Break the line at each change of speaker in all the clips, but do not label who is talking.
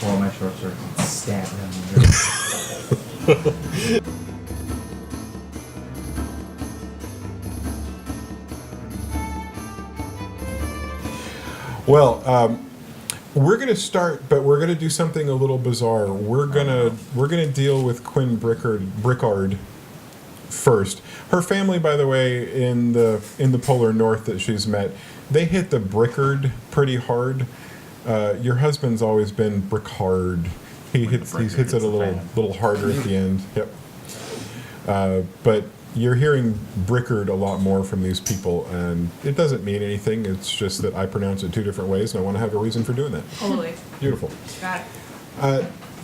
pull out my short sword and stab him.
Well, we're gonna start, but we're gonna do something a little bizarre. We're gonna deal with Quinn Brickard first. Her family, by the way, in the polar north that she's met, they hit the Brickard pretty hard. Your husband's always been Brickard. He hits it a little harder at the end. Yep. But you're hearing Brickard a lot more from these people, and it doesn't mean anything. It's just that I pronounce it two different ways, and I want to have a reason for doing that.
Totally.
Beautiful.
Got it.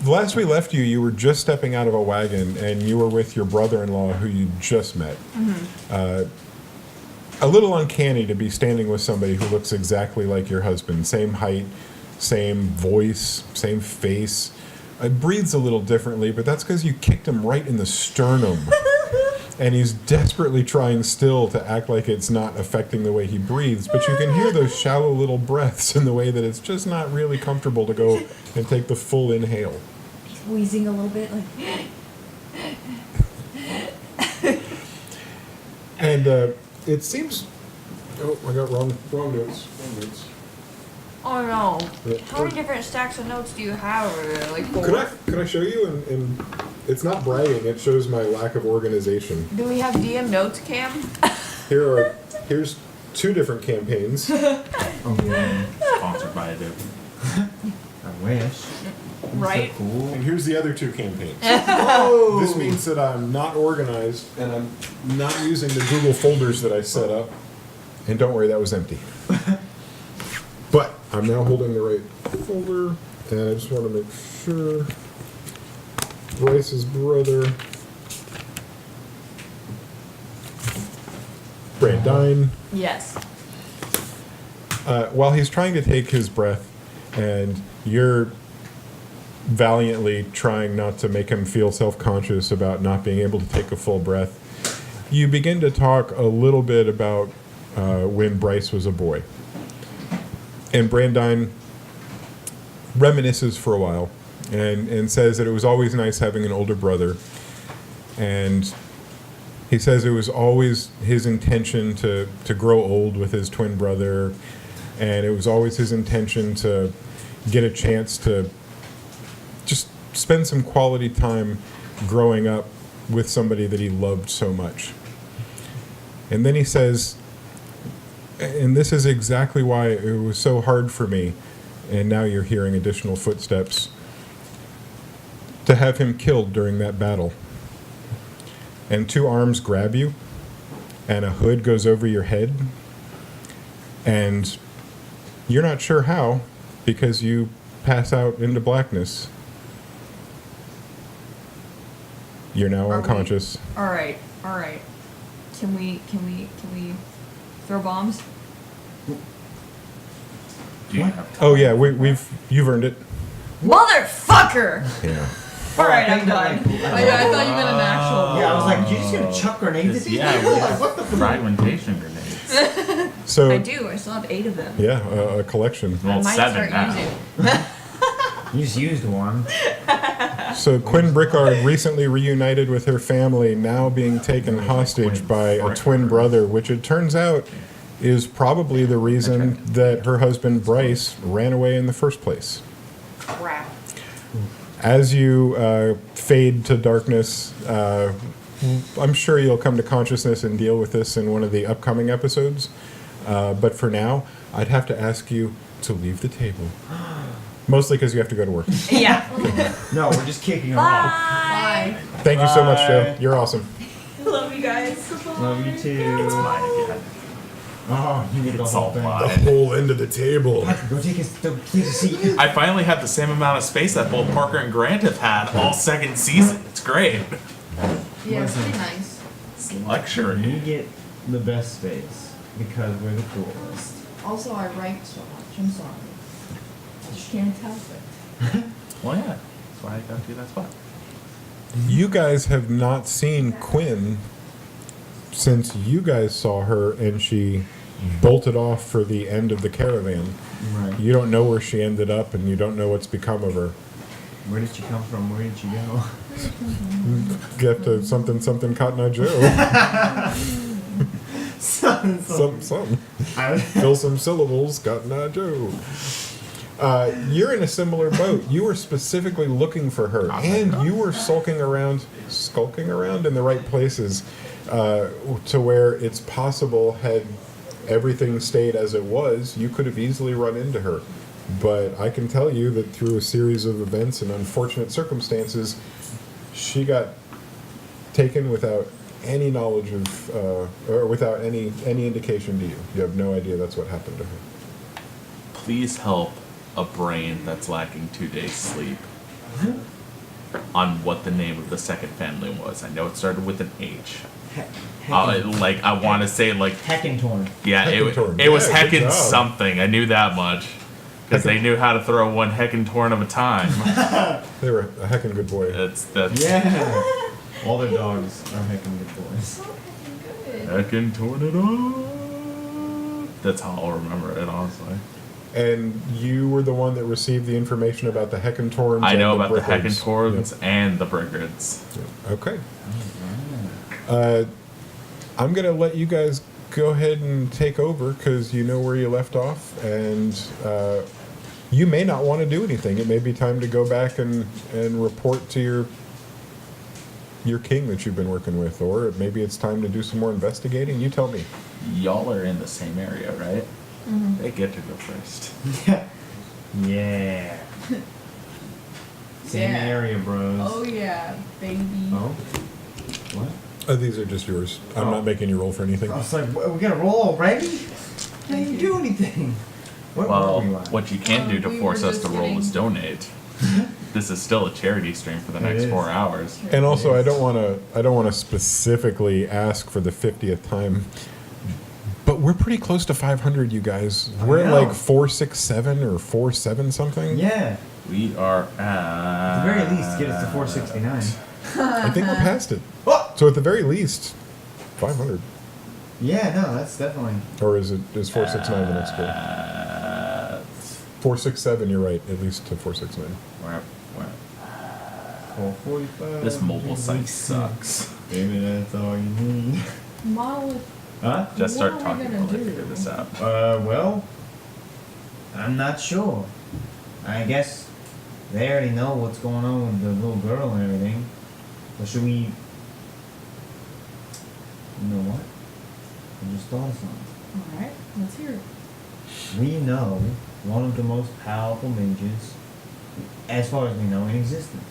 The last we left you, you were just stepping out of a wagon, and you were with your brother-in-law, who you just met. Mm-hmm. A little uncanny to be standing with somebody who looks exactly like your husband. Same height, same voice, same face. It breathes a little differently, but that's because you kicked him right in the sternum. And he's desperately trying still to act like it's not affecting the way he breathes, but you can hear those shallow little breaths in the way that it's just not really comfortable to go and take the full inhale.
He's wheezing a little bit, like.
And it seems. Oh, I got wrong notes.
Oh no!
Yeah.
How many different stacks of notes do you have over there? Like 4?
Could I show you? And it's not bragging. It shows my lack of organization.
Do we have DM notes, Cam?
Here's 2 different campaigns.
Sponsored by Adobe.
I wish.
Right.
So cool.
And here's the other 2 campaigns. Oh. This means that I'm not organized and I'm not using the Google folders that I set up. And don't worry, that was empty. But I'm now holding the right folder, and I just want to make sure. Bryce's brother, Brandine.
Yes.
While he's trying to take his breath, and you're valiantly trying not to make him feel self-conscious about not being able to take a full breath, you begin to talk a little bit about when Bryce was a boy. And Brandine reminisces for a while and says that it was always nice having an older brother. And he says it was always his intention to grow old with his twin brother. And it was always his intention to get a chance to just spend some quality time growing up with somebody that he loved so much. And then he says, and this is exactly why it was so hard for me, and now you're hearing additional footsteps, to have him killed during that battle. And 2 arms grab you, and a hood goes over your head, and you're not sure how, because you pass out into blackness. You're now unconscious.
All right. Can we throw bombs?
Do you have time?
Oh yeah, you've earned it.
Motherfucker!
Yeah.
All right, I'm
I
done.
think that,
I thought you meant an actual.
Yeah, I was like, you're just gonna chuck grenades at these people? Like, what the fuck?
Fragmentation grenades.
So
I do. I still have 8 of them.
yeah, a collection.
Well,
I might
7
start
now.
using.
You just used one.
So Quinn Brickard recently reunited with her family, now being taken hostage by a twin brother, which it turns out is probably the reason that her husband Bryce ran away in the first place.
Crap.
As you fade to darkness, I'm sure you'll come to consciousness and deal with this in one of the upcoming episodes. But for now, I'd have to ask you to leave the table. Mostly because you have to go to work.
Yeah.
No, we're just kicking them off.
Bye.
Thank you so much, Joe.
Bye.
You're awesome.
Love you guys.
Love you too.
It's mine again.
Oh, you need the
It's
whole
all
thing.
mine.
The whole end of the table.
Go take a seat.
I finally have the same amount of space that both Parker and Grant have had all second season. It's great.
Yeah, it's pretty nice.
It's luxury.
We get the best space because we're the coolest.
Also, I write so much. I'm sorry. I just can't help it.
Well, yeah. That's why I got you that spot.
You guys have not seen Quinn since you guys saw her and she bolted off for the end of the caravan.
Right.
You don't know where she ended up and you don't know what's become of her.
Where did you come from? Where did you go?
Get to something Cotton Eye Joe. Something. Fill some syllables, Cotton Eye Joe. You're in a similar boat. You were specifically looking for her, and you were skulking around in the right places, to where it's possible, had everything stayed as it was, you could have easily run into her. But I can tell you that through a series of events and unfortunate circumstances, she got taken without any knowledge of, or without any indication to you. You have no idea that's what happened to her.
Please help a brain that's lacking 2 days sleep on what the name of the second family was. I know it started with an H. I want to say like
Heckentorn.
yeah,
Heckentorn.
it was
Yeah, good
heckin'
job.
something. I knew that much because they knew how to throw one heckin' torn of a time.
They were a heckin' good boy.
That's
Yeah. All their dogs are heckin' good boys.
So fucking good.
heckin' torn it up. That's how I'll remember it, honestly.
And you were the one that received the information about the Heckentorns.
I know
and
about the
Brickards.
Heckentorns and the Briggards.
Yeah. Okay. I'm going to let you guys go ahead and take over because you know where you left off, and you may not want to do anything. It may be time to go back and report to your king that you've been working with, or maybe it's time to do some more investigating. You tell me.
Y'all are in the same area, right?
Mm-hmm.
They get to go first.
Yeah. Same
Yeah.
area, bros.
Oh yeah, baby.
Oh? What?
These are just yours. I'm
Oh.
not making you roll for anything.
I was like, we gotta roll already? I didn't do anything. What
Well,
were we at?
what you can do to
We
force
were
us to
just
roll
getting-
is donate. This is still a charity stream for the
It
next
is.
4 hours.
And also, I don't want to specifically ask for the 50th time, but we're pretty close to 500, you guys.
I
We're at
know.
like 467 or 47 something.
Yeah.
We are at
At the very least, get us to 469.
I think we're past it.
Oh!
So at the very least, 500.
Yeah, no, that's definitely.
Or is 469 the next goal? 467, you're right. At least to 469.
We're
445.
this mobile site sucks.
Maybe that's all you need.
Monolith.
Huh?
Just start
What are we
talking
gonna
while I
do?
figure this out.
Well, I'm not sure. I guess they already know what's going on with the little girl and everything. But should we? You know what? I just thought of something.
All right, let's hear it.
We know one of the most powerful mages, as far as we know, in existence.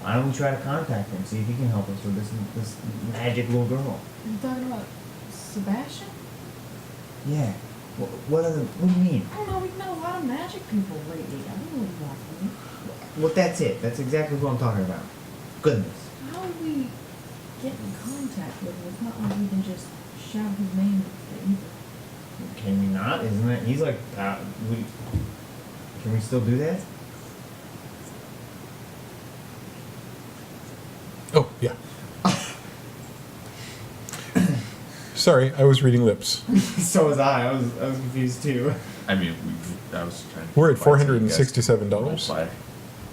Why don't we try to contact him, see if he can help us with this magic little girl?
You talking about Sebastian?
Yeah. What do you mean?
I don't know. We've met a lot of magic people lately. I don't know what you want from me.
Well, that's it. That's exactly what I'm talking about. Goodness.
How do we get in contact with him? It's not like we can just shout his name at the ether.
Can we not? Isn't that he's like? Can we still do that?
Oh, yeah. Sorry, I was reading lips.
So was I. I was confused too.
I mean, I was trying to.
We're at
find some of you guys
$467.
roleplay.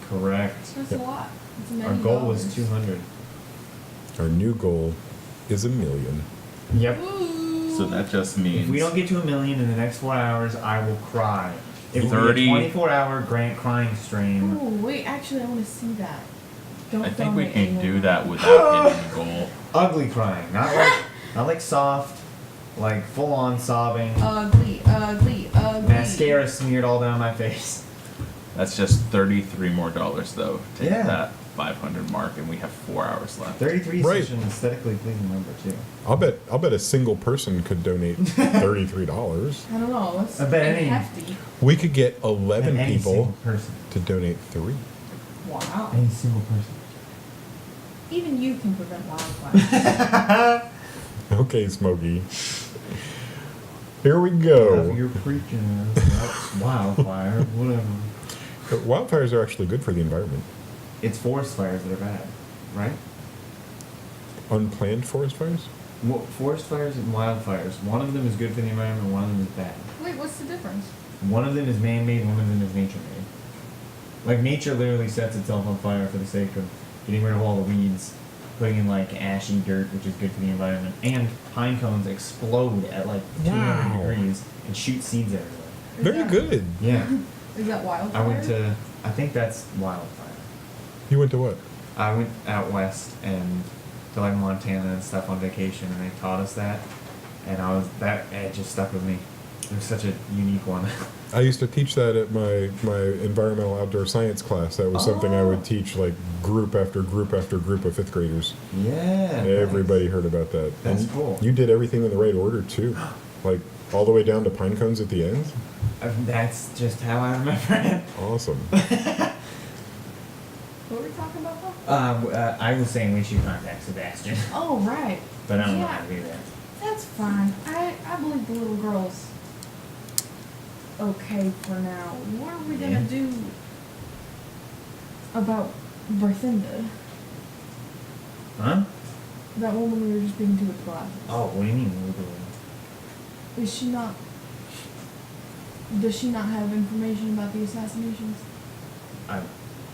Correct.
That's
Yep.
a lot. It's a
Our
million
goal was
dollars.
200.
Our new goal is $1 million.
Yep.
Ooh.
So that just means
If we don't get to 1 million in the next 4 hours, I will cry. It will
30
be a 24-hour Grant crying stream.
Ooh, wait. Actually, I want to see that. Don't
I think we
donate
can
anymore.
do that without hitting the goal.
Ugly crying, not like soft, like full on sobbing.
Ugly, ugly, ugly.
Mascara smeared all down my face.
That's just $33 more though to
Yeah.
hit that 500 mark, and we have 4 hours left.
33 is
Right.
such an aesthetically pleasing number too.
I'll bet a single person could donate $33.
I don't know. Let's
I bet
get
any-
hefty.
We could get 11
And any
people
single person.
to donate 3.
Wow.
Any single person.
Even you can prevent wildfires.
Okay, Smokey. Here we
Whatever
go.
you're preaching about wildfire, whatever.
Wildfires are actually good for the environment.
It's forest fires that are bad, right?
Unplanned forest fires?
Well, forest fires and wildfires. One of them is good for the environment, one of them is bad.
Wait, what's the difference?
One of them is man-made, one of them is nature-made. Like nature literally sets itself on fire for the sake of getting rid of all the weeds, putting in like ashy dirt, which is good for the environment, and pine cones explode at like 200
Wow.
degrees and shoot seeds everywhere.
Is
Very
that-
good.
Yeah,
Is that wildfire?
I went to. I think that's wildfire.
You went to what?
I went out west and to like Montana and stuff on vacation, and they taught us that, and it just stuck with me. It was such a unique one.
I used to teach that at my environmental outdoor science class. That was something I would teach like group after group after group of fifth graders.
Yeah.
Everybody heard about that.
That's
And
cool.
You did everything in the right order too, like all the way down to pine cones at the end.
That's just how I remember it.
Awesome.
What were we talking about though?
I was saying we should contact Sebastian,
Oh, right.
but I don't know
Yeah.
how to do that.
That's fine. I believe the little girl's okay for now. What are we
Yeah.
gonna do about Berthinda?
Huh?
That woman we were just being to with glasses.
Oh, what do you mean? What are we doing?
Is she not... Does she not have information about the assassinations?
I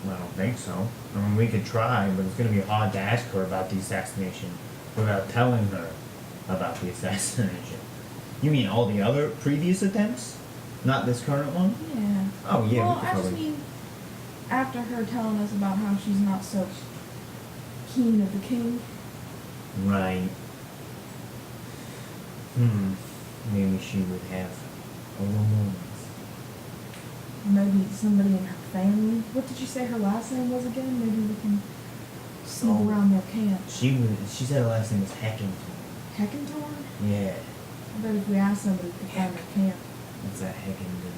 don't think so. I mean, we could try, but it's going to be hard to ask her about the assassination without telling her about the assassination. You mean all the other previous attempts? Not this current one?
Yeah.
Oh, yeah,
Well,
we could
I just
probably...
mean, after her telling us about how she's not so keen of the king.
Right. Maybe she would have a little more.
Maybe somebody in her family. What did you say her last name was again? Maybe we can snoop
Oh.
around their camp.
She said her last name was Heckinton.
Heckentor?
Yeah.
I bet if we ask somebody, we could find their camp.
It's a Heckinton.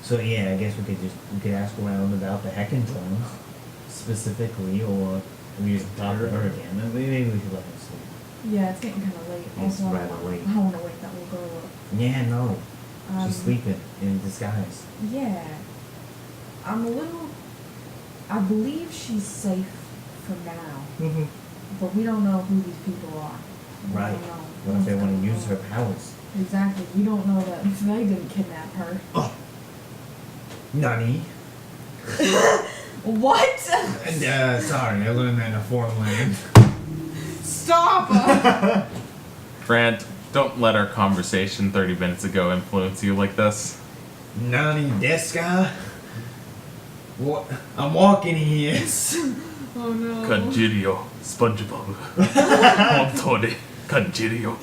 So yeah, I guess we could ask around about the Heckinton specifically, or we just talk to her again. Maybe we should let her sleep.
Yeah, it's getting kind of late.
It's
Also,
rather late.
I want to wake that little girl up.
Yeah, no.
Um,
She's sleeping in disguise.
Yeah. I believe she's safe for now, but we don't know who these people are. We
Right.
don't know
What if they
what's
want to
going
use
on.
her powers?
Exactly. We don't know that they didn't kidnap her.
Oh. Nani?
What?
Sorry, I learned that in a foreign land.
Stop!
Grant, don't let our conversation 30 minutes ago influence you like this.
Nani deska? What? I'm walking here.
Oh no.
Kanjirio, SpongeBob. Hontoni, Kanjirio.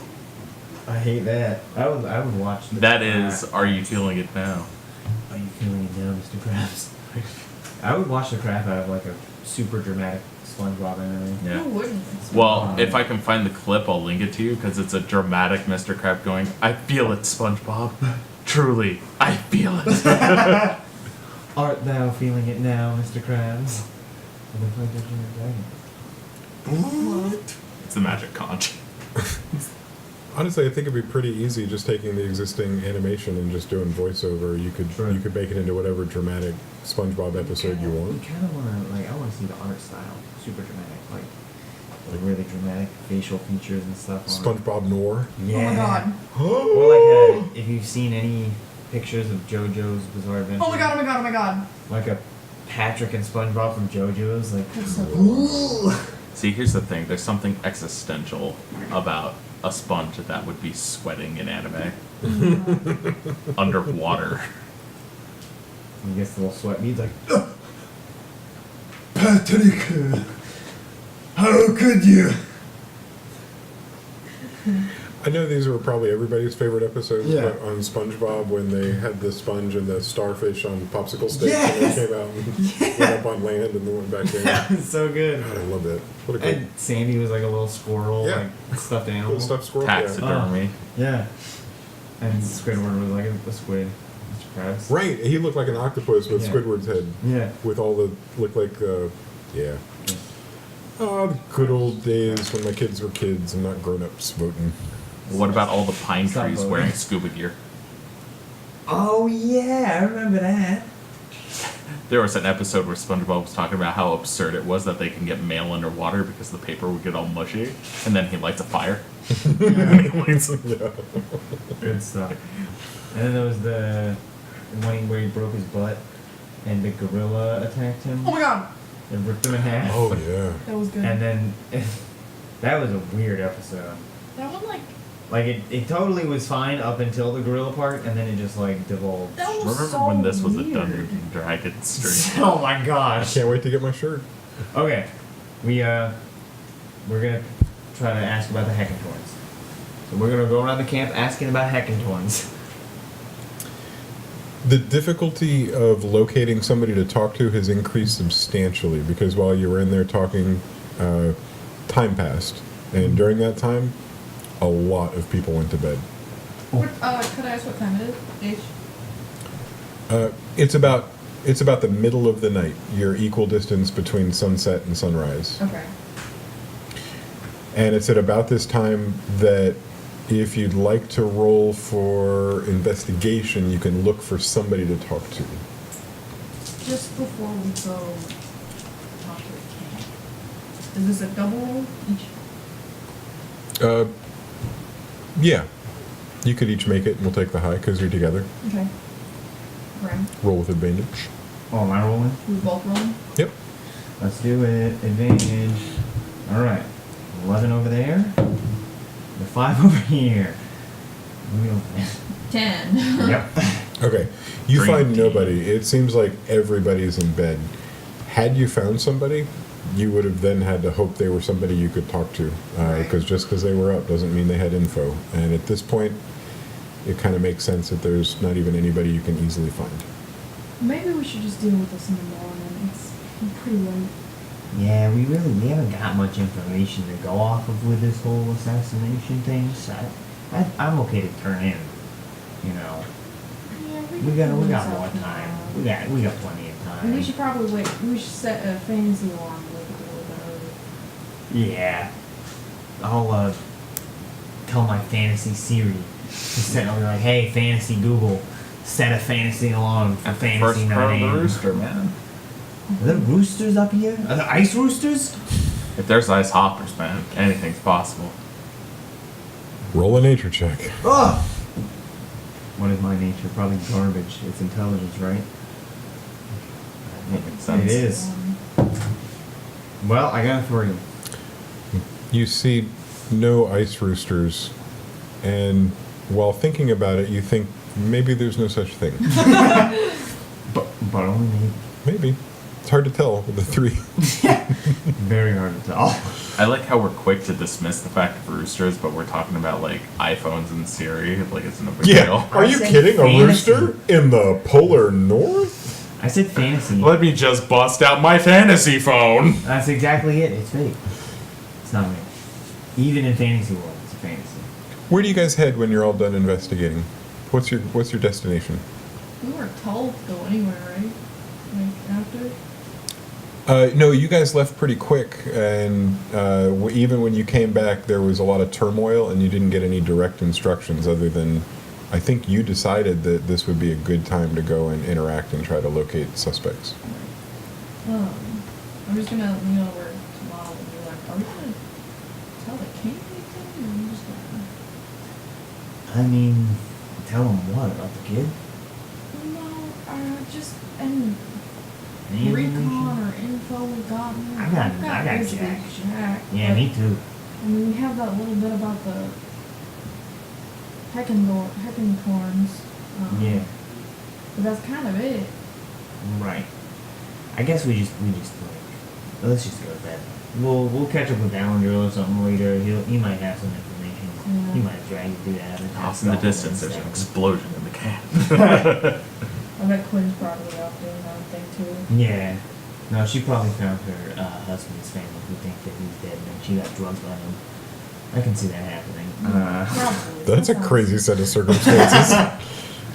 I hate that. I would watch the
That is, are you feeling it now?
Are you feeling it now, Mr. Krabs? I would watch the crap out of like a super dramatic SpongeBob anime.
Yeah.
Who wouldn't?
Well, if I can find the clip, I'll link it to you because it's a dramatic Mr. Crab going, I feel it, SpongeBob. Truly, I feel it.
Art thou feeling it now, Mr. Krabs? And they play Dungeons and Dragons.
It's the magic conch.
Honestly, I think it'd be pretty easy just taking the existing animation and just doing voiceover. You
Sure.
could make it into whatever dramatic SpongeBob episode you
You
want.
kind of want to, like, I want to see the art style. Super dramatic. Like really dramatic facial features and stuff on it.
SpongeBob Noir.
Yeah.
Oh my god.
Or like if you've seen any pictures of JoJo's Bizarre Adventure.
Oh my god, oh my god, oh my god.
Like a Patrick and SpongeBob from JoJo's. Like,
That's so cool.
See, here's the thing. There's something existential about a sponge that would be sweating in anime. Underwater.
he gets the little sweat beads like, Patrick, how could you?
I know these were probably everybody's favorite episodes,
Yeah.
but on SpongeBob when they had the sponge and the starfish on popsicle sticks
Yes!
and they came out and went up on land and then went back in.
Yeah, it's so good.
God, I love that. What a great
And Sandy was like a little squirrel,
Yeah.
like stuffed animal.
little stuffed squirrel. Yeah.
Taxidermy.
Yeah. And Squidward was like a squid. Mr. Krabs.
Right, he looked like an octopus with
Yeah.
Squidward's head.
Yeah.
With all the looked like yeah. Oh, the good old days when my kids were kids and not grown-ups voting.
What about all the pine
Stop
trees
voting.
wearing scuba gear?
Oh yeah, I remember that.
There was an episode where SpongeBob was talking about how absurd it was that they can get mail underwater because the paper would get all mushy, and then he lights a fire.
Yeah.
Good stuff. And then there was the one where he broke his butt. and the gorilla attacked him
Oh my god,
and ripped him in half.
Oh yeah.
that was good.
And then that was a weird episode.
That one, like,
Like it totally was fine up until the gorilla part, and then it just like devolved.
that was
Remember
so
when this was
weird.
a Dungeons and Dragons stream?
Oh my gosh.
Can't wait to get my shirt.
Okay, we're gonna try to ask about the hackathons. So we're gonna go around the camp asking about hackathons.
The difficulty of locating somebody to talk to has increased substantially because while you were in there talking, time passed, and during that time, a lot of people went to bed.
What, could I ask what time it is?
It's about the middle of the night. You're equal distance between sunset and sunrise.
Okay.
And it's at about this time that if you'd like to roll for investigation, you can look for somebody to talk to.
Just before we go talk to the camp, is this a double roll each?
Yeah. You could each make it, and we'll take the high because you're together.
Okay. Graham,
Roll with advantage.
Oh, am I rolling?
we both rolling?
Yep.
Let's do it. Advantage. All right. 11 over there. The 5 over here. Real
10.
Yep.
Okay. You
Green
find
tea.
nobody. It seems like everybody's in bed. Had you found somebody, you would have then had to hope they were somebody you could talk to. Because just because they were up doesn't mean they had info. And at this point, it kind of makes sense that there's not even anybody you can easily find.
Maybe we should just deal with this in the morning. It's pretty late.
Yeah, we haven't got much information to go off of with this whole assassination thing. So I'm okay to turn in. You know,
Yeah,
we got more
something
time.
out.
We got plenty of time.
And we should probably wait. We should set a fantasy alarm a little bit early.
Yeah. I'll tell my fantasy Siri to set. I'll be like, hey, fantasy Google, set a fantasy alarm for
At the
fantasy
first part of
9
the
a.m.
rooster, man.
Are there roosters up here? Are there ice roosters?
If there's ice hoppers, man, anything's possible.
Roll a nature check.
Ugh! What is my nature? Probably garbage. It's intelligence, right?
That makes sense.
It is. Well, I got a 3.
You see no ice roosters, and while thinking about it, you think maybe there's no such thing.
But only me.
Maybe. It's hard to tell with the 3.
Very hard to tell.
I like how we're quick to dismiss the fact of roosters, but we're talking about like iPhones and Siri, like it's no big deal.
Are you
I said
kidding?
fantasy.
A rooster in the polar north?
I said fantasy.
Let me just bust out my fantasy phone.
That's exactly it. It's fake. It's not me. Even in fantasy world, it's a fantasy.
Where do you guys head when you're all done investigating? What's your destination?
We weren't told to go anywhere, right? Like after.
No, you guys left pretty quick, and even when you came back, there was a lot of turmoil, and you didn't get any direct instructions other than, I think you decided that this would be a good time to go and interact and try to locate suspects.
I'm just gonna lean over to Mom and be like, "Are we gonna tell the king anything, or are we just gonna?"
I mean, tell them what about the kid?
No, just any
Any
recon
information?
or info we've gotten.
I got
this
Jack.
big Jack.
Yeah,
but,
me too.
I mean, we have that little bit about the heckinghorns.
Yeah,
But that's kind of it.
right. I guess we just like, let's just go to bed. We'll catch up with Ballinger or something later. He might have some information.
Yeah.
He might drag you through that. and
Off in the
stuff
distance,
and
there's an
stuff.
explosion in the camp.
I bet Quinn's probably out doing that thing too.
Yeah. No, she probably found her husband's family who think that he's dead and then she got drugged by him. I can see that happening.
Probably.
That's a crazy set of circumstances.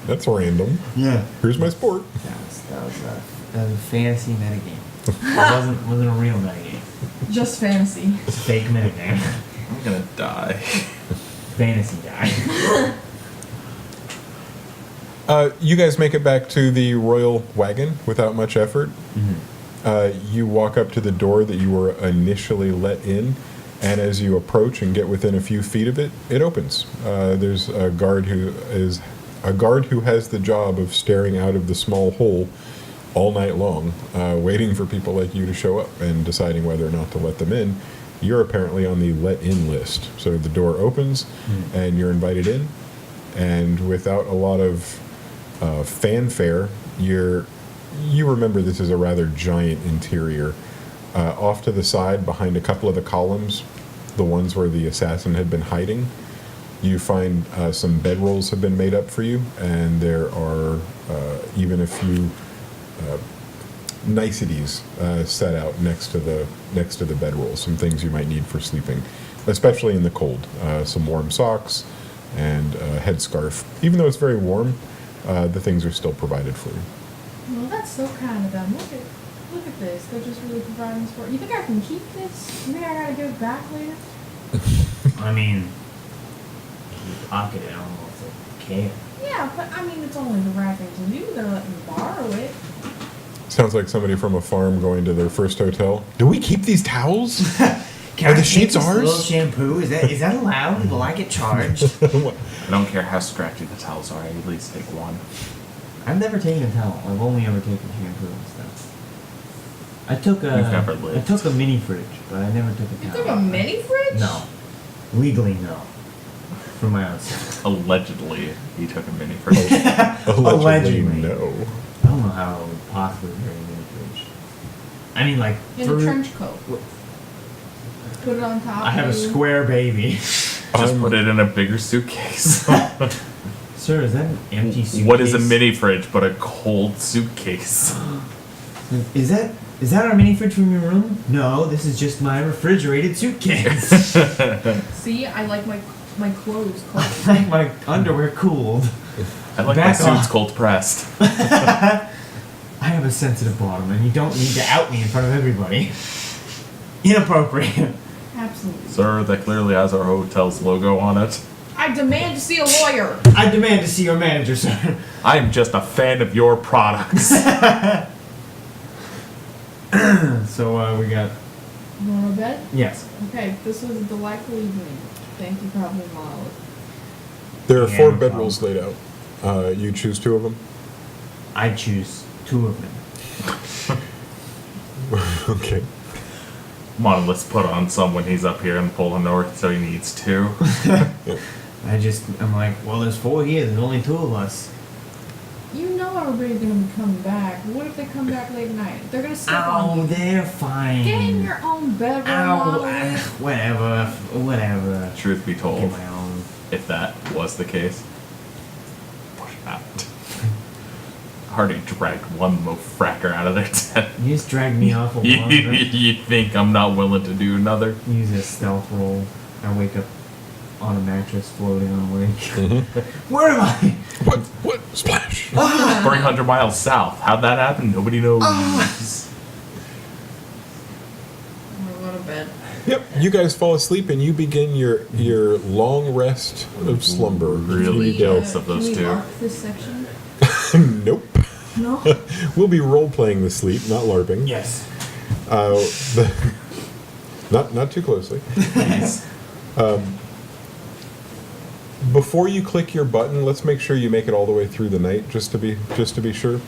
That's random.
Yeah.
Here's my sport.
That was a fantasy metagame. It wasn't a real metagame.
Just fantasy.
It's a fake metagame.
I'm gonna die.
Fantasy guy.
You guys make it back to the royal wagon without much effort. You walk up to the door that you were initially let in, and as you approach and get within a few feet of it, it opens. There's a guard who has the job of staring out of the small hole all night long, waiting for people like you to show up and deciding whether or not to let them in. You're apparently on the let in list. So the door opens and you're invited in. And without a lot of fanfare, you remember this is a rather giant interior. Off to the side, behind a couple of the columns, the ones where the assassin had been hiding, you find some bedrolls have been made up for you, and there are even a few niceties set out next to the bedrolls. Some things you might need for sleeping, especially in the cold. Some warm socks and a headscarf. Even though it's very warm, the things are still provided for you.
Well, that's so kind of them. Look at this. They're just really providing this for you. Think I can keep this? You think I gotta give it back later?
I mean, if you pocket it, I don't know if they care.
Yeah, but I mean, it's only the right thing to do. They're letting me borrow it.
Sounds like somebody from a farm going to their first hotel. Do we keep these towels?
Can
Are
I
the
take
sheets
this
ours?
little shampoo? Is that allowed? Will I get charged?
I don't care how scratchy the towels are. I at least take one.
I've never taken a towel. I've only ever taken shampoo and stuff. I took
You've never lived.
I took a mini fridge, but I never took a
You
towel.
took a mini fridge?
No. Legally, no. For my own self.
Allegedly, he took a mini fridge.
Allegedly,
Allegedly.
no.
I don't know how I would possibly carry a mini fridge. I mean, like,
In a
through-
trench coat. Put it on top.
I have a
of you.
square baby.
Just put it in a bigger suitcase.
Sir, is that an empty suitcase?
What is a mini fridge but a cold suitcase?
Is that our mini fridge from your room? No, this is just my refrigerated suitcase.
See, I like my clothes cold.
Like my underwear cooled.
I like
Back
my suits
off.
cold pressed.
I have a sensitive bottom, and you don't need to out me in front of everybody. Inappropriate.
Absolutely.
Sir, that clearly has our hotel's logo on it.
I demand to see a lawyer.
I demand to see your manager, sir.
I am just a fan of your products.
So, we got...
You want to bed?
Yes.
Okay, this was a delightful evening. Thank you, probably Molly.
There are
Yeah,
4
no
bedrolls laid out. You choose 2 of them.
I choose 2 of them.
Okay.
Monolith's put on some when he's up here in the Polar North, so he needs 2.
I'm like, well, there's 4 here, there's only 2 of us.
You know everybody's gonna be coming back. What if they come back late at night? They're gonna step
Oh,
on you.
they're fine.
Get in your own bedroom,
Ow,
Molly.
whatever.
Truth be
Get
told,
my own.
if that was the case, push it out. I already dragged one mofracker out of their tent.
You just dragged me off of one.
You think I'm not willing to do another?
Use a stealth roll. I wake up on a mattress floating on a lake. Where am I?
What? Splash!
300 miles south. How'd that happen? Nobody knows.
I'm gonna go to bed.
Yep. You guys fall asleep and you begin your long rest of slumber.
Really
You go,
jealous of those
Can we
two.
LARP this section?
Nope.
No?
We'll be role playing the sleep, not LARPing.
Yes.
Not too closely.
Please.
Before you click your button, let's make sure you make it all the way through the night, just to be sure.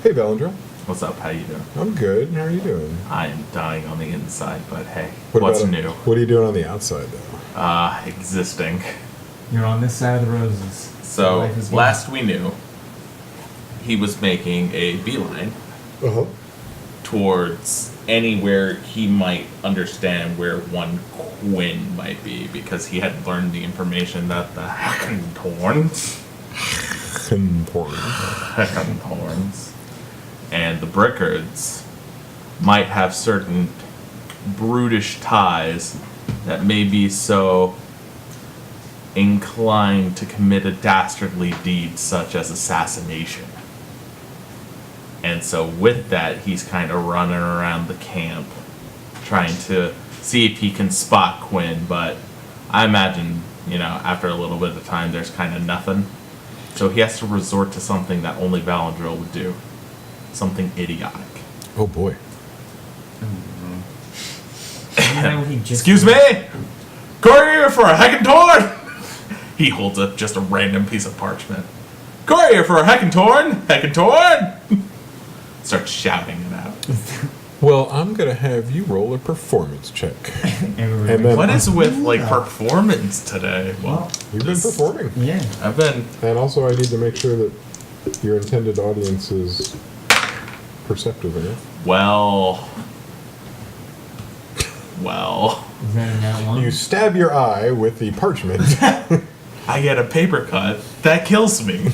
Hey, Valandra.
What's up? How you doing?
I'm good. How are you doing?
I am dying on the inside, but hey,
What
what's
about-
new?
What are you doing on the outside, though?
Existing.
You're on this side of the roses.
So,
Life is good.
last we knew, he was making a beeline
Uh-huh.
towards anywhere he might understand where one Quinn might be, because he had learned the information that the Hackentorns and the Brickards might have certain brutish ties that may be so inclined to commit a dastardly deed such as assassination. And so with that, he's kind of running around the camp trying to see if he can spot Quinn, but I imagine, after a little bit of time, there's kind of nothing. So he has to resort to something that only Valandril would do. Something idiotic.
Oh boy.
Excuse me? Courier for a Hackentorn! He holds up just a random piece of parchment. Courier for Heckentorn! Heckentorn! Start shouting it out.
Well, I'm gonna have you roll a performance check.
Everybody-
And then-
What is with like performance today? Well,
You've been performing.
Yeah.
I've been.
And also, I need to make sure that your intended audience is perceptive enough.
Well.
Is that in that one?
You stab your eye with the parchment.
I get a paper cut that kills me.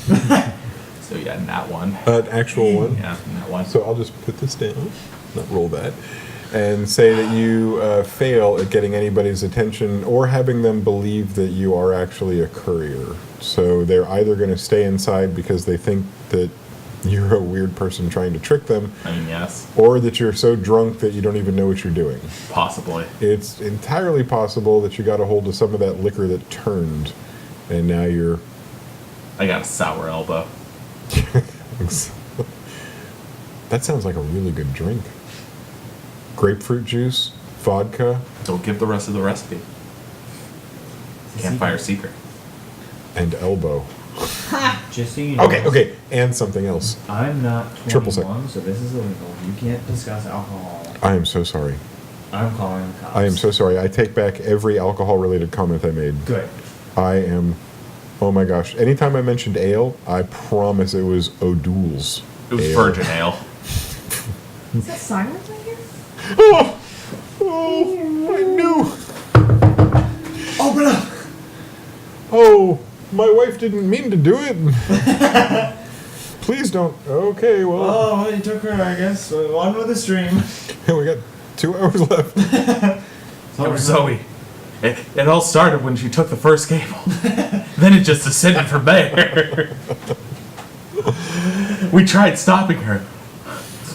So yeah, that one.
An actual one.
Yeah, that one.
So I'll just put this down, not roll that, and say that you fail at getting anybody's attention or having them believe that you are actually a courier. So they're either going to stay inside because they think that you're a weird person trying to trick them,
I mean, yes,
or that you're so drunk that you don't even know what you're doing.
possibly.
It's entirely possible that you got a hold of some of that liquor that turned, and now you're...
I got a sour elbow.
That sounds like a really good drink. Grapefruit juice, vodka,
Don't give the rest of the recipe. Campfire secret.
and elbow.
Just so you know.
Okay, and something else.
I'm not 21,
Triple sec.
so this is illegal. You can't discuss alcohol.
I am so sorry.
I'm calling the cops.
I am so sorry. I take back every alcohol-related comment I made.
Good.
I am... Oh my gosh. Anytime I mentioned ale, I promise it was O'Doul's
It was
ale.
virgin ale.
Is that silence right here?
Oh, I knew.
Open up!
Oh, my wife didn't mean to do it. Please don't. Okay, well,
Oh, you took her, I guess. So on with the stream.
we got 2 hours left.
It was Zoe. It all started when she took the first cable. Then it just descended from there. We tried stopping her.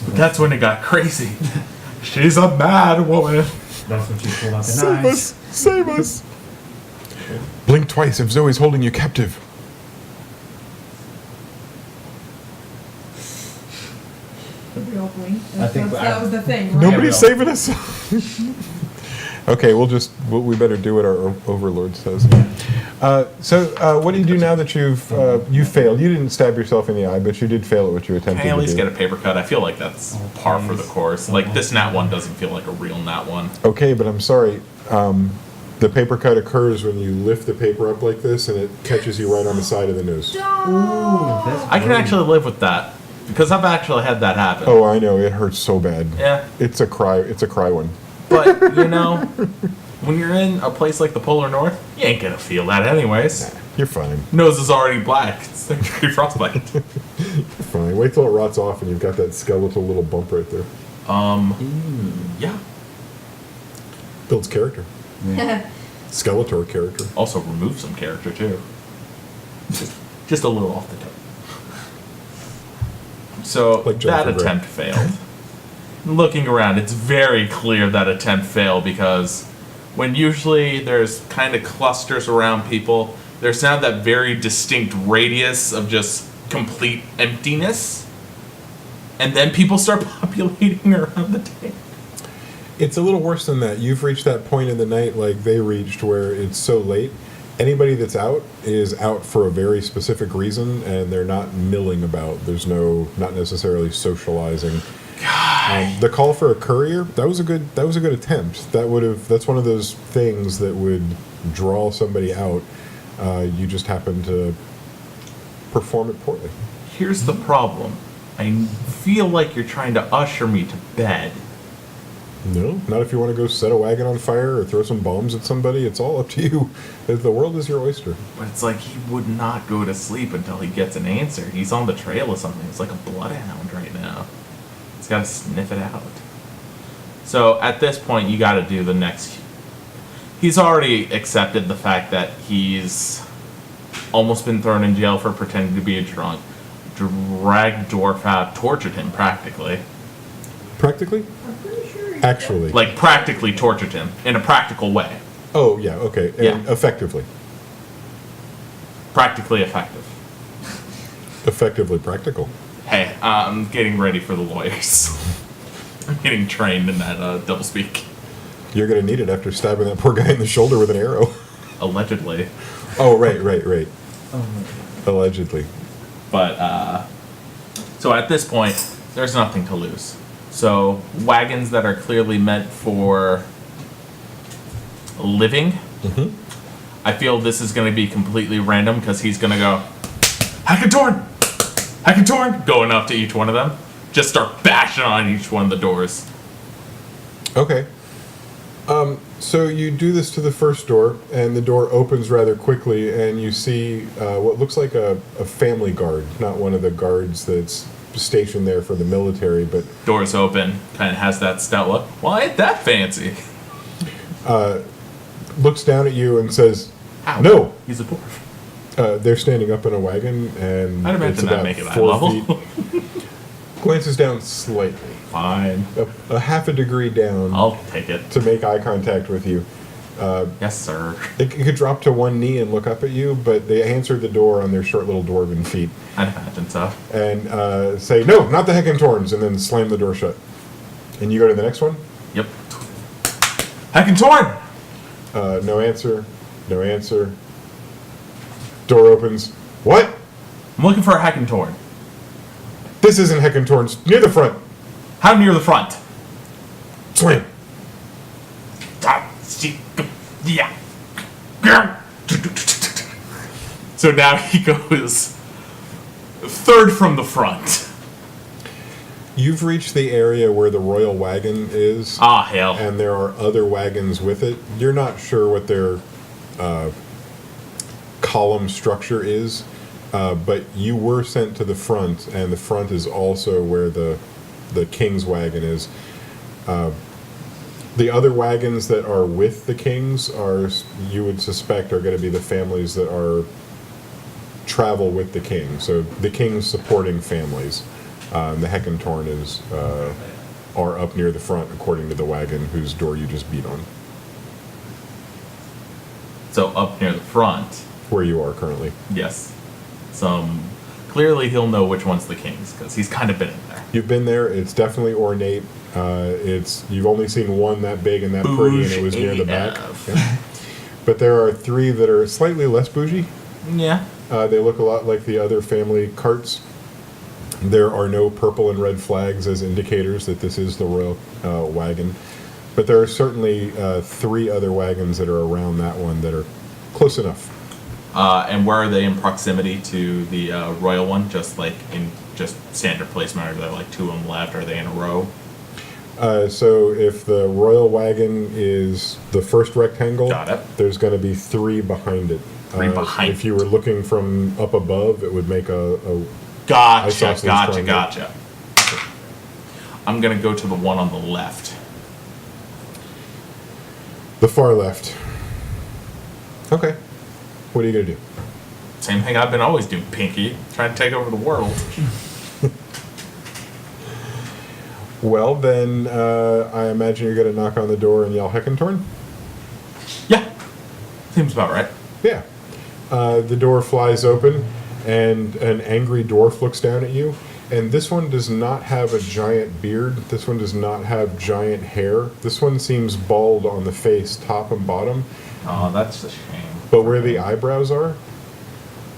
But that's when it got crazy. She's a mad woman.
That's when she pulled out the
Save
knives.
us! Save us! Blink twice if Zoe's holding you captive.
Did we all blink?
I think
that was the thing, right?
Nobody's
will.
saving us. Okay, we better do what our overlord says. So, what do you do now that you failed? You didn't stab yourself in the eye, but you did fail at what you attempted
Can I at
to
least
do.
get a paper cut? I feel like that's par for the course. Like this nat one doesn't feel like a real nat one.
Okay, but I'm sorry. The paper cut occurs when you lift the paper up like this, and it catches you right on the side of the nose.
Ooh, that's
I can
great.
actually live with that because I've actually had that happen.
Oh, I know. It hurts so bad.
Yeah,
It's a cry. It's a cry one.
but you know, when you're in a place like the Polar North, you ain't gonna feel that anyways.
You're fine.
Nose is already black. It's third degree frostbite.
You're fine. Wait till it rots off, and you've got that skeletal little bump right there.
Yeah.
Builds character. Skeletor character.
Also remove some character too. Just a little off the top. So
Like
that
Jennifer Grey.
attempt failed. Looking around, it's very clear that attempt failed because when usually there's kind of clusters around people, there's now that very distinct radius of just complete emptiness. And then people start populating around the table.
It's a little worse than that. You've reached that point in the night like they reached where it's so late. Anybody that's out is out for a very specific reason, and they're not milling about. There's not necessarily socializing. The call for a courier, that was a good attempt. That's one of those things that would draw somebody out. You just happen to perform it poorly.
Here's the problem. I feel like you're trying to usher me to bed.
No, not if you want to go set a wagon on fire or throw some bombs at somebody. It's all up to you. The world is your oyster.
But it's like he would not go to sleep until he gets an answer. He's on the trail of something. It's like a bloodhound right now. He's got to sniff it out. So at this point, you got to do the next. He's already accepted the fact that he's almost been thrown in jail for pretending to be a drunk. Dragged dwarf out, tortured him practically.
Practically?
I'm pretty sure.
Actually.
Like practically tortured him in a practical way.
Oh, yeah, okay. And
Yeah.
effectively.
Practically effective.
Effectively practical.
Hey, I'm getting ready for the lawyers. I'm getting trained in that doublespeak.
You're going to need it after stabbing that poor guy in the shoulder with an arrow.
Allegedly.
Oh, right.
Oh my God.
Allegedly.
But so at this point, there's nothing to lose. So wagons that are clearly meant for living. I feel this is going to be completely random because he's going to go Hackatorn, going up to each one of them. Just start bashing on each one of the doors.
Okay. So you do this to the first door, and the door opens rather quickly, and you see what looks like a family guard, not one of the guards that's stationed there for the military, but
Doors open, kind of has that stout look. Well, ain't that fancy?
looks down at you and says,
Ow.
"No."
He's a dwarf.
They're standing up in a wagon, and
I'd
it's
imagine that
about
make it that
4
level.
feet. Glances down slightly,
Fine.
a half a degree down,
I'll take it.
to make eye contact with you.
Yes, sir.
It could drop to one knee and look up at you, but they answered the door on their short little dwarven feet
I'd imagine so.
and say, "No, not the Heckentorns," and then slam the door shut. And you go to the next one?
Yep. Hackatorn!
No answer. No answer. Door opens. What?
I'm looking for a Hackatorn.
This isn't Heckentorns. Near the front.
How near the front?
Slam.
Yeah. So now he goes third from the front.
You've reached the area where the royal wagon is,
Ah, hell.
and there are other wagons with it. You're not sure what their column structure is, but you were sent to the front, and the front is also where the king's wagon is. The other wagons that are with the kings are, you would suspect, are going to be the families that are travel with the king. So the king's supporting families. The Heckentorn is are up near the front, according to the wagon whose door you just beat on,
So up near the front.
where you are currently.
Yes. Clearly he'll know which one's the king's, because he's kind of been in there.
You've been there. It's definitely ornate. You've only seen one that big and that pretty, and it was near the back.
AF.
Yeah. But there are 3 that are slightly less bougie.
Yeah.
They look a lot like the other family carts. There are no purple and red flags as indicators that this is the royal wagon. But there are certainly 3 other wagons that are around that one that are close enough.
And where are they in proximity to the royal one? Just like in just standard placement? Are there like 2 on the left? Are they in a row?
So if the royal wagon is the first rectangle,
Got it.
there's going to be 3 behind it.
3 behind
If you were looking from up above, it would make a
Gotcha,
Isosceles
gotcha,
triangle.
gotcha. I'm gonna go to the one on the left.
the far left. Okay. What are you going to do?
Same thing I've been always doing, Pinky. Trying to take over the world.
Well, then I imagine you're going to knock on the door and yell Heckentorn?
Yeah. Seems about right.
Yeah. The door flies open, and an angry dwarf looks down at you. And this one does not have a giant beard. This one does not have giant hair. This one seems bald on the face, top and bottom.
Oh, that's a shame.
But where the eyebrows are,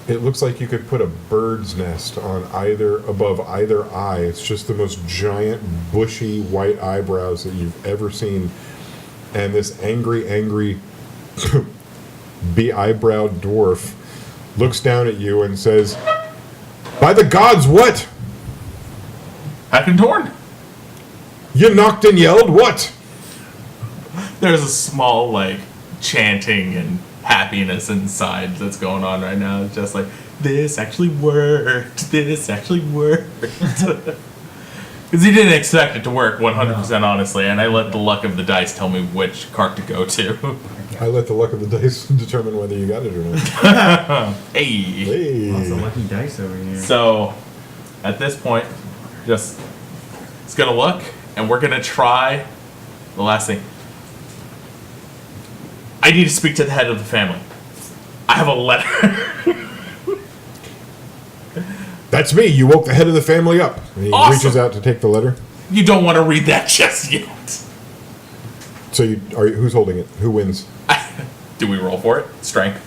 it looks like you could put a bird's nest on above either eye. It's just the most giant, bushy, white eyebrows that you've ever seen. And this angry, be-eyebrowed dwarf looks down at you and says, "By the gods, what?
Hackatorn!
You knocked and yelled, what?"
There's a small, like, chanting and happiness inside that's going on right now. It's just like, this actually worked. This actually worked. Because he didn't expect it to work 100% honestly, and I let the luck of the dice tell me which cart to go to.
I let the luck of the dice determine whether you got it or not.
Hey!
Lots of
Hey.
lucky dice over here.
So, at this point, just, it's gonna look, and we're gonna try the last thing. I need to speak to the head of the family. I have a letter.
That's me. You woke the head of the family up. And he
Awesome.
reaches out to take the letter.
You don't want to read that just yet.
So who's holding it? Who wins?
Do we roll for it? Strength.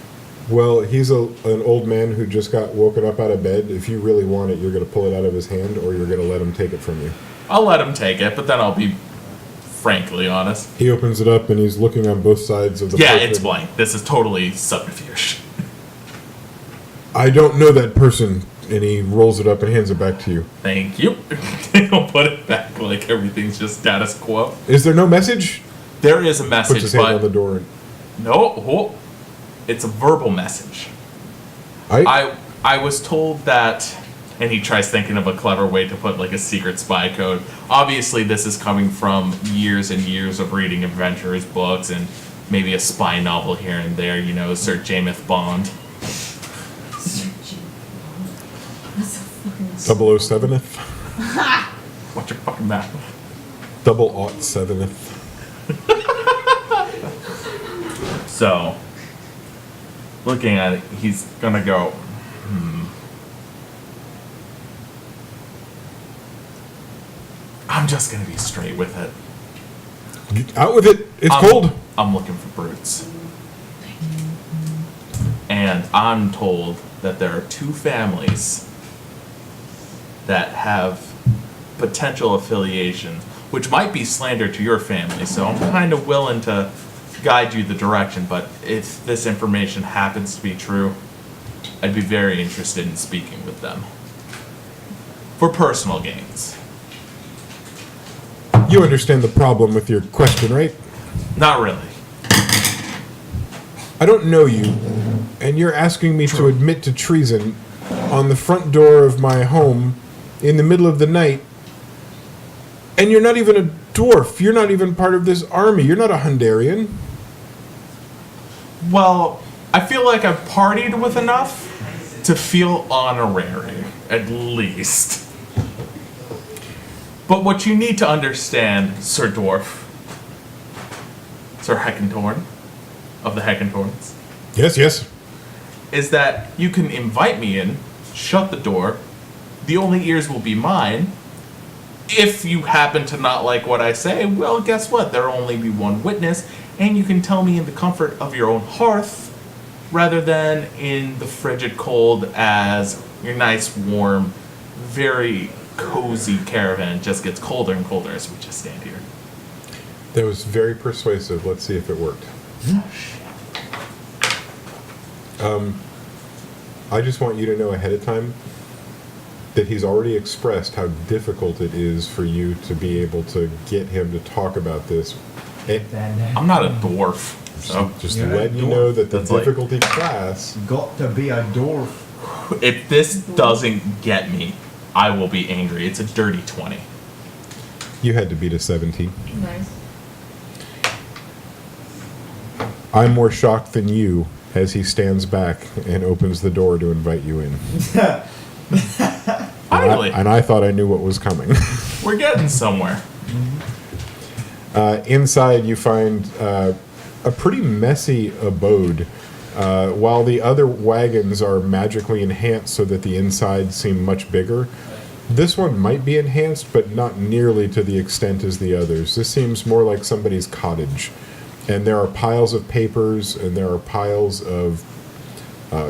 Well, he's an old man who just got woken up out of bed. If you really want it, you're going to pull it out of his hand, or you're going to let him take it from you.
I'll let him take it, but then I'll be frankly honest.
He opens it up and he's looking on both sides of the
Yeah,
portrait.
it's blank. This is totally subterfuge.
I don't know that person. And he rolls it up and hands it back to you.
Thank you. He'll put it back like everything's just status quo.
Is there no message?
There is a
Puts
message,
his hand on the
but
door. And,
no, it's a verbal message. I was told that, and he tries thinking of a clever way to put like a secret spy code. Obviously, this is coming from years and years of reading adventurers books and maybe a spy novel here and there. You know, Sir James Bond.
That's so fucking
007th?
What's your fucking map?
007th.
So, looking at it, he's gonna go, I'm just gonna be straight with it.
Get out with it. It's cold.
I'm looking for brutes. And I'm told that there are two families that have potential affiliation, which might be slander to your family, so I'm kind of willing to guide you the direction, but if this information happens to be true, I'd be very interested in speaking with them. For personal gains.
You understand the problem with your question, right?
Not really.
I don't know you, and you're asking me to admit to treason on the front door of my home in the middle of the night, and you're not even a dwarf. You're not even part of this army. You're not a Hungarian.
Well, I feel like I've partied with enough to feel honorary, at least. But what you need to understand, Sir Dwarf, Sir Heckentorn, of the Heckentorns,
Yes.
is that you can invite me in, shut the door, the only ears will be mine. If you happen to not like what I say, well, guess what? There'll only be one witness, and you can tell me in the comfort of your own hearth, rather than in the frigid cold as your nice, warm, very cozy caravan just gets colder and colder as we just stand here.
That was very persuasive. Let's see if it worked. I just want you to know ahead of time that he's already expressed how difficult it is for you to be able to get him to talk about this.
I'm not a dwarf, so
Just
You're
letting
a
you
dwarf.
know that the
That's like-
difficulty class.
Got to be a dwarf.
if this doesn't get me, I will be angry. It's a dirty 20.
You had to beat a 17.
nice.
I'm more shocked than you as he stands back and opens the door to invite you in.
Finally,
And I thought I knew what was coming.
we're getting somewhere.
Inside, you find a pretty messy abode. While the other wagons are magically enhanced so that the insides seem much bigger, this one might be enhanced, but not nearly to the extent as the others. This seems more like somebody's cottage. And there are piles of papers, and there are piles of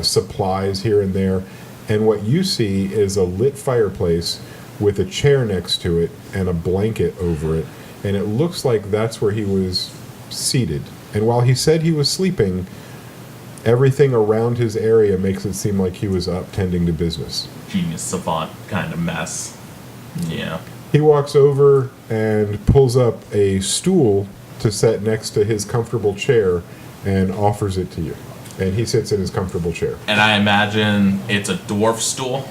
supplies here and there. And what you see is a lit fireplace with a chair next to it and a blanket over it. And it looks like that's where he was seated. And while he said he was sleeping, everything around his area makes it seem like he was up tending to business.
Genius savant kind of mess. Yeah.
He walks over and pulls up a stool to set next to his comfortable chair and offers it to you. And he sits in his comfortable chair.
And I imagine it's a dwarf stool.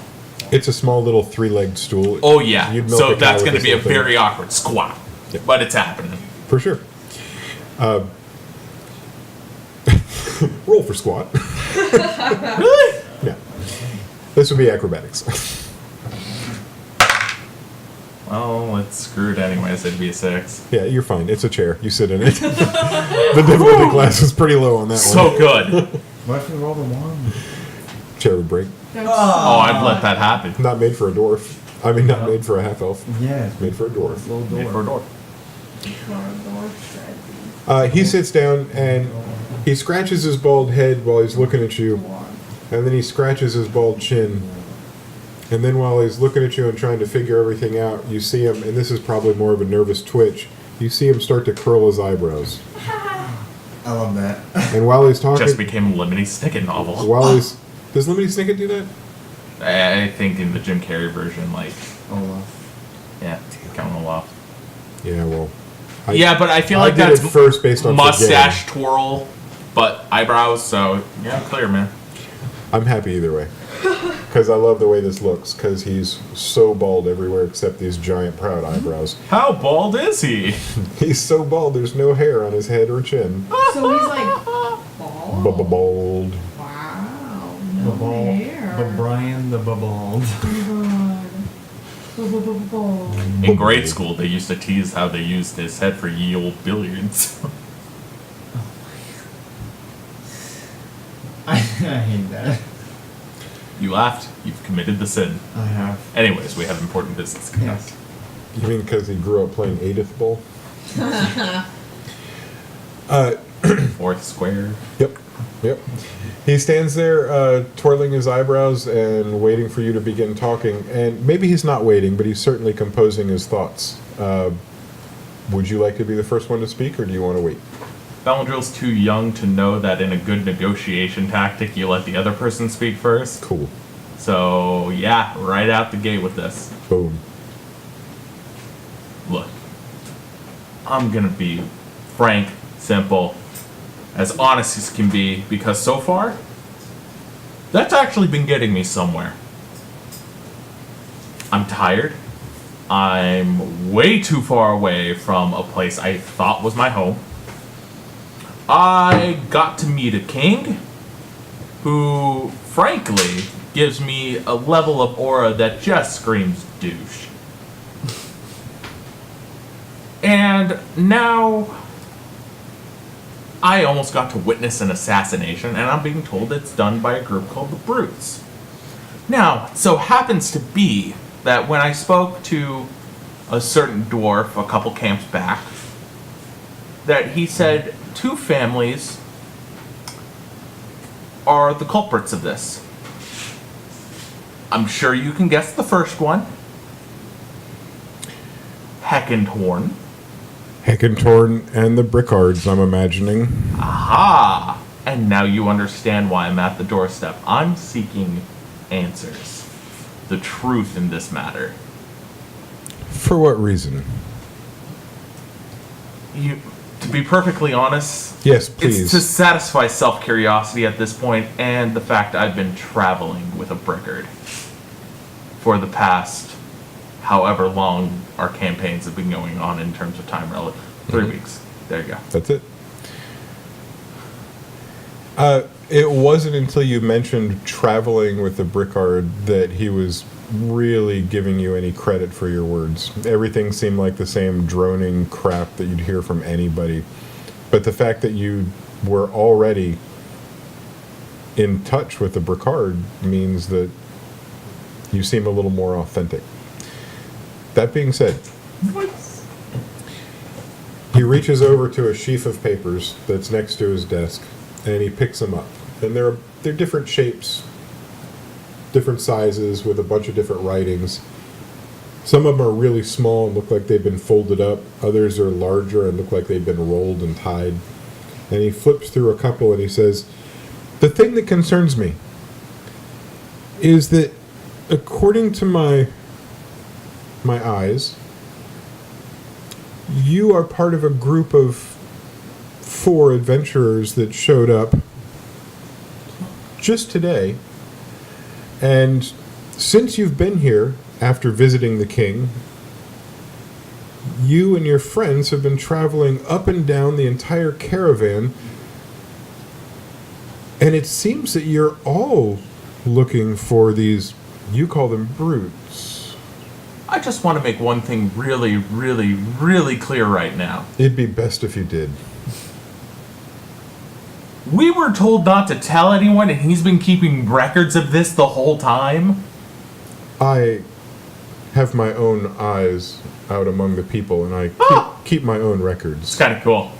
It's a small little three-legged stool.
Oh yeah.
You'd milk
So
a cow
that's
with
going to
this
be a
little thing.
very awkward squat.
Yeah.
But it's happening.
For sure. Roll for squat.
Really?
Yeah. This would be acrobatics.
Well, it's screwed anyways. It'd be a 6.
Yeah, you're fine. It's a chair. You sit in it. The difficulty class is pretty low on that
So
one.
good.
What if we roll the one?
Chair would break.
That's
Oh, I'd let that happen.
Not made for a dwarf. I mean, not made for a half elf.
Yeah, it's
Made for a dwarf.
little
Made for a
dwarf.
door.
for a dwarf strategy.
He sits down and He scratches his bald head while he's looking at you,
Dwarf.
and then he scratches his bald chin. And then while he's looking at you and trying to figure everything out, you see him, and this is probably more of a nervous twitch, you see him start to curl his eyebrows.
I love that.
And while he's talking...
Just became a Lemony Snicket novel.
While he's... Does Lemony Snicket do that?
I think in the Jim Carrey version, like,
Olaf.
yeah, Count Olaf.
Yeah, well...
Yeah, but I feel like
did
that's
it first based on
mustache twirl, but eyebrows. So yeah, clear, man.
I'm happy either way. Because I love the way this looks, because he's so bald everywhere except these giant proud eyebrows.
How bald is he?
He's so bald there's no hair on his head or chin.
So he's like bald.
Bald.
Wow.
The
No
ball,
hair.
the Brian the Bald.
Bald.
In grade school, they used to tease how they used his head for ye old billiards.
I hate that.
You laughed. You've committed the sin.
I have.
Anyways, we have important business to conduct.
Yes.
You mean because he grew up playing Edith Ball?
Fourth square.
Yep. He stands there twirling his eyebrows and waiting for you to begin talking. And maybe he's not waiting, but he's certainly composing his thoughts. Would you like to be the first one to speak, or do you want to wait?
Valandril's too young to know that in a good negotiation tactic, you let the other person speak first.
Cool.
So, yeah, right out the gate with this.
Boom.
Look, I'm gonna be frank, simple, as honest as can be, because so far, that's actually been getting me somewhere. I'm tired. I'm way too far away from a place I thought was my home. I got to meet a king who, frankly, gives me a level of aura that just screams douche. And now I almost got to witness an assassination, and I'm being told it's done by a group called the Brutes. Now, it so happens to be that when I spoke to a certain dwarf a couple camps back, that he said 2 families are the culprits of this. I'm sure you can guess the first one. Heckentorn.
Heckentorn and the Brickards, I'm imagining.
Aha! And now you understand why I'm at the doorstep. I'm seeking answers. The truth in this matter.
For what reason?
To be perfectly honest,
Yes,
it's
please.
to satisfy self-curiosity at this point, and the fact I've been traveling with a Brickard for the past however long our campaigns have been going on in terms of time relative. 3 weeks. There you go.
That's it. It wasn't until you mentioned traveling with the Brickard that he was really giving you any credit for your words. Everything seemed like the same droning crap that you'd hear from anybody. But the fact that you were already in touch with the Brickard means that you seem a little more authentic. That being said, he reaches over to a sheaf of papers that's next to his desk, and he picks them up. And they're different shapes, different sizes, with a bunch of different writings. Some of them are really small and look like they've been folded up. Others are larger and look like they've been rolled and tied. And he flips through a couple and he says, "The thing that concerns me is that according to my eyes, you are part of a group of 4 adventurers that showed up just today. And since you've been here after visiting the king, you and your friends have been traveling up and down the entire caravan. And it seems that you're all looking for these, you call them brutes."
I just want to make one thing really, really, really clear right now.
It'd be best if you did.
We were told not to tell anyone, and he's been keeping records of this the whole time.
I have my own eyes out among the people, and I keep my own
It's
records.
kind of cool.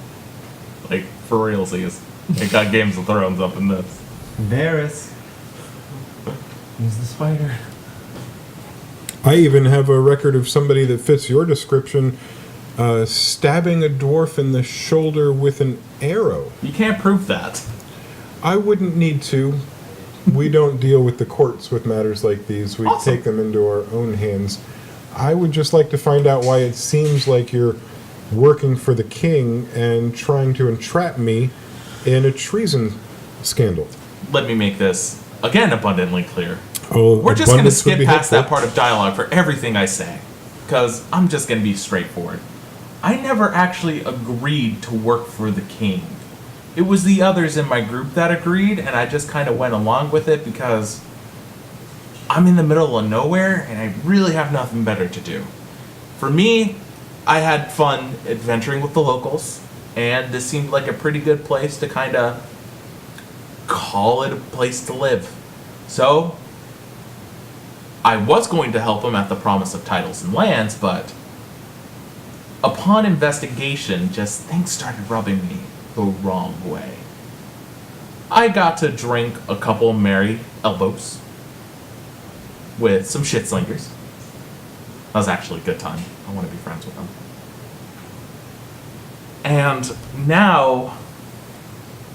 Like, for realsies. It got Games of Thrones up in this.
Varys. He's the spider.
I even have a record of somebody that fits your description stabbing a dwarf in the shoulder with an arrow.
You can't prove that.
I wouldn't need to. We don't deal with the courts with matters like these. We
Awesome.
take them into our own hands. I would just like to find out why it seems like you're working for the king and trying to entrap me in a treason scandal.
Let me make this, again, abundantly clear.
Oh,
We're just going to
abundance would
skip
be
past
helpful.
that part of dialogue for everything I say. Because I'm just going to be straightforward. I never actually agreed to work for the king. It was the others in my group that agreed, and I just kind of went along with it because I'm in the middle of nowhere and I really have nothing better to do. For me, I had fun adventuring with the locals, and this seemed like a pretty good place to kind of call it a place to live. So, I was going to help him at the promise of titles and lands, but upon investigation, just things started rubbing me the wrong way. I got to drink a couple merry elbows with some shit slingers. That was actually a good time. I want to be friends with them. And now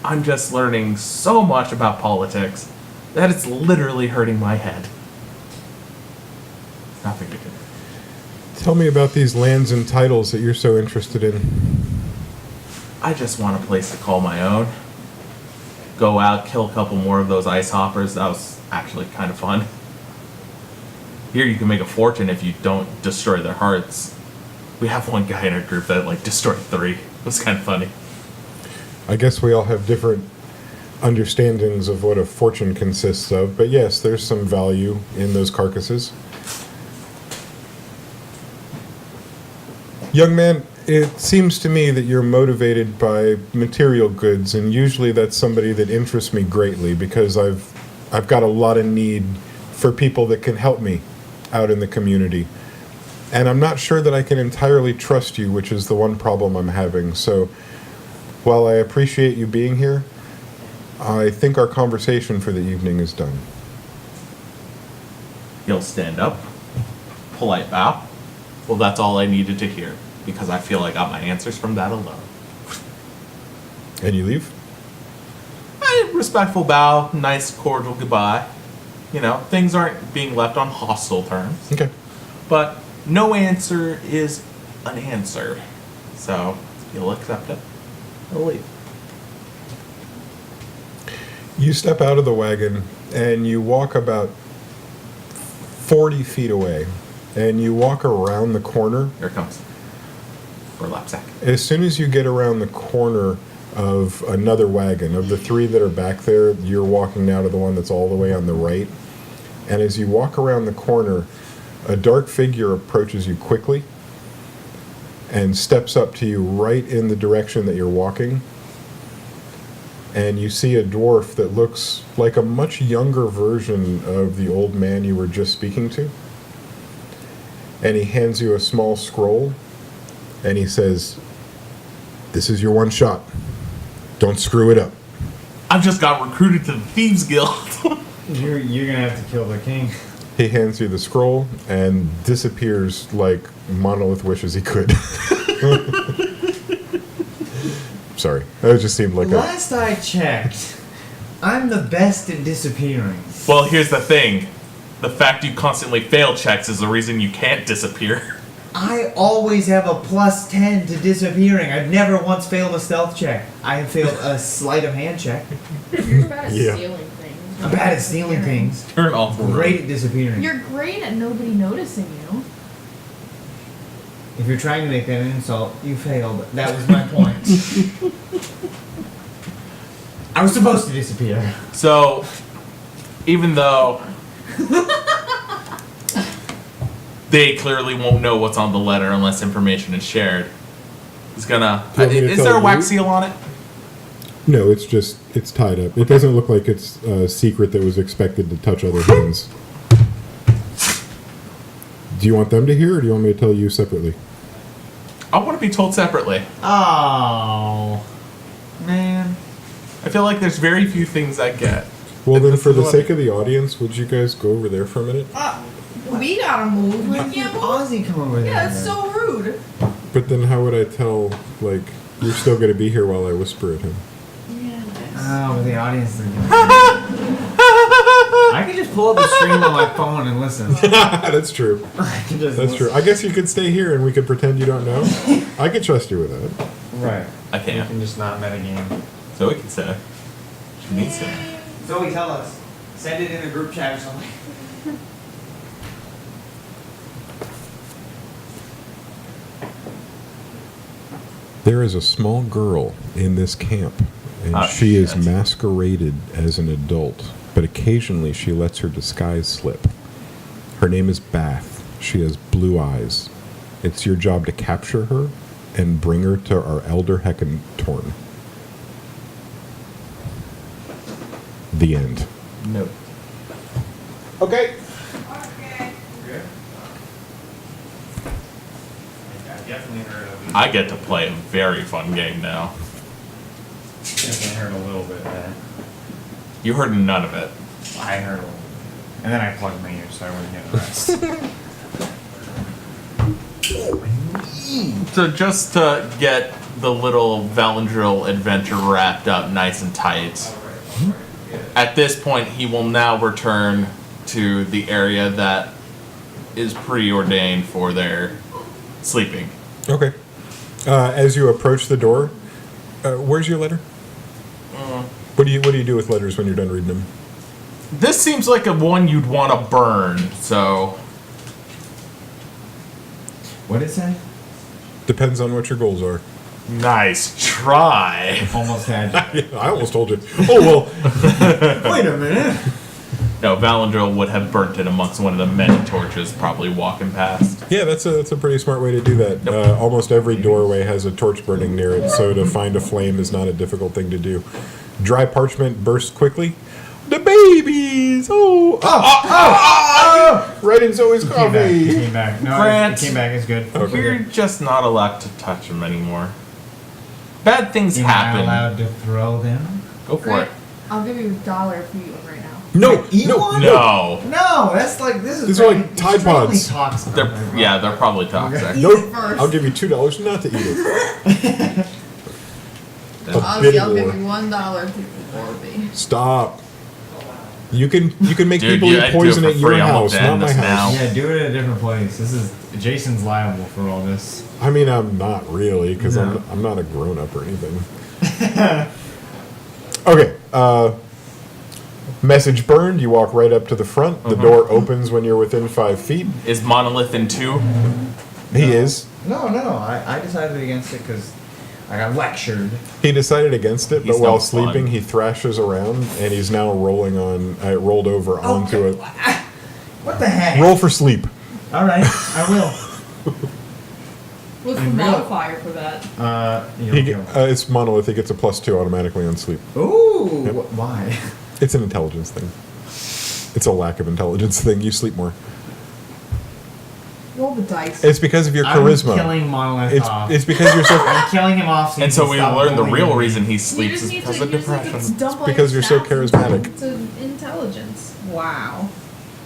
I'm just learning so much about politics that it's literally hurting my head. Nothing to do.
Tell me about these lands and titles that you're so interested in.
I just want a place to call my own. Go out, kill a couple more of those ice hoppers. That was actually kind of fun. Here you can make a fortune if you don't destroy their hearts. We have one guy in our group that destroyed 3. It was kind of funny.
I guess we all have different understandings of what a fortune consists of, but yes, there's some value in those carcasses. Young man, it seems to me that you're motivated by material goods, and usually that's somebody that interests me greatly because I've got a lot of need for people that can help me out in the community. And I'm not sure that I can entirely trust you, which is the one problem I'm having. So while I appreciate you being here, I think our conversation for the evening is done.
He'll stand up, polite bow. Well, that's all I needed to hear, because I feel I got my answers from that alone.
And you leave?
A respectful bow, nice cordial goodbye. You know, things aren't being left on hostile terms.
Okay.
But no answer is an answer. So, you'll accept it. I'll leave.
You step out of the wagon and you walk about 40 feet away. And you walk around the corner.
Here it comes. Burlap sack.
As soon as you get around the corner of another wagon, of the 3 that are back there, you're walking now to the one that's all the way on the right. And as you walk around the corner, a dark figure approaches you quickly and steps up to you right in the direction that you're walking. And you see a dwarf that looks like a much younger version of the old man you were just speaking to. And he hands you a small scroll, and he says, "This is your one shot. Don't screw it up."
I've just got recruited to the Thieves Guild.
You're gonna have to kill the king.
He hands you the scroll and disappears like Monolith wishes he could. Sorry, that just seemed like
Last I checked, I'm the best at disappearing.
Well, here's the thing. The fact you constantly fail checks is the reason you can't disappear.
I always have a +10 to disappearing. I've never once failed a stealth check. I have failed a sleight of hand check.
You're bad at
Yeah.
stealing things.
I'm bad at stealing things.
Turn off.
Great at disappearing.
You're great at nobody noticing you.
If you're trying to make that an insult, you failed. That was my point. I was supposed to disappear.
So, even though they clearly won't know what's on the letter unless information is shared, he's gonna.
Do you want me to
Is
tell
there a wax
you?
seal on it?
No, it's tied up. It doesn't look like it's a secret that was expected to touch other hands. Do you want them to hear, or do you want me to tell you separately?
I want to be told separately.
Oh.
Man. I feel like there's very few things I get.
Well, then,
This
for
is
the
what-
sake of the audience, would you guys go over there for a minute?
We gotta move. We
Why can't
can't move.
Ozzy come over there?
Yeah, it's so rude.
But then, how would I tell, like, you're still going to be here while I whisper at him?
Yeah.
Oh, but the audience is I could just pull up the stream on my phone and listen.
That's true.
I can just
That's true. I guess you could stay here and we could pretend you don't know. I could trust you with that.
Right.
I
You
can't.
can just not metagame.
So we can say. She needs to.
Zoe, tell us. Send it in a group chat or something.
There is a small girl in this camp, and
Oh,
she is
shit.
masqueraded as an adult, but occasionally she lets her disguise slip. Her name is Bath. She has blue eyes. It's your job to capture her and bring her to our elder Heckentorn. The end.
No.
Okay.
I get to play a very fun game now.
Definitely heard a little bit of that.
You heard none of it.
I heard a little bit. And then I plugged my ears so I wouldn't hear the rest.
So just to get the little Valandril adventure wrapped up nice and tight, at this point he will now return to the area that is preordained for their sleeping.
Okay. As you approach the door, where's your letter? What do you do with letters when you're done reading them?
This seems like a one you'd want to burn, so
What did it say?
Depends on what your goals are.
nice try.
Almost had you.
Yeah, I almost told you. Oh well.
Wait a minute.
No, Valandril would have burnt it amongst one of the many torches probably walking past.
Yeah, that's a pretty smart way to do that. Almost every doorway has a torch burning near it, so to find a flame is not a difficult thing to do. Dry parchment bursts quickly. The babies! Right in Zoe's
He
coffee.
came back. No,
Grant.
it came back. It's good.
Okay.
You're just not allowed to touch them anymore. Bad things
You're not
happen.
allowed to throw them.
Go for
Grant,
it.
I'll give you $1 if you eat one right now.
No,
Eat
no,
one?
No.
No, that's like this is.
These are like
very-
Tide
extremely
Pods.
Toxic.
They're probably toxic.
Eat
Nope.
it first.
I'll give you $2 not to eat it. A bit
I'll give
more.
you $1 to Orby.
Stop. You can make
Dude,
people
you-
eat
I do it
poison
for
at your
free. I'm
house,
up to
not
end
my
this
house.
now.
Yeah, do it at a different place. This is Jason's liable for all this.
I mean, I'm not really, because
No.
I'm not a grown-up or anything. Okay, message burned. You walk right up to the front. The door opens when you're within 5 feet.
Is Monolith in 2?
He is.
No. I decided against it because I got lectured.
He decided against it,
He's
but while
no fun.
sleeping, he thrashes around, and he's now rolled over onto it.
What the heck?
Roll for sleep.
All right, I will.
What's the
In real-
modifier for that?
It's monolith. He gets a +2 automatically on sleep.
Ooh,
Yep.
why?
It's an intelligence thing. It's a lack of intelligence thing. You sleep more.
Roll the dice.
It's because of your charisma.
I'm killing Monolith off.
It's because you're so
I'm killing him off.
And so
he
we
can stop
learn the
bullying
real
me.
reason he
You
sleeps
just
is
need
because
to
of
use like
depression.
its double
because you're so
stats
charismatic.
to intelligence. Wow.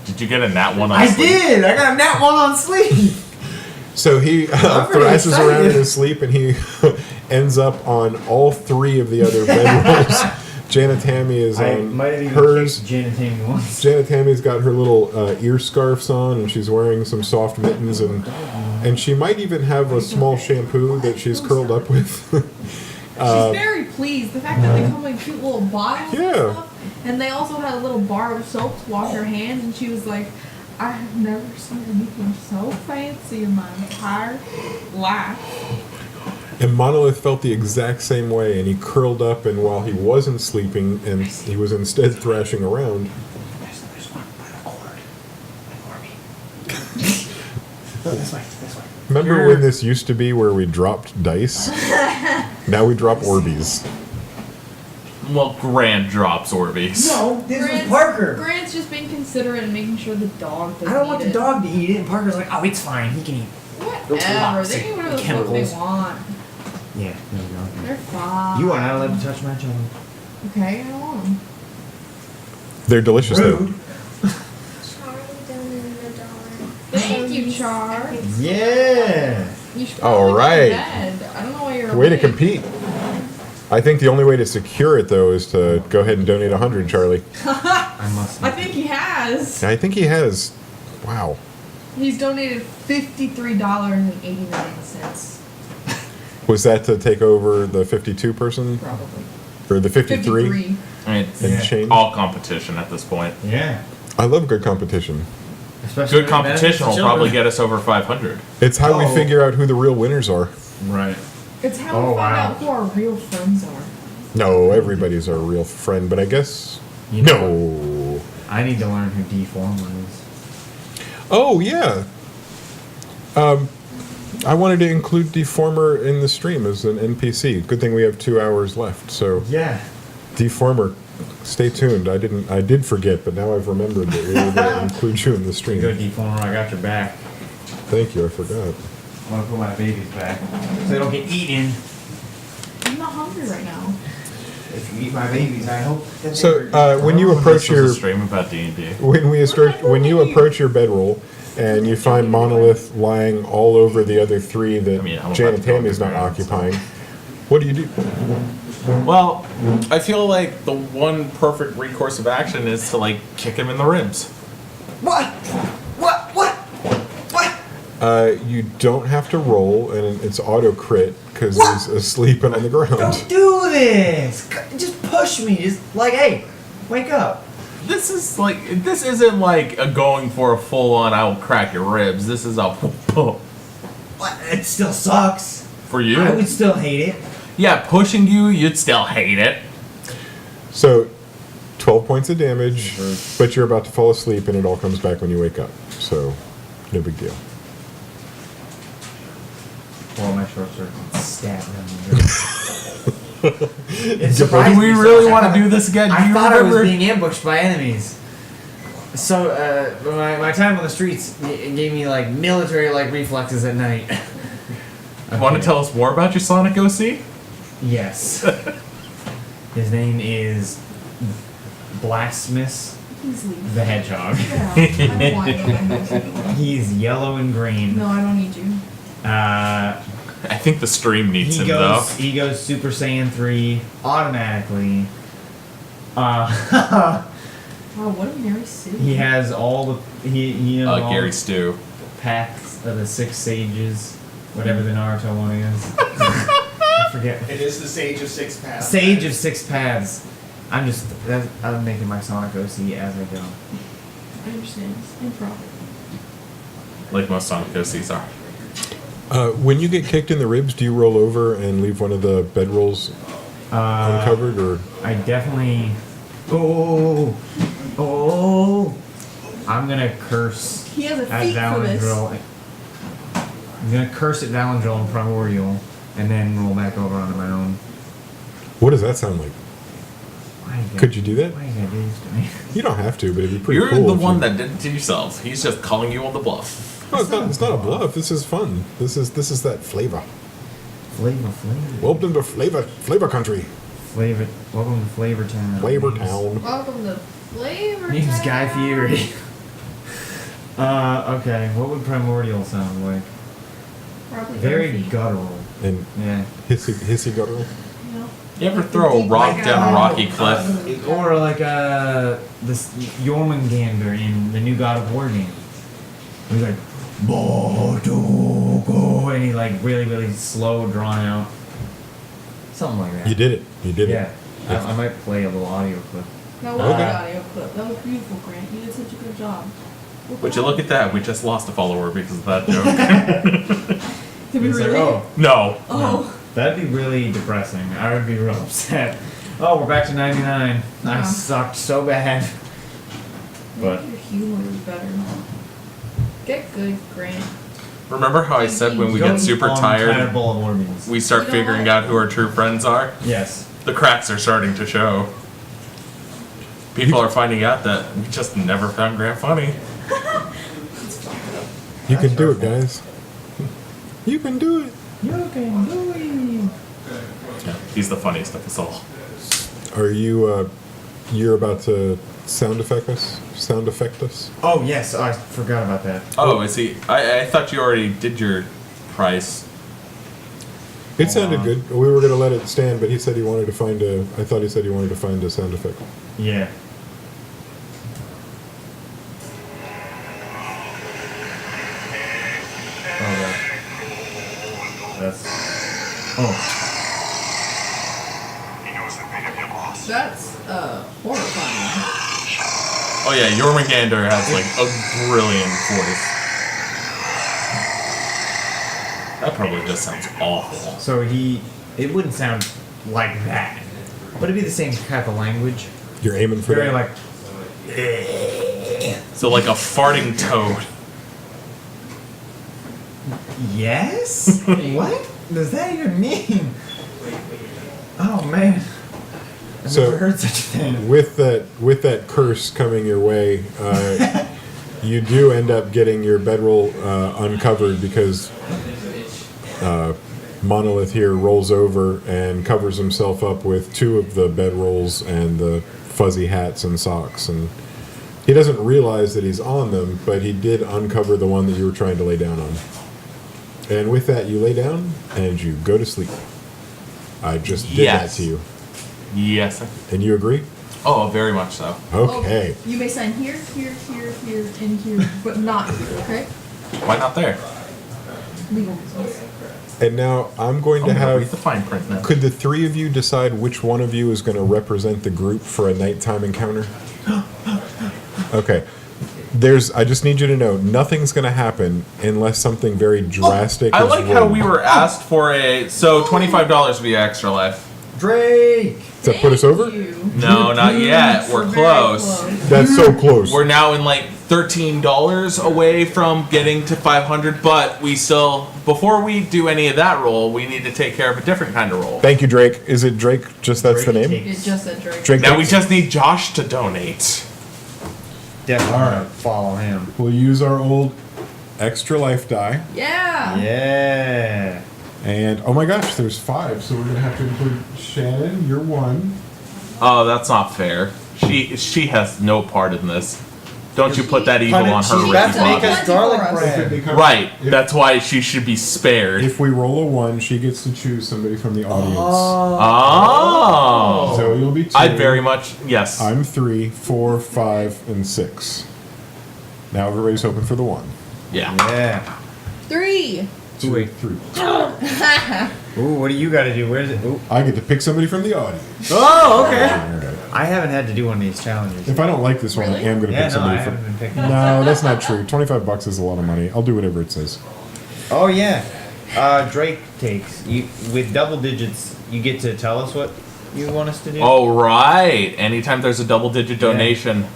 Did you get a nat 1 on
I
sleep?
did. I got a nat 1 on sleep.
So he
I'm really
thrashes around in
excited.
his sleep, and he ends up on all 3 of the other bedrolls. Janet Tammy is
I
on
might have even
hers.
kicked Jen and Tammy once.
Janet Tammy's got her little ear scarves on, and she's wearing some soft mittens, and she might even have a small shampoo that she's curled up with.
She's very pleased. The fact that they come in cute little bottles
Yeah.
and stuff. And they also had a little bar of soap to wash her hands, and she was like, I have never seen anything so fancy in my entire life.
And Monolith felt the exact same way, and he curled up, and while he wasn't sleeping, and he was instead thrashing around.
There's one by the cord. Ignore me. No, this way.
Remember when this used to be where we dropped dice? Now we drop Orbeez.
Well, Grant drops Orbeez.
No, this was Parker.
Grant's just being considerate and making sure the dog doesn't
I don't want
eat
the
it.
dog to eat it, and Parker's like, oh, it's fine. He can eat.
Whatever.
toxic
They can eat whatever the fuck
chemicals.
they want.
Yeah, there we go.
They're fine.
You are not allowed to touch my child.
Okay, I want them.
They're delicious though.
Rude.
Charlie donated $1.
Thank you, Char.
Yeah.
You should
All
probably go to
right.
bed. I don't know why you're
Way to
awake.
compete. I think the only way to secure it though is to go ahead and donate 100, Charlie.
I must.
I think he has.
I think he has. Wow.
He's donated $53.89.
Was that to take over the 52 person
Probably.
or the 53?
53.
I mean, it's
And
Yeah.
change?
all competition at this point.
Yeah.
I love good competition.
Especially
Good competition will probably get us over 500.
It's how we
Oh.
figure out who the real winners are.
Right.
It's how
Oh,
we find
wow.
out who our real friends are.
No, everybody's our real friend, but I guess
You know
no.
I need to learn who Deformer is.
Oh yeah. I wanted to include Deformer in the stream as an NPC. Good thing we have 2 hours left. So
Yeah.
Deformer, stay tuned. I did forget, but now I've remembered that we were going to include you in the
Here you go,
stream.
Deformer. I got your back.
Thank you. I forgot.
I want to put my babies back so they don't get eaten.
I'm not hungry right now.
If you eat my babies, I hope. That
So
they are-
when you approach
This was
your
a stream about D&D.
when you approach your bedroll and you find Monolith lying all over the other three that
I mean, I'm
Jan
about
and
to go
Tammy's not
underground, so-
occupying, what do you do?
Well, I feel like the one perfect recourse of action is to like kick him in the ribs.
What? What? What? What?
You don't have to roll, and it's auto crit because
What?
he's asleep and on the ground.
Don't do this! Just push me. Just like, hey, wake up.
This isn't like a going for a full on I will crack your ribs. This is a
What? It still sucks.
for you.
I would still hate it.
Yeah, pushing you, you'd still hate it.
So, 12 points of damage, but you're about to fall asleep, and it all comes back when you wake up. So, no big deal.
Well, my short circuit stab them.
Do we really want to do this again? Do
I
you
thought I was
remember?
being ambushed by enemies. So, my time on the streets gave me like military like reflexes at night.
Want to tell us more about your Sonic OC?
Yes. His name is Blasphemous
Please leave.
the Hedgehog.
Yeah, I don't want you.
He's yellow and green.
No, I don't need you.
I think the stream needs him though.
He goes Super Saiyan 3 automatically.
Wow, what a Mary Sue.
He has all the he knows all
Gary
the
Stew.
paths of the 6 sages, whatever the Naruto one is. I forget.
It is the Sage of Six Paths.
Sage of 6 paths. I'm making my Sonic OC as I go.
I understand. No problem.
Like most Sonic OCs are.
When you get kicked in the ribs, do you roll over and leave one of the bedrolls uncovered, or
I definitely. Oh! I'm gonna curse
He has a
at
feat for this.
Valandril. I'm gonna curse at Valandril and Primordial, and then roll back over onto my own.
what does that sound like?
Why you gotta-
Could you do that?
Why you gotta do this to me?
You don't have to, but it'd be pretty
You're
cool.
the
if
one
you-
that did it to yourself. He's just calling you on the bluff.
No, it's not a bluff. This is fun. This is that flavor.
Flavor.
Welcome to flavor country,
Flavor. Welcome to Flavor Town.
flavor town.
Welcome to Flavor
Name's Guy
Town.
Fieri. Okay. What would Primordial sound like?
Probably
Very
Murphy.
guttural.
And
Yeah.
hissy guttural.
You know?
You ever throw a rock
Like,
down a rocky cliff?
Or like this Jormungandr in the new God of War game. He's like, Bodogo, and he like really slow, drawn out. Something like that.
You did it. You did
Yeah.
it.
I might play a little audio clip.
That was
Okay.
an audio clip. That was beautiful, Grant. You did such a good job.
Would you look at that? We just lost a follower because of that joke.
Did we
It's like,
really?
oh,
No.
Oh.
that'd be really depressing. I would be real upset. Oh, we're back to 99. I
Yeah.
sucked so bad. But
Your humor is better. Get good, Grant.
Remember how I said when we
Go
get super
on
tired,
Tired Bowl of Orbeez.
we start
You know
figuring
what?
out who our true friends are?
Yes.
The cracks are starting to show. People are finding out that we just never found Grant funny.
You can do it, guys. You can do it.
You can do it.
Yeah, he's the funniest of us all.
Are you, you're about to sound effect us? Sound effect us?
Oh yes, I forgot about that.
Oh, I see. I thought you already did your price.
It sounded good. We were going to let it stand, but he said he wanted to find a, I thought he said he wanted to find a sound effect.
Yeah. Oh, that's. Oh.
That's horrifying.
Oh yeah, Jormungandr has like a brilliant voice. That probably just sounds awful.
So it wouldn't sound like that, but it'd be the same type of language.
You're aiming for
Very
that?
like.
So like a farting toad.
Yes? What does that even mean? Oh man. I've
So-
never heard such a thing.
With that curse coming your way, you do end up getting your bedroll uncovered because Monolith here rolls over and covers himself up with 2 of the bedrolls and the fuzzy hats and socks, and he doesn't realize that he's on them, but he did uncover the one that you were trying to lay down on. And with that, you lay down and you go to sleep. I just did
Yes.
that to you.
Yes.
And you agree?
Oh, very much so.
Okay.
You may sign here, here, here, here, and here, but not here, okay?
Why not there?
Legal reasons.
And now I'm going to
I'm gonna read
have.
the fine print now.
Could the 3 of you decide which one of you is going to represent the group for a nighttime encounter? Okay. I just need you to know, nothing's going to happen unless something very drastic
I
is
like how
rolled.
we were asked for so $25 via Extra Life.
Drake!
Does that put us over?
Thank you.
No, not yet. We're
Very
close.
That's so close.
We're now in like $13 away from getting to 500, but we still, before we do any of that roll, we need to take care of a different kind of roll.
Thank you, Drake. Is it Drake? Just that's the
Drake
name?
It just said Drake.
Drake.
Now we just need Josh to donate.
Definitely
Alright.
gonna follow him.
We'll use our old extra life die.
Yeah.
Yeah.
And, oh my gosh, there's 5, so we're going to have to include Shannon, you're 1.
Oh, that's not fair. She has no part in this. Don't you put that evil on her,
She's about
Ricky
to make
Bobby.
us garlic
If it
bread.
becomes-
Right.
If,
That's why she should be spared.
if we roll a 1, she gets to choose somebody from the audience.
Oh.
So you'll be 2.
I'd very much, yes.
I'm 3, 4, 5, and 6. Now everybody's hoping for the 1.
Yeah.
Yeah.
3.
2,
Wait.
3.
Ooh, what do you gotta do? Where's it? Ooh.
I get to pick somebody from the audience.
Oh, okay.
Alright.
I haven't had to do one of these challenges.
If I don't like this one, I
Really?
am going to
Yeah,
pick
no, I
somebody
haven't
from.
been picking.
No, that's not true. $25 is a lot of money. I'll do whatever it says.
Oh yeah. Drake takes you with double digits. You get to tell us what you want us to do.
Oh, right. Anytime there's a double-digit donation,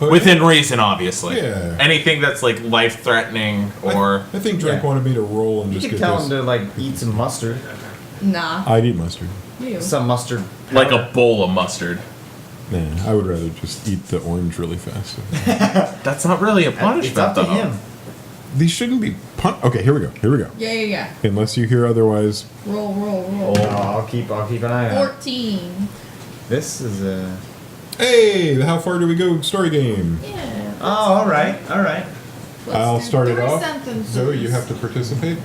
within reason, obviously.
Yeah.
Anything that's like life-threatening or
I think Drake
Yeah.
wanted me to roll and
You
just
can
get
tell
this.
him to like eat some mustard,
Nah.
I'd eat mustard.
You.
some mustard.
like a
powder.
bowl of mustard.
Nah, I would rather just eat the orange really fast.
That's not really a punishment,
It's up to
though.
him.
These shouldn't be Okay, here we go. Here we go.
Yeah.
Unless you hear otherwise.
Roll.
Oh, I'll keep an eye out.
14.
This is a.
Hey, how far do we go? Story game.
Yeah.
Oh, all right.
Let's
I'll
do
start it
3
off.
sentences.
Zoe, you have to participate.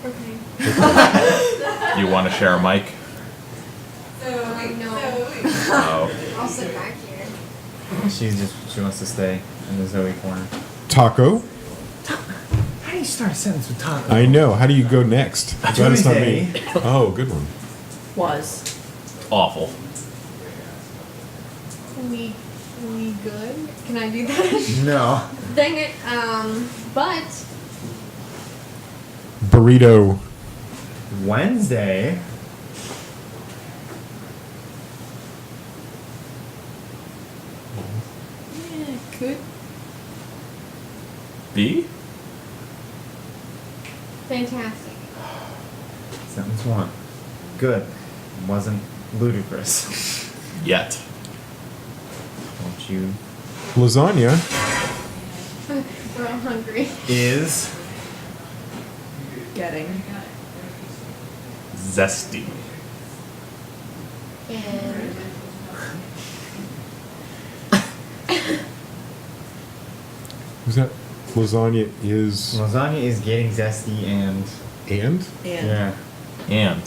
Okay.
You want to share a mic?
So, no.
Oh.
I'll sit back here.
She wants to stay in the Zoe corner.
Taco.
How do you start a sentence with taco?
I know. How do you go next? That is not me.
Tuesday.
Oh, good one.
Was.
Awful.
We good? Can I do that?
No.
Dang it. But
Burrito.
Wednesday.
Yeah, could.
B?
fantastic.
Sentence 1. Good. Wasn't ludicrous.
Yet.
Won't you?
Lasagna.
We're all hungry.
Is
Getting.
Zesty.
And
Is that lasagna is
Lasagna is getting zesty and
and
yeah.
And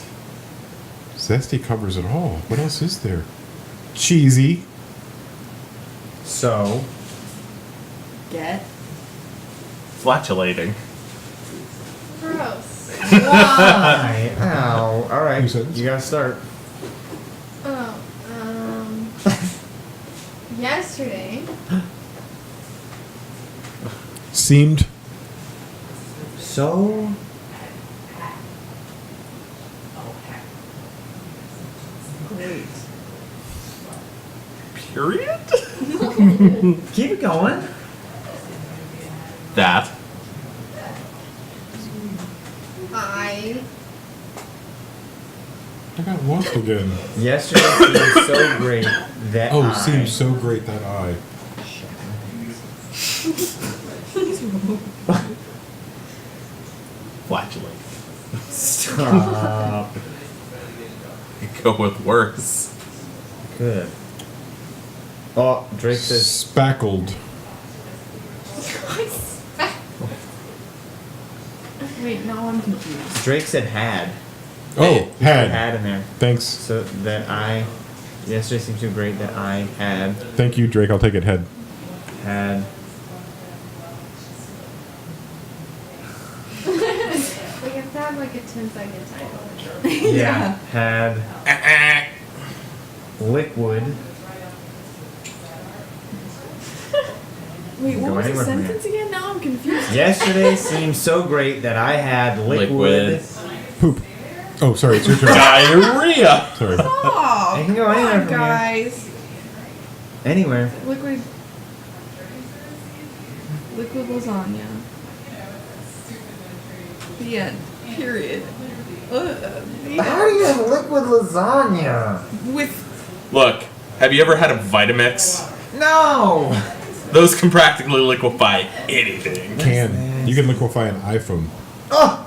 zesty covers it all. What else is there? Cheesy.
So
Get.
flatulating.
Gross.
why? Ow! All right,
Who said this?
you gotta start.
Oh, yesterday.
Seemed
So
Great.
Period?
keep it going.
That.
I got lost again.
Yesterday seemed so great that
Oh,
I
seems so great that I.
Flatulate.
Stop.
Go with worse.
Good. Oh, Drake says
Spackled.
Wait, now I'm confused.
Drake said had.
Oh,
Put
had.
had in there.
Thanks.
So that I yesterday seemed so great that I had
Thank you, Drake. I'll take it. Head.
had
We have to have like a 10-second title.
yeah had liquid.
Wait,
Go
what was the
anywhere from here.
sentence again? Now I'm confused.
Yesterday seemed so great that I had liquid.
Poop. Oh, sorry. It's your turn.
Diarrhea.
Sorry.
Oh,
It can go
come
anywhere
on,
from here.
guys.
Anywhere.
Liquid lasagna. The end. Period.
How do you have liquid lasagna?
With
Look, have you ever had a Vitamix?
No.
Those can practically liquefy anything.
Can. You can liquefy an iPhone.
Oh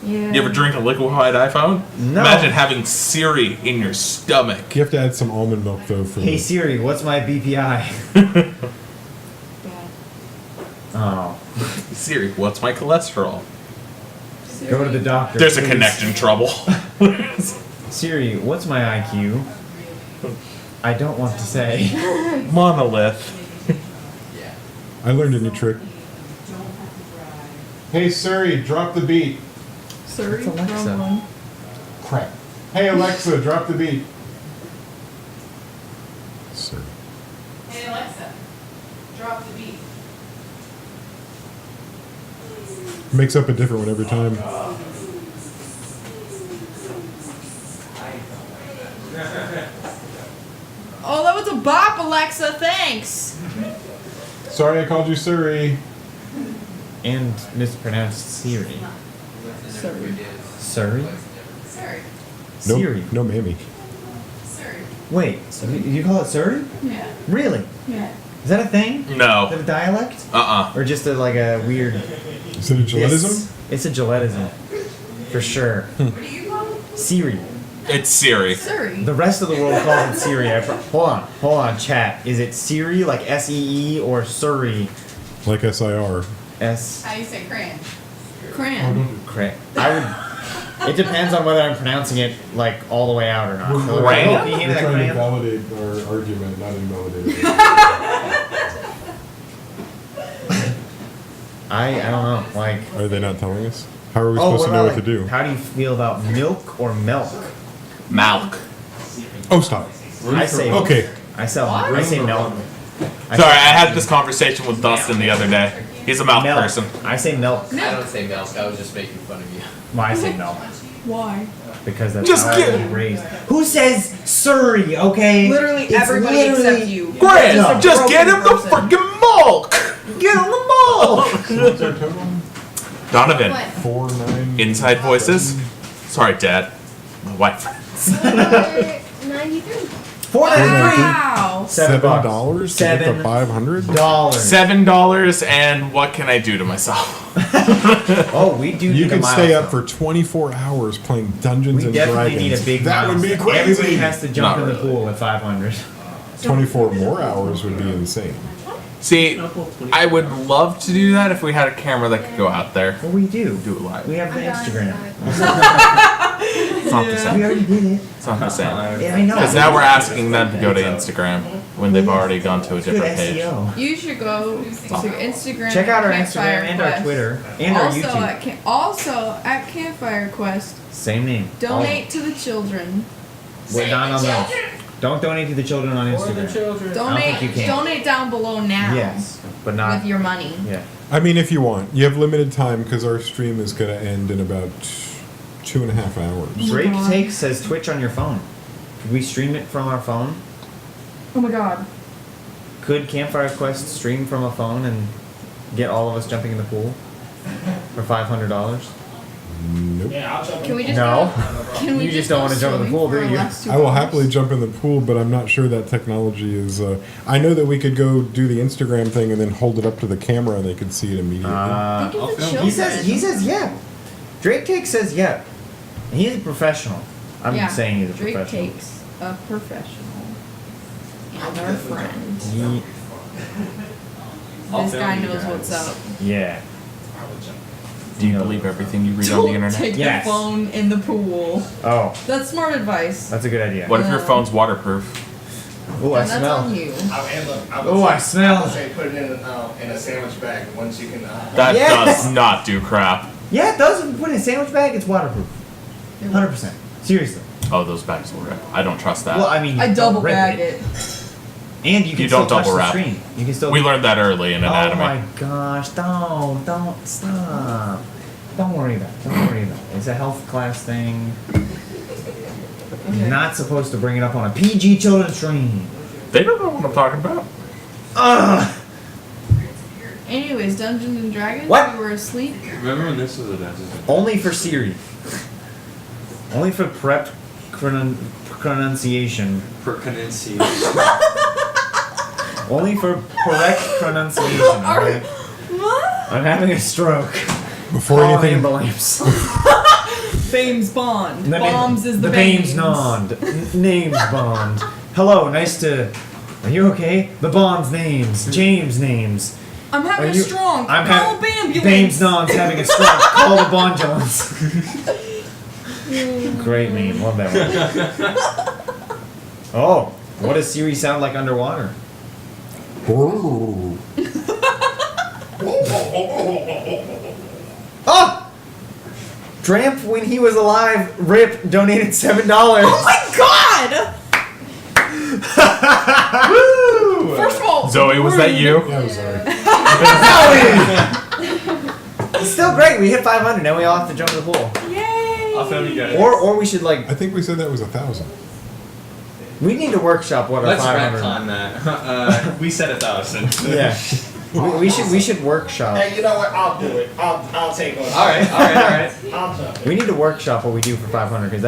yeah.
You ever drink a liquefied iPhone?
No.
Imagine having Siri in your stomach.
You have to add some almond milk, though, for
hey
the...
Siri, what's my BPI?
Bad.
Oh.
Siri, what's my cholesterol?
Go to the doctor.
There's a
please.
connection trouble.
Siri, what's my IQ? I don't want to say.
Monolith.
I learned a new trick. Hey, Siri, drop the beat.
Sorry,
That's Alexa.
wrong one.
Crap. Hey, Alexa, drop the beat. Siri.
Hey Alexa, drop the beat.
Makes up a different one every time.
Oh, that was a bop, Alexa. Thanks.
Sorry I called you Siri.
And mispronounced Siri.
Sorry.
Surrey?
Sorry,
No,
Siri.
no mammy.
sorry.
Wait, so you call it Surrey?
Yeah.
Really?
Yeah.
Is that a thing? Is that
No.
a dialect? Or just like a weird...
Is it a Gilletism?
It's a Gilletism. For sure.
What do you call it?
Siri.
It's Siri.
Sorry.
The rest of the world calls it Siri. Hold on, chat. Is it Siri, like S-E-E, or Surrey?
Like SIR.
S...
How do you say crayon?
Cran.
Correct. I would... It depends on whether I'm pronouncing it, like, all the way out or not. So,
Crayon?
can you hear
We're
that
trying to
crayon?
validate our argument, not invalidate it.
I don't know. Like...
Are they not telling us? How are we
Oh,
supposed to know what to
like,
do?
how do you feel about milk or milk?
Malk.
Oh, stop.
I say
Okay.
I say milk.
Sorry, I had this conversation with Dustin the other day. He's a mouth
milk.
person.
I say milk.
I don't say milk. I was just making fun of you.
Well, I say milk
Why?
because that's
Just
how
get-
I was raised. Who says Surrey? Okay.
Literally
It's
everybody
literally-
except you.
Great!
No.
Just get him the
Broken person.
freaking milk!
Get on the ball.
What's our total?
Donovan,
What?
4, 9.
inside voices? Sorry, Dad. My white friends.
93.
$4.93.
Wow.
$7.
$7 to get the
$7.
500?
$7, and what can I do to myself?
Oh, we do.
You
need a
could stay up
milestone.
for 24 hours playing Dungeons
We
and
definitely
Dragons.
need a big
That would be
milestone.
crazy.
Everybody has to jump
Not
in the
really.
pool at 500.
24 more hours would be insane.
See, I would love to do that if we had a camera that could go out there.
Well, we do.
Do it live.
We have the Instagram.
It's not the
We
same.
already did it.
It's not the same.
Yeah, I know.
Because now we're asking them to go to Instagram when they've already gone to a
Good
different page.
SEO.
You should go to Instagram.
Check out our
Campfire
Instagram and our
Quest.
Twitter and our
Also
YouTube.
also at Campfire Quest.
Same name.
Donate to the children.
We're not on those. Don't donate to the children on Instagram.
children.
Donate.
think you can.
Donate down below now.
Yes, but not.
With your money.
Yeah.
I mean, if you want, you have limited time because our stream is going to end in about 2.5 hours.
Drake
God.
Take says Twitch on your phone. Could we stream it from our phone?
Oh my god.
Could Campfire Quest stream from a phone and get all of us jumping in the pool for $500?
Nope.
Can we just
No.
Can we
You just don't
go
wanna jump in the
swimming
pool,
for
do
the
you?
last 2
I will
hours?
happily jump in the pool, but I'm not sure that technology is. I know that we could go do the Instagram thing and then hold it up to the camera and they could see it immediately.
Think of the children.
He says yeah. Drake Take says yeah. And he's a professional. I'm
Yeah,
saying he's a
Drake
professional.
takes a professional and our friend.
He-
This guy knows what's up.
yeah.
Do you believe everything you read on the
Don't
internet?
take
Yes.
the phone in the pool.
Oh,
That's smart advice.
that's a good idea.
What if your phone's waterproof?
Oh, I
And that's
smell.
on you.
Oh, I smell.
I would say put it in a sandwich bag once you can.
That
Yes.
does not do crap.
Yeah, it does. If you put it in a sandwich bag, it's waterproof. 100%. Seriously.
Oh, those bags will rip. I don't trust that.
Well, I mean,
I
you
double
don't rip
bag it.
And you can
You
still
don't
touch
double
the
wrap.
screen. You can still.
We learned that early in
Oh
anatomy.
my gosh! Don't stop. Don't worry about it. Don't worry about it. It's a health class thing. You're not supposed to bring it up on a PG children's stream.
They don't know what I'm talking about.
Ugh.
Anyways, Dungeons and Dragons.
What?
We were asleep.
Remember when this was a Dungeons and
Only for Siri. Only for prepped pronunciation.
pronunciation?
Only for correct pronunciation. Okay?
What?
I'm having a stroke.
Before
Call an
anything,
ambulance.
Bames Bond.
The
Bombs is the
Bames
Bames.
Bond. Names Bond. Hello, nice to. Are you okay? The Bond's names. James names.
I'm having
Are
a
you-
strong.
I'm
Call
having.
a ambulance.
Bames Non's having a stroke. Call the Bondulance. Great meme. Love that one. Oh, what does Siri sound like underwater? Oh! Dramp, when he was alive, Rip donated $7.
Oh my god!
Woo!
First of all,
Zoe, was that you?
yeah, I'm sorry.
It's still great. We hit 500. Now we all have to jump in the pool.
Yay!
I'll film you guys.
Or we should like.
I think we said that was 1,000.
We need to workshop what our
Let's
500.
retcon that. We said 1,000.
Yeah. We should workshop.
Hey, you know what? I'll do it. I'll take one.
All right.
I'll jump.
We need to workshop what we do for 500 because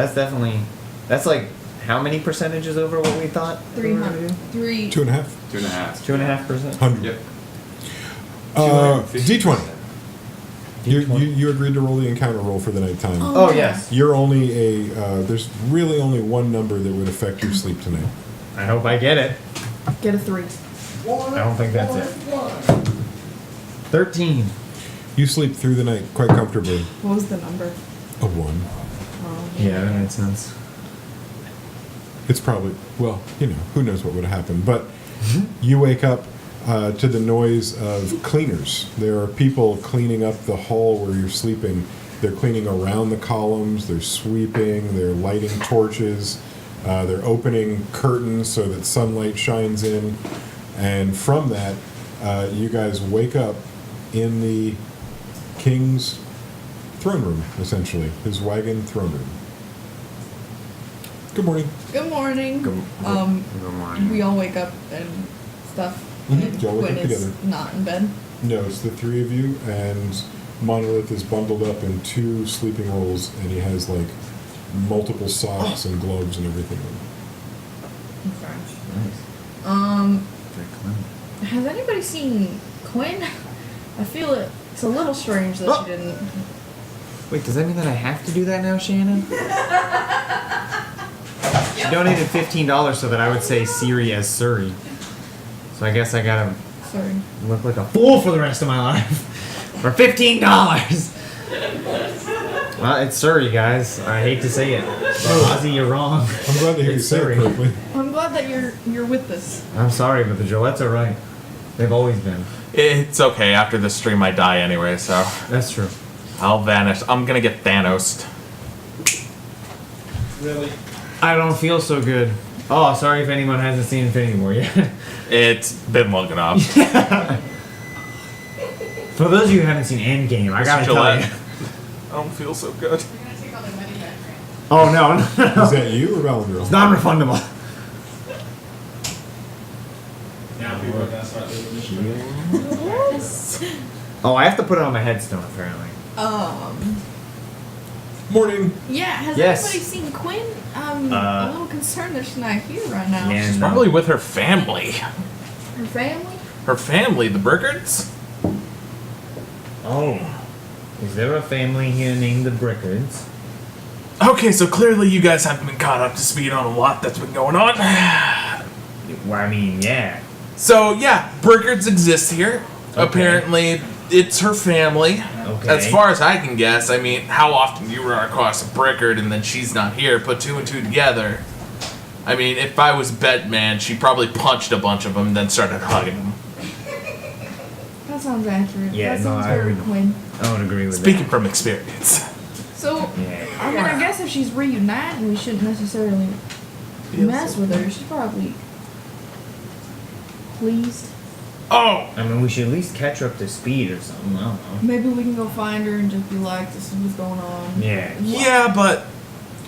that's like how many percentages over what we thought?
300. 3.
2.5.
2.5.
2.5%.
100.
Yep.
D20. You
D20.
agreed to roll the encounter roll for the nighttime.
Oh yes.
You're only there's really only one number that would affect your sleep tonight.
I hope I get it.
Get a 3.
I don't think that's it. 13.
You sleep through the night quite comfortably.
What was the number?
A 1.
Oh,
Yeah, that makes sense.
It's probably, well, who knows what would happen. But you wake up to the noise of cleaners. There are people cleaning up the hall where you're sleeping. They're cleaning around the columns. They're sweeping. They're lighting torches. They're opening curtains so that sunlight shines in. And from that, you guys wake up in the king's throne room, essentially. His wagon throne room. Good morning.
Good morning.
Good morning.
We all wake up and stuff.
Mhm.
And
You all wake
Quinn
up
is
together.
not in bed.
No, it's the three of you, and Monolith is bundled up in 2 sleeping rolls, and he has like multiple socks and gloves and everything.
Okay.
Nice. Very clean.
Has anybody seen Quinn? I feel it's a little strange that she didn't.
Wait, does that mean that I have to do that now, Shannon? She donated $15 so that I would say Siri as Surrey. So I guess I gotta
Sorry.
look like a fool for the rest of my life for $15. Well, it's Surrey, guys. I hate to say it. But Ozzy, you're wrong.
I'm glad to hear you
It's
say
Surrey.
it correctly.
I'm glad that you're with us.
I'm sorry, but the Gillettes are right. They've always been.
It's okay. After this stream, I die anyway, so
That's true.
I'll vanish. I'm gonna get Thanos.
Really?
I don't feel so good. Oh, sorry if anyone hasn't seen Infinity War yet.
It's been long enough.
For those of you who haven't seen Endgame, I gotta tell
Gillette.
you.
I don't feel so good.
You're gonna take all the money back, right?
Oh no, no.
Is that you or Valadril?
It's non-refundable.
Now people are gonna start doing this.
Oh, I have to put it on my headstone apparently.
Morning.
Yeah, has
Yes.
anybody seen Quinn? I'm
Uh,
a little concerned that she's not here right now.
Yeah.
She's
No.
probably with her family.
Her family?
Her family, the Brickards?
Oh. Is there a family here named the Brickards?
Okay, so clearly you guys haven't been caught up to speed on a lot that's been going on.
Well, I mean, yeah.
So, yeah, Brickards exist here.
Okay.
Apparently, it's her family.
Okay.
As far as I can guess, I mean, how often do you run across a Brickard and then she's not here? Put two and two together. I mean, if I was Batman, she probably punched a bunch of them and then started hugging them.
That sounds accurate.
Yeah,
that
no,
sounds
I
very
would-
Quinn.
I would agree with
Speaking from experience.
So,
Yeah.
I mean, I guess if she's reunited, we shouldn't necessarily mess with her. She's probably pleased.
Oh!
I mean, we should at least catch her up to speed or something. I don't know.
Maybe we can go find her and just be like, this is what's going on.
Yeah.
Yeah, but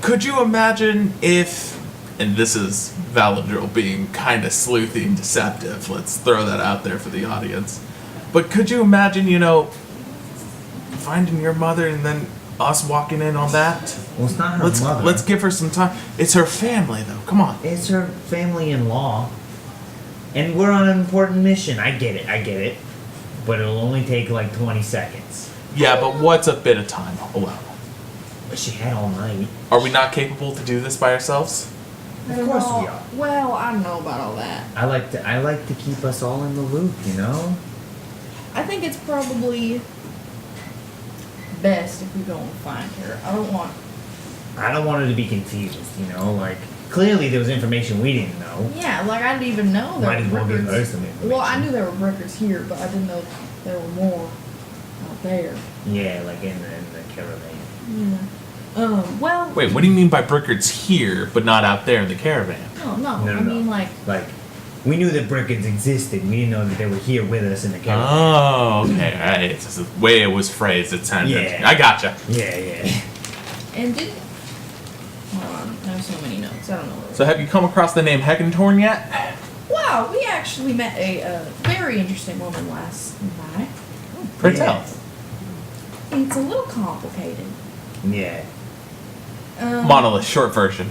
could you imagine if, and this is Valadril being kind of sleuthy and deceptive, let's throw that out there for the audience, but could you imagine, you know, finding your mother and then us walking in on that?
Well, it's not her
Let's
mother.
let's give her some time. It's her family, though. Come on.
It's her family-in-law. And we're on an important mission. I get it. But it'll only take like 20 seconds.
Yeah, but what's a bit of time allowed?
But she had all night.
Are we not capable to do this by ourselves?
I
Of
don't
course
know.
we are.
Well, I don't know about all that.
I like to keep us all in the loop, you know?
I think it's probably best if we go and find her. I don't want.
I don't want her to be confused, you know? Like, clearly there was information we didn't know.
Yeah, like I didn't even know there
Might as
were
well give her
records.
some information.
Well, I knew there were records here, but I didn't know there were more out there.
Yeah, like in the caravan.
Yeah. Well.
Wait, what do you mean by Brickards here, but not out there in the caravan?
No, no.
No,
I
no.
mean, like.
Like, we knew that Brickards existed. We didn't know that they were here with us in the caravan.
Oh, okay. It's just the way it was phrased. It sounded.
Yeah.
I gotcha.
Yeah.
And did. Hold on. I have so many notes. I don't know. Where
So, have you come across the name Heckentorn yet?
Wow, we actually met a very interesting woman last night.
Pray
Yeah.
tell.
It's a little complicated.
Yeah.
Monolith, short version.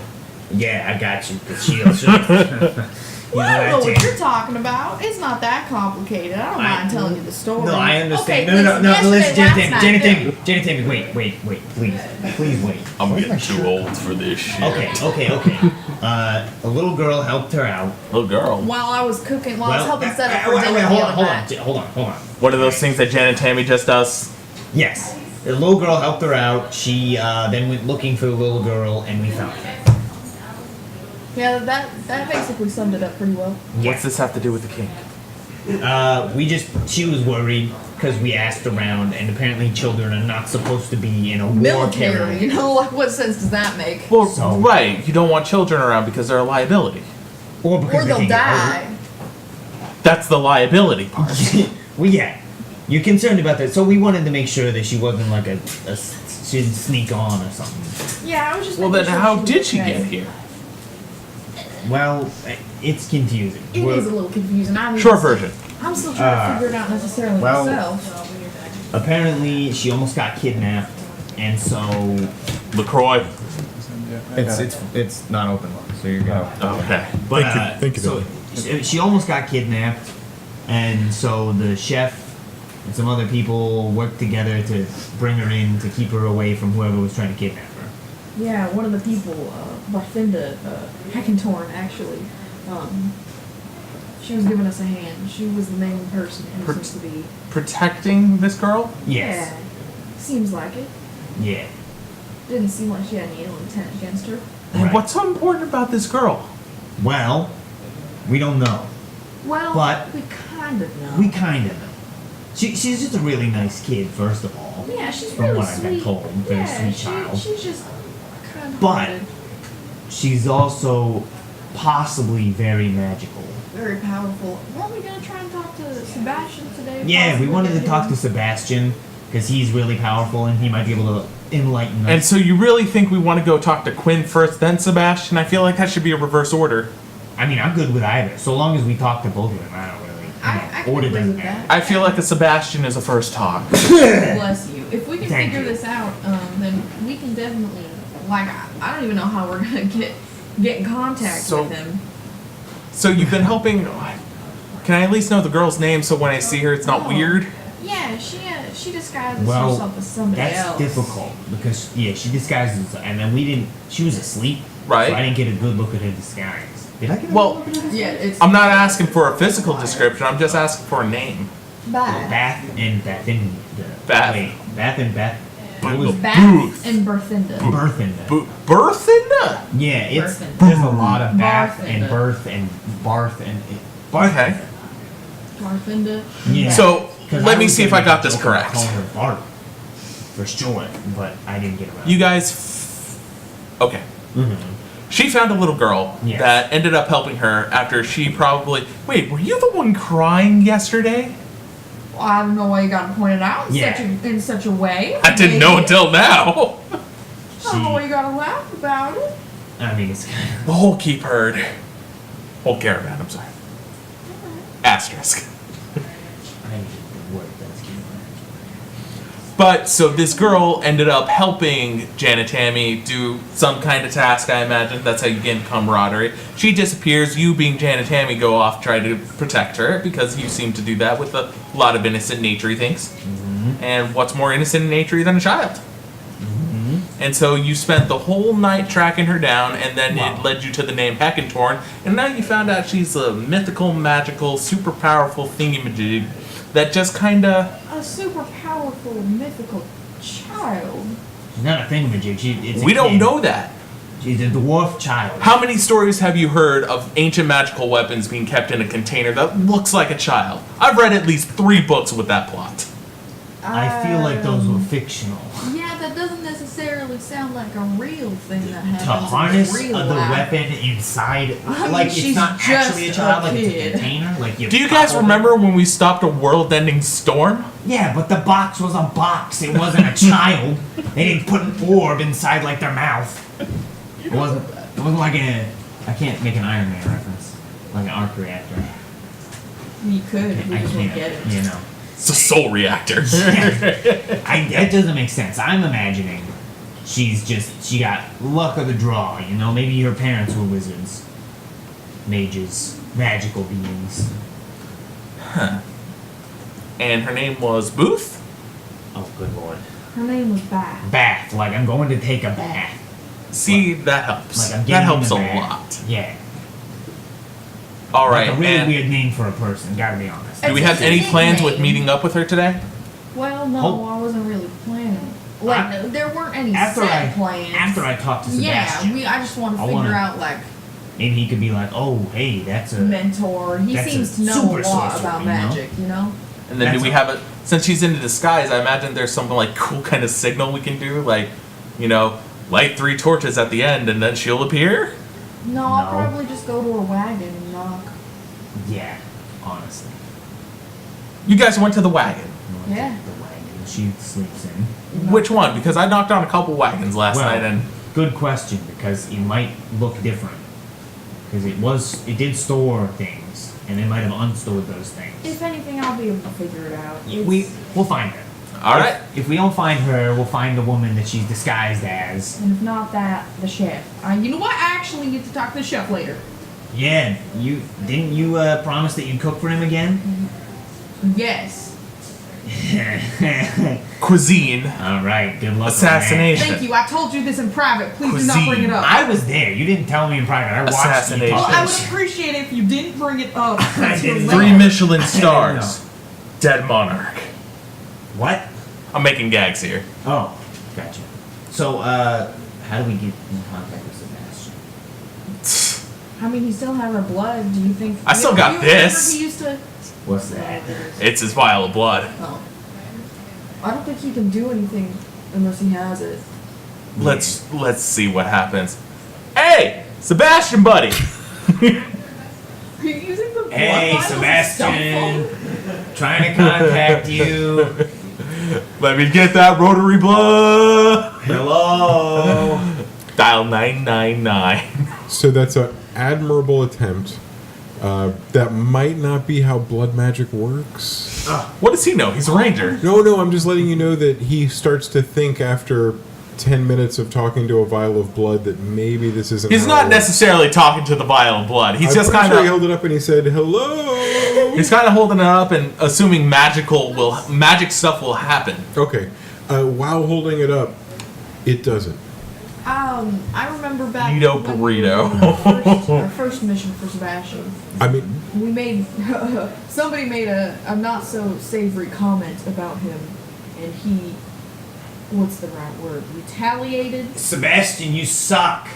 Yeah, I got you. The shield.
Well, I don't know what
Jane?
you're talking about. It's not that complicated. I don't mind telling you the story.
No, I understand.
Okay,
no,
yesterday,
listen,
last
Jenny
night,
Tammy, wait, please, wait.
I'm
Where's
getting
my
too
shirt?
old for this shit.
Okay. A little girl helped her out.
Little girl.
While I was cooking, while I was helping set up for
wait,
dinner the other night.
hold on.
One of those things that Jan and Tammy just does.
Yes, the little girl helped her out. She then went looking for the little girl, and we found her.
Yeah, that basically summed it up pretty well.
What's this have to do with the king?
She was worried because we asked around, and apparently children are not supposed to be in a war
Military,
caravan.
you know, like what sense does that make?
Well,
So-
right. You don't want children around because they're a liability.
Or because
Or
they
they'll
can get
die.
That's the liability part.
hurt. Well, yeah, you're concerned about that, so we wanted to make sure that she wasn't like she didn't sneak on or something.
Yeah, I was just.
Well,
making
then
sure
how
was
did she
okay.
get here?
Well, it's confusing.
It is a little confusing. I mean,
Short version.
I'm still trying to figure it out necessarily
well-
myself.
Apparently, she almost got kidnapped, and so
LaCroix.
it's not open, so you're good.
Okay.
But
Thank you,
so she almost got kidnapped, and so the chef and some other people worked together to bring her in to keep her away from whoever was trying to kidnap her.
Yeah, one of the people, Barthinda Hackentorn, actually, she was giving us a hand. She was the main person who seems to be...
Protecting this girl?
Yes.
Yeah, seems like it.
Yeah.
Didn't seem like she had any ill intent against her.
And
Right.
what's so important about this girl?
Well, we don't know.
Well,
But-
we kind of know.
We kind of know. She's just a really nice kid, first of all.
Yeah, she's
From
really
what I've
sweet.
been told, very
Yeah,
sweet child.
She's just kind of
But she's also possibly very magical.
very powerful. Weren't we gonna try and talk to Sebastian today?
Yeah, we
Possibly
wanted to
get
talk
him-
to Sebastian because he's really powerful and he might be able to enlighten us.
And so you really think we want to go talk to Quinn first, then Sebastian? I feel like that should be a reverse order.
I mean, I'm good with either. So long as we talk to both of them, I don't really.
I can
order
agree
doesn't
with
matter.
that.
I feel like a Sebastian is a first talk.
Bless you. If we can
Thank
figure
you.
this out, then we can definitely. Like, I don't even know how we're gonna get in contact
So-
with him.
So you've been helping. Can I at least know the girl's name so when I see her it's not
Oh.
weird?
Yeah, she disguises
Well,
herself as somebody
that's
else.
difficult because she disguises, and then we didn't. She was asleep,
Right.
So I didn't get a good look at her disguise. Did I get a
Well,
good look at her disguise?
Yeah, it's
I'm not asking for a physical description, I'm just asking for a name.
Bath.
Bath and Bathin.
Bath.
Wait, Bath and Bath. What was
Bath
Booth?
and Berthinda.
Berthinda.
Berthinda?
Yeah, it's
Berthinda.
there's a lot of Bath
Barthinda.
and Birth and Barth and Barth.
Okay.
Barthinda.
Yeah.
So,
'Cause
let
I
me
was
see if
gonna
I got
make a
this
joke about
correct.
calling her Bart for sure, but I didn't get around.
You guys. Okay.
Mm-hmm.
She found a little girl
Yes.
that ended up helping her after she probably. Wait, were you the one crying yesterday?
Well, I don't know why you got to point it out
Yeah.
in such a way.
I didn't know until now.
I don't know why you got to laugh about it.
I mean, it's kind of.
The whole keep herd. Whole caravan, I'm sorry. Asterisk.
I need the word that's cute.
But so this girl ended up helping Janet Tammy do some kind of task, I imagine. That's how you get camaraderie. She disappears. You, being Janet Tammy, go off try to protect her because you seem to do that with a lot of innocent naturey things.
Mm-hmm.
And what's more innocent and naturey than a child?
Mm-hmm.
And so you spent the whole night tracking her down, and then
Wow.
it led you to the name Heckentorn, and now you found out she's a mythical, magical, super powerful thingamajig that just kinda.
A super powerful, mythical child.
She's not a thingamajig. It's a
We don't
kid.
know that.
She's a dwarf child.
How many stories have you heard of ancient magical weapons being kept in a container that looks like a child? I've read at least 3 books with that plot.
I feel like those were fictional.
Yeah, that doesn't necessarily sound like a real thing that happens
To harness
in real
the
life.
weapon inside,
I mean,
like it's
she's
not
just
actually a child,
a
like it's a
kid.
container. Like you
Do you
pop
guys
open-
remember when we stopped a world-ending storm?
Yeah, but the box was a box. It wasn't a child. They didn't put an orb inside like their mouth. It wasn't. It wasn't like a. I can't make an Iron Man reference, like an arc reactor.
You could, we
I
just won't
can't.
get it.
You know.
It's a soul reactor.
That doesn't make sense. I'm imagining she got luck of the draw, you know? Maybe her parents were wizards, mages, magical beings.
And her name was Booth?
Oh, good lord.
Her name was Bath.
Bath, like I'm going to take a bath.
See, that helps.
Like I'm
That
getting
helps a
in the bath.
lot.
Yeah.
Alright,
Like a really
and
weird name for a person, gotta be honest.
do we
It's
have
a
any
nickname.
plans with meeting up with her today?
Well, no,
Oh.
I wasn't really planning. Like,
I-
there weren't any
After
set
I
plans.
after I talked to Sebastian,
I just want to
I
figure
wanna-
out, like,
maybe he could be like, oh, hey, that's a.
mentor. He
That's a
seems to know
super
a lot
sorcerer,
about
you know?
magic, you know?
And then
That's
do we
a-
have a since she's into disguise, I imagine there's something like cool kind of signal we can do, like, you know, light 3 torches at the end and then she'll appear?
No, I'll
No.
probably just go to her wagon and knock.
Yeah, honestly.
You guys went to the wagon.
Yeah.
The wagon she sleeps in.
Which one? Because I knocked on a couple wagons last
Well,
night and
good question, because it might look different. Because it did store things, and they might have unstored those things.
If anything, I'll be able to figure it out.
We'll find her.
alright.
If we don't find her, we'll find the woman that she's disguised as.
And if not that, the chef. You know what? I actually get to talk to the chef later.
Yeah, didn't you promise that you'd cook for him again?
Yes.
Cuisine.
All right, good luck.
Assassination.
Thank you. I told you this in private. Please do not bring it
On
up.
that. I was there. You didn't tell me in private. I watched you
Assassination.
Well,
talk.
I would appreciate it if you didn't bring it up.
I didn't.
3 Michelin stars. Dead monarch.
What?
I'm making gags here.
Oh, gotcha. So, how do we get in contact with Sebastian?
I mean, he still has our blood. Do you think?
I still got
do you remember
this.
He used to.
What's that?
It's his vial of blood.
Oh. I don't think he can do anything unless he has it.
Let's see what happens. Hey, Sebastian, buddy.
Are you using the blood
Hey,
vial as a cell
Sebastian.
phone?
Trying to contact you.
Let me get that rotary blood.
Hello.
Dial 999.
So that's an admirable attempt. That might not be how blood magic works.
What does he know? He's a ranger.
No, I'm just letting you know that he starts to think after 10 minutes of talking to a vial of blood that maybe this isn't.
He's
how
not
it works.
necessarily talking to the vial of blood. He's
I'm
just
pretty
kind
sure he
of.
held it up and he said, "Hello."
He's kind of holding it up and assuming magic stuff will happen.
Okay. While holding it up, it doesn't.
I remember back
Burrito
when we were
burrito.
doing our first mission for Sebastian.
I mean,
We made somebody made a not so savory comment about him, and he, what's the right word? Retaliated.
Sebastian, you suck.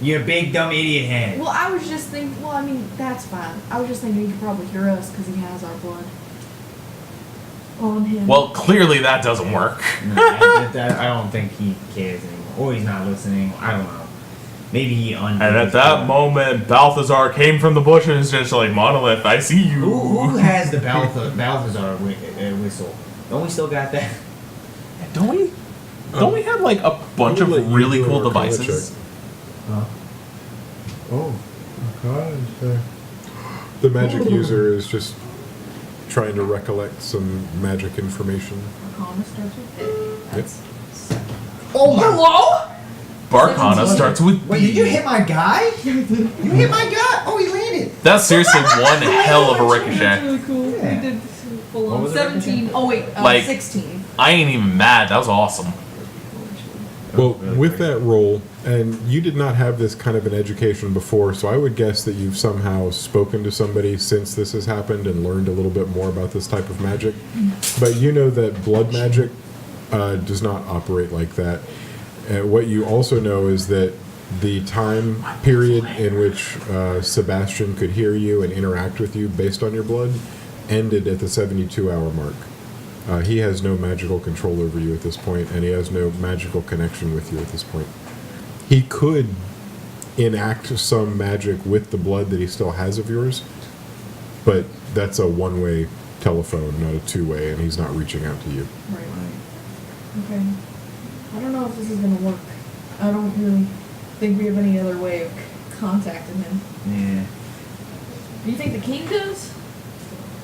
You're a big dumb idiot head.
Well, I was just thinking. Well, I mean, that's fine. I was just thinking he could probably hear us because he has our blood on him.
Well, clearly that doesn't work.
No, I don't think he cares anymore. Or he's not listening. I don't know. Maybe he
And at that moment, Balthazar came from the bushes, just like, Monolith, I see you.
Who has the Balthazar whistle? Don't we still got that?
Don't we have like a bunch
I would let
of
you
really
do an
cool
Arcana
devices?
Huh?
oh, God. The magic user is just trying to recollect some magic information.
Arcana starts with A.
Yes.
Oh my!
Hello?
Barcana starts with
Wait,
B.
did you hit my guy? You hit my guy? Oh, he landed.
That's seriously one hell of a
That's
ricochet.
really cool.
Yeah.
We did full
What
on
was the
17.
ricochet?
Oh wait,
Like-
16.
I ain't even mad. That was awesome.
Well, with that roll, and you did not have this kind of an education before, so I would guess that you've somehow spoken to somebody since this has happened and learned a little bit more about this type of magic. But you know that blood magic does not operate like that. What you also know is that the time period in which Sebastian could hear you and interact with you based on your blood ended at the 72-hour mark. He has no magical control over you at this point, and he has no magical connection with you at this point. He could enact some magic with the blood that he still has of yours, but that's a one-way telephone, not a two-way, and he's not reaching out to you.
Right. Okay. I don't know if this is gonna work. I don't really think we have any other way of contacting him.
Yeah.
Do you think the king does?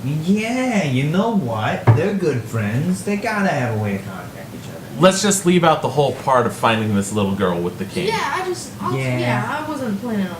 Yeah, you know what? They're good friends. They gotta have a way to contact each other.
Let's just leave out the whole part of finding this little girl with the king.
Yeah, I wasn't planning on.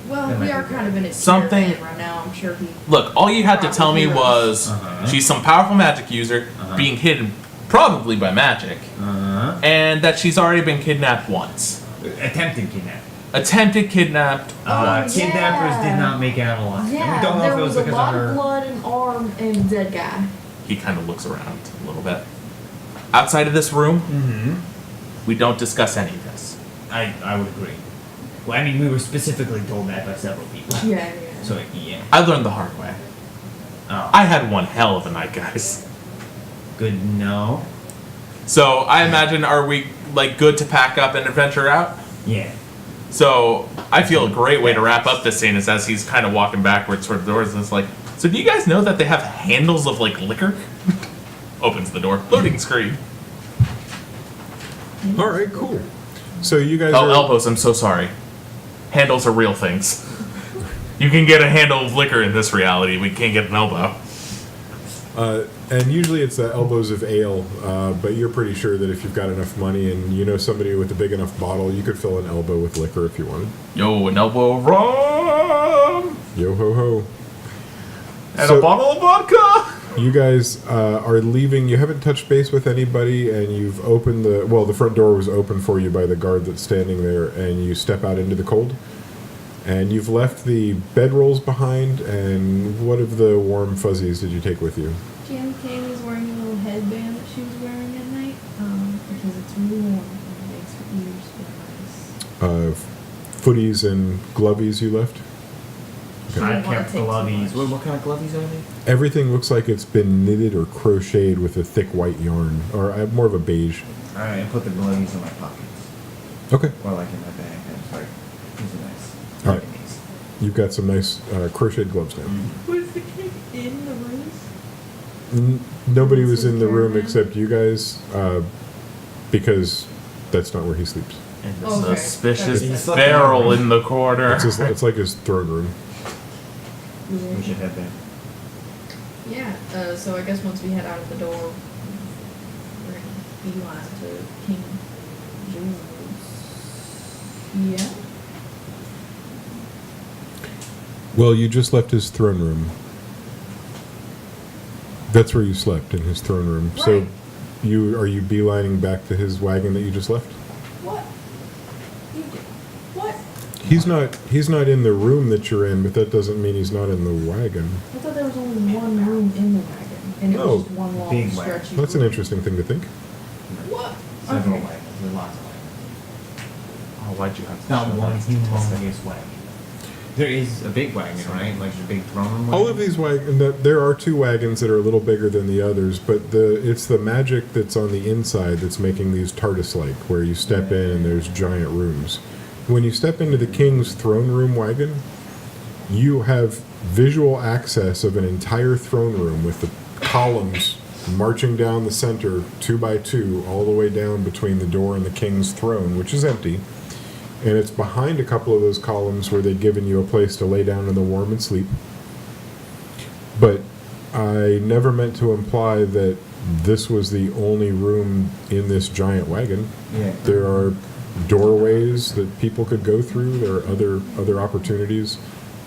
Well,
That
we
might
are
be
kind of in it
Something-
right now. I'm sure he.
Look, all you had to tell me was
Uh-huh.
she's some powerful magic user being hidden probably by magic, and that she's already been kidnapped once.
Attempted kidnapping.
Attempted kidnapped once.
Kidnappers
yeah.
did not make out alive.
Yeah,
we don't know
there
if it
was
was
a
because
lot
of
of
her.
blood and arm and dead guy.
He kind of looks around a little bit. Outside of this room,
Mm-hmm.
we don't discuss any of this.
I would agree. Well, I mean, we were specifically told that by several people.
Yeah.
So yeah.
I learned the hard way.
Oh,
I had one hell of a night, guys.
good to know.
So I imagine, are we like good to pack up and adventure out?
Yeah.
So I feel a great way to wrap up this scene is as he's kind of walking backwards toward the doors. And it's like, so do you guys know that they have handles of like liquor? Opens the door. Loading screen.
All right, cool. So you guys
Oh,
are...
elbows. I'm so sorry. Handles are real things. You can get a handle of liquor in this reality. We can't get an elbow.
And usually it's the elbows of ale, but you're pretty sure that if you've got enough money and you know somebody with a big enough bottle, you could fill an elbow with liquor if you wanted.
Yo, an elbow of rum
Yo ho ho.
and
So-
a bottle of vodka.
You guys are leaving. You haven't touched base with anybody, and you've opened the front door was open for you by the guard that's standing there, and you step out into the cold. And you've left the bedrolls behind, and what of the warm fuzzies did you take with you?
Jan Kay was wearing a little headband that she was wearing at night, because it's really warm and it makes her ears feel nice.
Footies and glovies you left?
She
I
didn't wanna
kept
take too
glovies.
much.
What kind of glovies are they?
Everything looks like it's been knitted or crocheted with a thick white yarn, or more of a beige.
Alright, I put the glovies in my pockets.
Okay.
Or like in my bag. I was like, these are nice.
All right.
Nice.
You've got some nice crocheted gloves now.
Was the kid in the room?
Nobody was in the room
Caravan?
except you guys, because that's not where he sleeps.
And the
Okay.
suspicious
He's slept
barrel
in
in the corner.
It's like his throne room.
We should head there.
Yeah, so I guess once we head out of the door, we're gonna beeline to King Jules. Yeah?
Well, you just left his throne room. That's where you slept, in his throne room. So,
Right.
are you beelining back to his wagon that you just left?
What? You did. What?
He's not in the room that you're in, but that doesn't mean he's not in the wagon.
I thought there was only one room in the wagon, and it
No,
was just one long
big wagon.
stretchy
That's an
room.
interesting thing to think.
What?
Several
Okay.
wagons. There's lots of wagons.
Oh, why'd you have
It's
to
not
show
one
that?
humongous wagon. There is a big wagon, right? Like the big throne room wagon.
All of these wagons, there are two wagons that are a little bigger than the others, but it's the magic that's on the inside that's making these TARDIS-like, where you step in and there's giant rooms. When you step into the king's throne room wagon, you have visual access of an entire throne room with the columns marching down the center 2 by 2 all the way down between the door and the king's throne, which is empty. And it's behind a couple of those columns where they've given you a place to lay down in the warm and sleep. But I never meant to imply that this was the only room in this giant wagon.
Yeah.
There are doorways that people could go through. There are other opportunities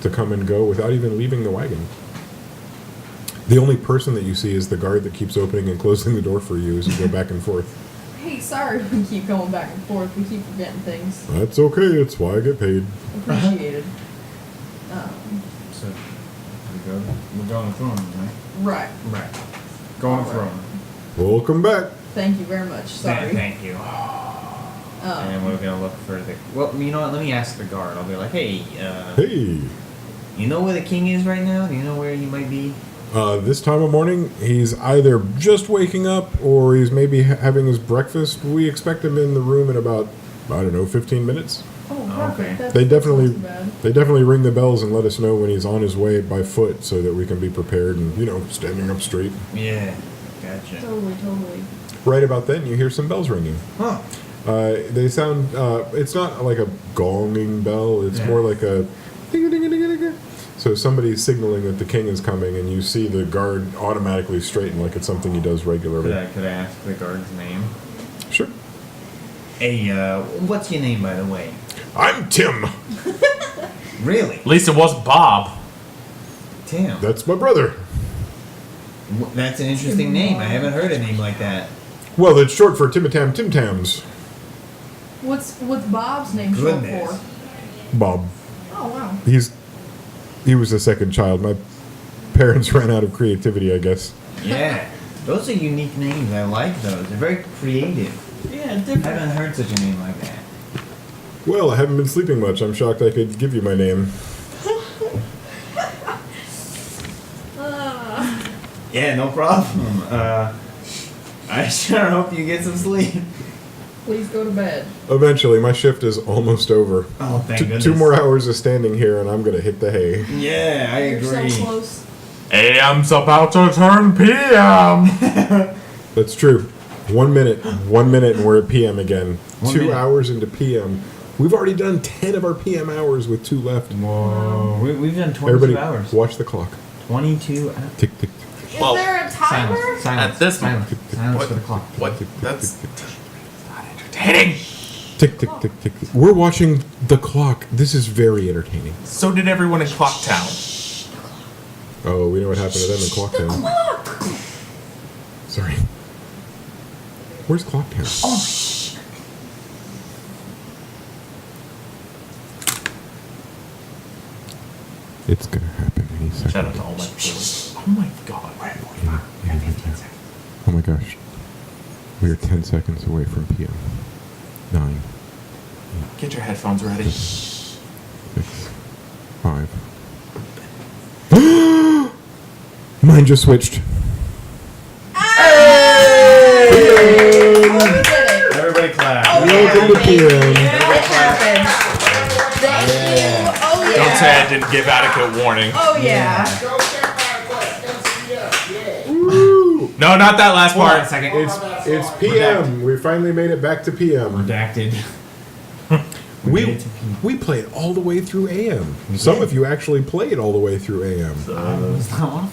to come and go without even leaving the wagon. The only person that you see is the guard that keeps opening and closing the door for you as you go back and forth.
Hey, sorry we keep going back and forth. We keep forgetting things.
That's okay. It's why I get paid.
Appreciated.
So, we're going to throne room, right?
Right.
Right. Going to
Alright.
throne.
Welcome back.
Thank you very much. Sorry.
Thank you. And we're gonna look for the. Well, you know what? Let me ask the guard. I'll be like, hey,
Hey.
you know where the king is right now? Do you know where he might be?
This time of morning, he's either just waking up or he's maybe having his breakfast. We expect him in the room in about, 15 minutes.
Oh,
Okay.
perfect. That's,
They
that's not
definitely,
too bad.
they definitely ring the bells and let us know when he's on his way by foot so that we can be prepared and, standing up straight.
Yeah. Gotcha.
Totally.
Right about then, you hear some bells ringing.
Huh.
They sound, it's not like a gonging bell, it's
Yeah.
more like a ding-a-ding-a-ding-a-ding-a. So somebody's signaling that the king is coming, and you see the guard automatically straighten like it's something he does regularly.
Could I ask the guard's name?
Sure.
Hey, what's your name, by the way?
I'm Tim.
Really?
At least it wasn't Bob.
Tim.
That's my brother.
That's an interesting name. I haven't heard a name like that.
Well, it's short for Timitam Tim Tams.
What's Bob's name short
Goodness.
for?
Bob.
Oh wow.
He was the second child. My parents ran out of creativity, I guess.
Yeah. Those are unique names. I like those. They're very creative.
Yeah,
I
different.
haven't heard such a name like that.
Well, I haven't been sleeping much. I'm shocked I could give you my name.
Yeah, no problem. I sure hope you get some sleep.
Please go to bed.
Eventually, my shift is almost over.
Oh, thank goodness.
2 more hours of standing here, and I'm gonna hit the hay.
Yeah, I
You're so
agree.
close.
AM's about to turn PM.
That's true. 1 minute, and we're at PM again.
1
2
minute.
hours into PM. We've already done 10 of our PM hours with 2 left.
Whoa. We've done 22
Everybody,
hours.
watch the clock.
22 hours.
Tick, tick, tick.
Is
Well,
there a timer?
Silence. Silence.
At this
silence. Silence
what-
for the clock.
What? That's not entertaining.
Tick, tick, tick, tick. We're watching the clock. This is very entertaining.
So did everyone in Clocktown.
Oh, we know what happened to them in Clocktown.
Clock.
Sorry. Where's Clocktown?
Oh,
It's gonna happen any second.
Shout out to all my viewers. Oh my god.
Oh my gosh. We are 10 seconds away from PM. 9,
Get your headphones ready.
6, 5. Mine just switched.
everybody clap.
Welcome to PM.
It happened. Thank you. Oh yeah.
Don't say I didn't give adequate warning.
Oh yeah.
Go Campfire Quest, LCS, yeah.
No, not that last
Hold on a
part.
second.
It's PM. We finally made it back to PM.
Redacted.
We played all the way through AM. Some of you actually played all the way through AM.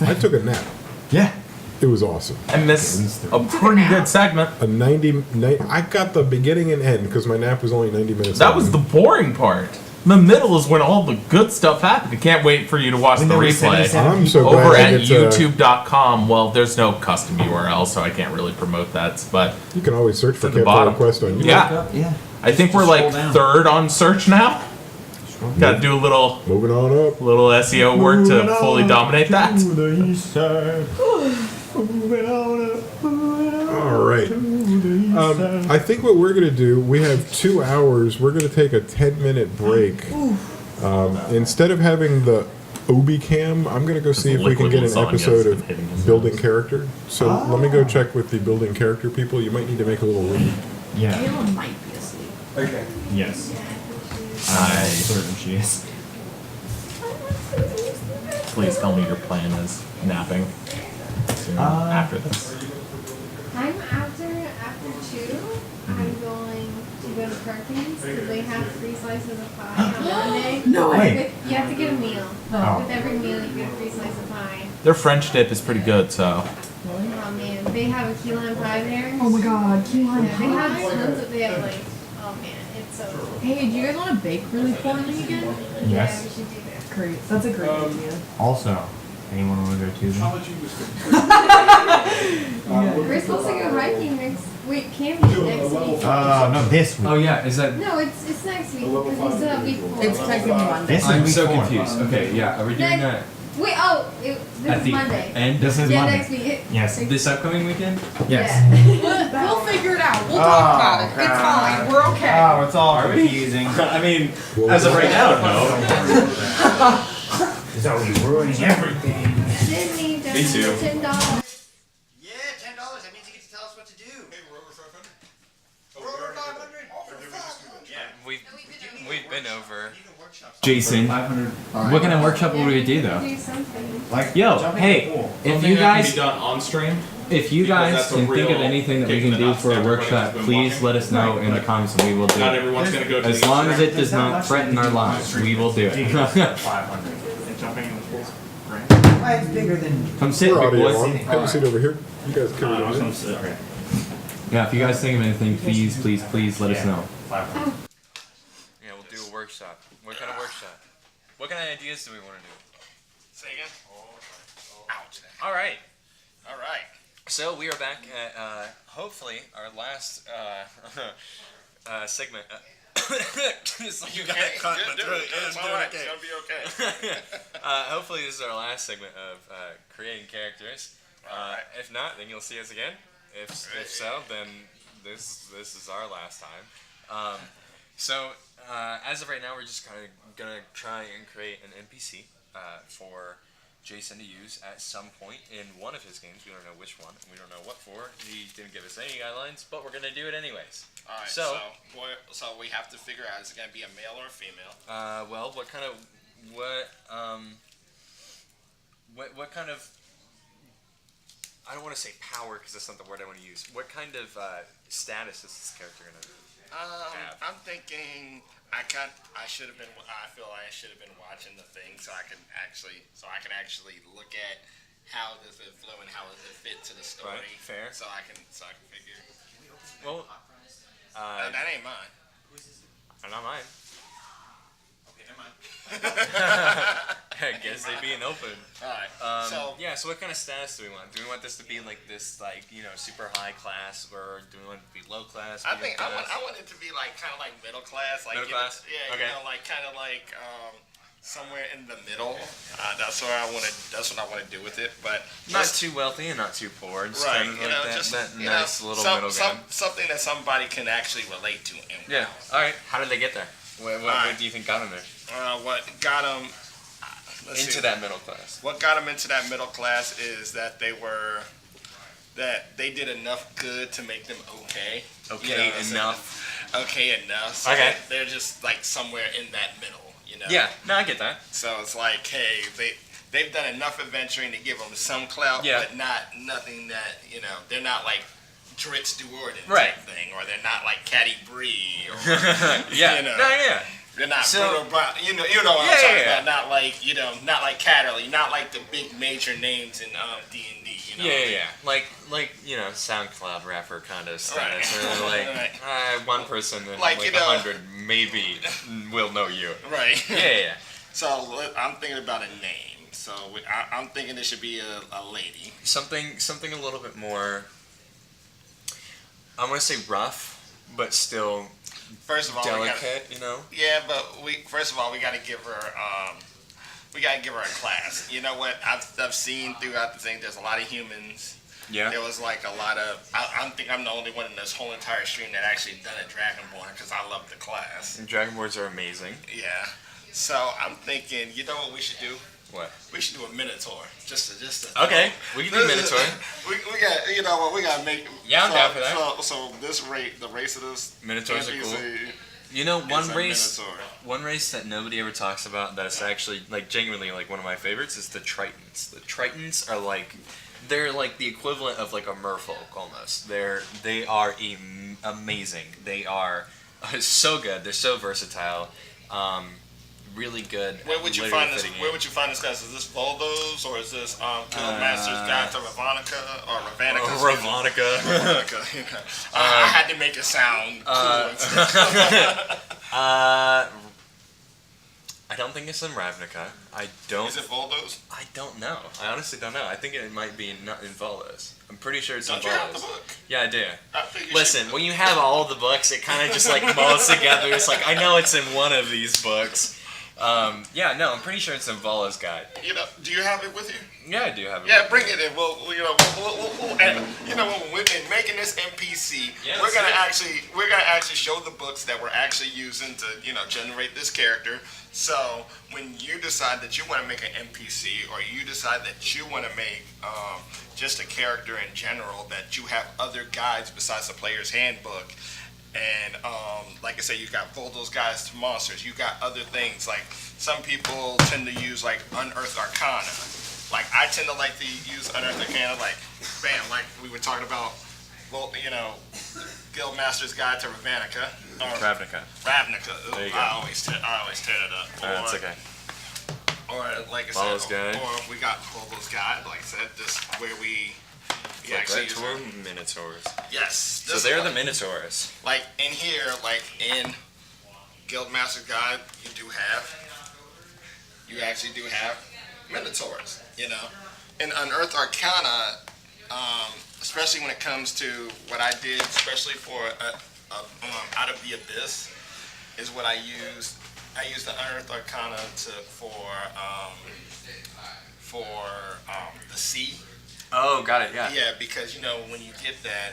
I took a nap.
Yeah.
It was awesome.
I missed a pretty good segment.
I got the beginning and end because my nap was only 90 minutes
That
long.
was the boring part. The middle is when all the good stuff happened. I can't wait for you to watch
When
the
there were
replay
77
I'm so
over
glad I
at
get to-
youtube.com. Well, there's no custom URL, so I can't really promote that. But
You can always search for
at the
Campfire
bottom.
Quest on YouTube.
Yeah.
Yeah.
I think we're
Just
like
scroll down.
third on search now. Got to do a little
Moving on up.
SEO work to fully dominate that.
To the east side. Moving on up.
All right. I think what we're going to do, we have 2 hours. We're going to take a 10-minute break. Instead of having the Obi Cam, I'm going to go see if we can get an
Liquid
episode
lasagna's
of
been hitting us.
building character. So let me go check with the building character people. You might need to make a little room.
Yeah.
Kayla might be asleep.
Okay.
Yes. I'm certain she is.
Please tell me your plan is napping soon after this.
I'm after 2. I'm going to go to Perkins because they have free slices of pie on Monday.
No way.
Wait.
You have to get a meal.
Oh.
With every meal, you get a free slice of pie.
Their French dip is pretty good, so.
Oh man, they have a key lime pie there.
Oh my god, key lime
Yeah, they have
pie.
tons of. They have like, oh man, it's so cool.
Hey, do you guys want to bake really poorly again?
Yeah, we
Yes.
should do that.
Great. That's a great idea.
Also, anyone want to go to them?
We're supposed to go hiking next week. Camping next week.
No, this week.
Oh yeah, is that?
No, it's next week because we still have week 4.
It's technically Monday.
This is
I'm
week
so
4.
confused. Okay, yeah, are we doing that
Wait, this
at
is
the
Monday.
end?
This is
Yeah,
Monday.
next week.
Yes.
This upcoming weekend?
Yes.
We'll figure it out. We'll talk about it. It's fine. We're okay.
Oh, it's all confusing.
I mean, as of right now, no.
It's always ruining everything.
Sydney,
Me too.
$10.
Yeah, $10. That means you get to tell us what to do. Hey, we're over 500. We're over 500. Yeah,
We've been over.
Jason, what kind of workshop would we do though?
Do something.
Like,
Yo,
jumping
hey,
in the pool.
if
Something
you
that can
guys,
be done on stream.
if you
because
guys
that's a
can think of
real
anything that we
kick
can
in the
do
nuts
for a
to everybody
workshop,
who's been
please
watching.
let us know in the comments and we will do
Not
it.
everyone's going to go to
As
the
long as it
There's
does
not
not
much
threaten
that
our
you can
lives,
do
we will do it.
500.
And jumping in the pool's great.
Why, it's bigger than.
Come sit,
We're
big
audio
boy.
on. Have a seat over here. You guys carry on.
Okay.
Yeah, if you guys think of anything, please let us know.
500.
Yeah, we'll do a workshop. What kind of workshop? What kind of ideas do we want to do?
Say again? Ouch.
All right.
All right.
So we are back at hopefully our last segment. It's like
You got it caught in the throat. It's all right. It's gonna be okay.
hopefully this is our last segment of creating characters. If not, then you'll see us again. If so, then this is our last time. So as of right now, we're just kind of gonna try and create an NPC for Jason to use at some point in one of his games. We don't know which one. We don't know what for. He didn't give us any guidelines, but we're gonna do it anyways.
All right.
So-
So we have to figure out is it gonna be a male or a female?
Well, what kind of I don't want to say power because that's not the word I want to use. What kind of status is this character gonna have?
I'm thinking I should have been. I feel I should have been watching the thing so I can actually look at how does it flow and how does it fit to the story.
Right, fair.
So I can figure.
Well,
That ain't mine.
not mine.
Okay, never mind.
I guess they'd be an open.
Alright, so
Yeah, so what kind of status do we want? Do we want this to be like this, like, you know, super high class, or do we want it to be low class?
I
medium
think I
class?
want it to be like kind of like middle class, like
Middle
you know,
class?
yeah,
Okay.
you know, like kind of like somewhere in the middle. That's what I want to. That's what I want to do with it, but
Not too wealthy and not too poor. Just
right,
kind of
you
like
know,
that,
just
that
you
nice
know,
little
some,
middle ground.
something that somebody can actually relate to. And
Yeah. All right. How did they get there? What
Alright.
do you think got them there?
What got them
Into that middle class.
What got them into that middle class is that they did enough good to make them okay.
Okay,
You know what I'm saying?
enough.
Okay enough. So
Okay.
they're just like somewhere in that middle. You know.
Yeah. No, I get that.
So it's like, hey, they've done enough adventuring to give them some clout,
Yeah.
but nothing that, you know, they're not like Dritz Duorden
Right.
type thing, or they're not like Caddy Bree, or
Yeah.
you know,
No, yeah.
they're not
So-
Bruno Brown. You know what
Yeah,
I'm talking
yeah,
about. Not like, you know, not like Catterley, not like the big major names in D&D. You know.
Yeah. Like you know, SoundCloud rapper kind of status.
Right.
Or like
Right.
one person in
Like,
like
you know-
100 maybe will know you.
Right.
Yeah.
So I'm thinking about a name. So I'm thinking it should be a lady.
Something a little bit more. I'm gonna say rough, but still
First of all,
delicate. You know.
Yeah, but first of all we got to give her a class. You know what? I've seen throughout the thing. There's a lot of humans.
Yeah.
There was like a lot of. I think I'm the only one in this whole entire stream that actually done a Dragonborn because I love the class.
And Dragonborns are amazing.
Yeah. So I'm thinking, you know what we should do?
What?
We should do a Minotaur. Just
Okay, we can do Minotaur.
we got, you know what, we gotta make.
Yeah, I'm down for that.
So this the race of this
Minotaurs are
NPC
cool. You know,
is a Minotaur.
one race that nobody ever talks about that is actually like genuinely like one of my favorites is the Tritons. The Tritons are like, they're like the equivalent of like a merfolk almost. They are amazing. They are so good. They're so versatile. Really good.
Where would you
literally
find this?
fitting in.
Where would you find this class? Is this Voldos or is this Guildmaster's Guide to Ravnica or Ravanica?
Ravanica.
Ravanica. You know. I had to make it sound cool. And stuff.
I don't think it's in Ravnica. I don't.
Is it Voldos?
I don't know. I honestly don't know. I think it might be not in Volos. I'm pretty sure it's
Don't
in
you have
Volos.
the book?
Yeah, I do.
I think you
Listen,
should-
when you have all the books, it kind of just like molds together. It's like I know it's in one of these books. Yeah, no, I'm pretty sure it's in Volos guide.
You know, do you have it with you?
Yeah, I do have it.
Yeah, bring it in. We'll and you know, when making this NPC,
Yeah,
we're gonna
let's
actually show the books that we're actually using to, you know, generate this character. So when you decide that you want to make an NPC, or you decide that you want to make just a character in general, that you have other guides besides the player's handbook. And like I said, you got Voldo's Guides to Monsters. You got other things like some people tend to use like Unearthed Arcana. Like I tend to like to use Unearthed Arcana. Like bam, like we were talking about. Well, you know, Guildmaster's Guide to Ravnica.
Ravnica.
Ravnica.
There you go.
I always tear it up.
That's okay.
Or like I
Voldo's
said,
Guide.
or we got Voldo's Guide. Like I said, this where we
Like
actually
Red
use
Tour
our-
Minotaurs.
Yes.
So
this
they're
is
the
like-
Minotaurs.
Like in here, like in Guildmaster's Guide, you actually do have Minotaurs, you know. In Unearthed Arcana, especially when it comes to what I did, especially for Out of the Abyss, is what I used. I used the Unearthed Arcana for the sea.
Oh, got it. Yeah.
Yeah, because you know when you get that,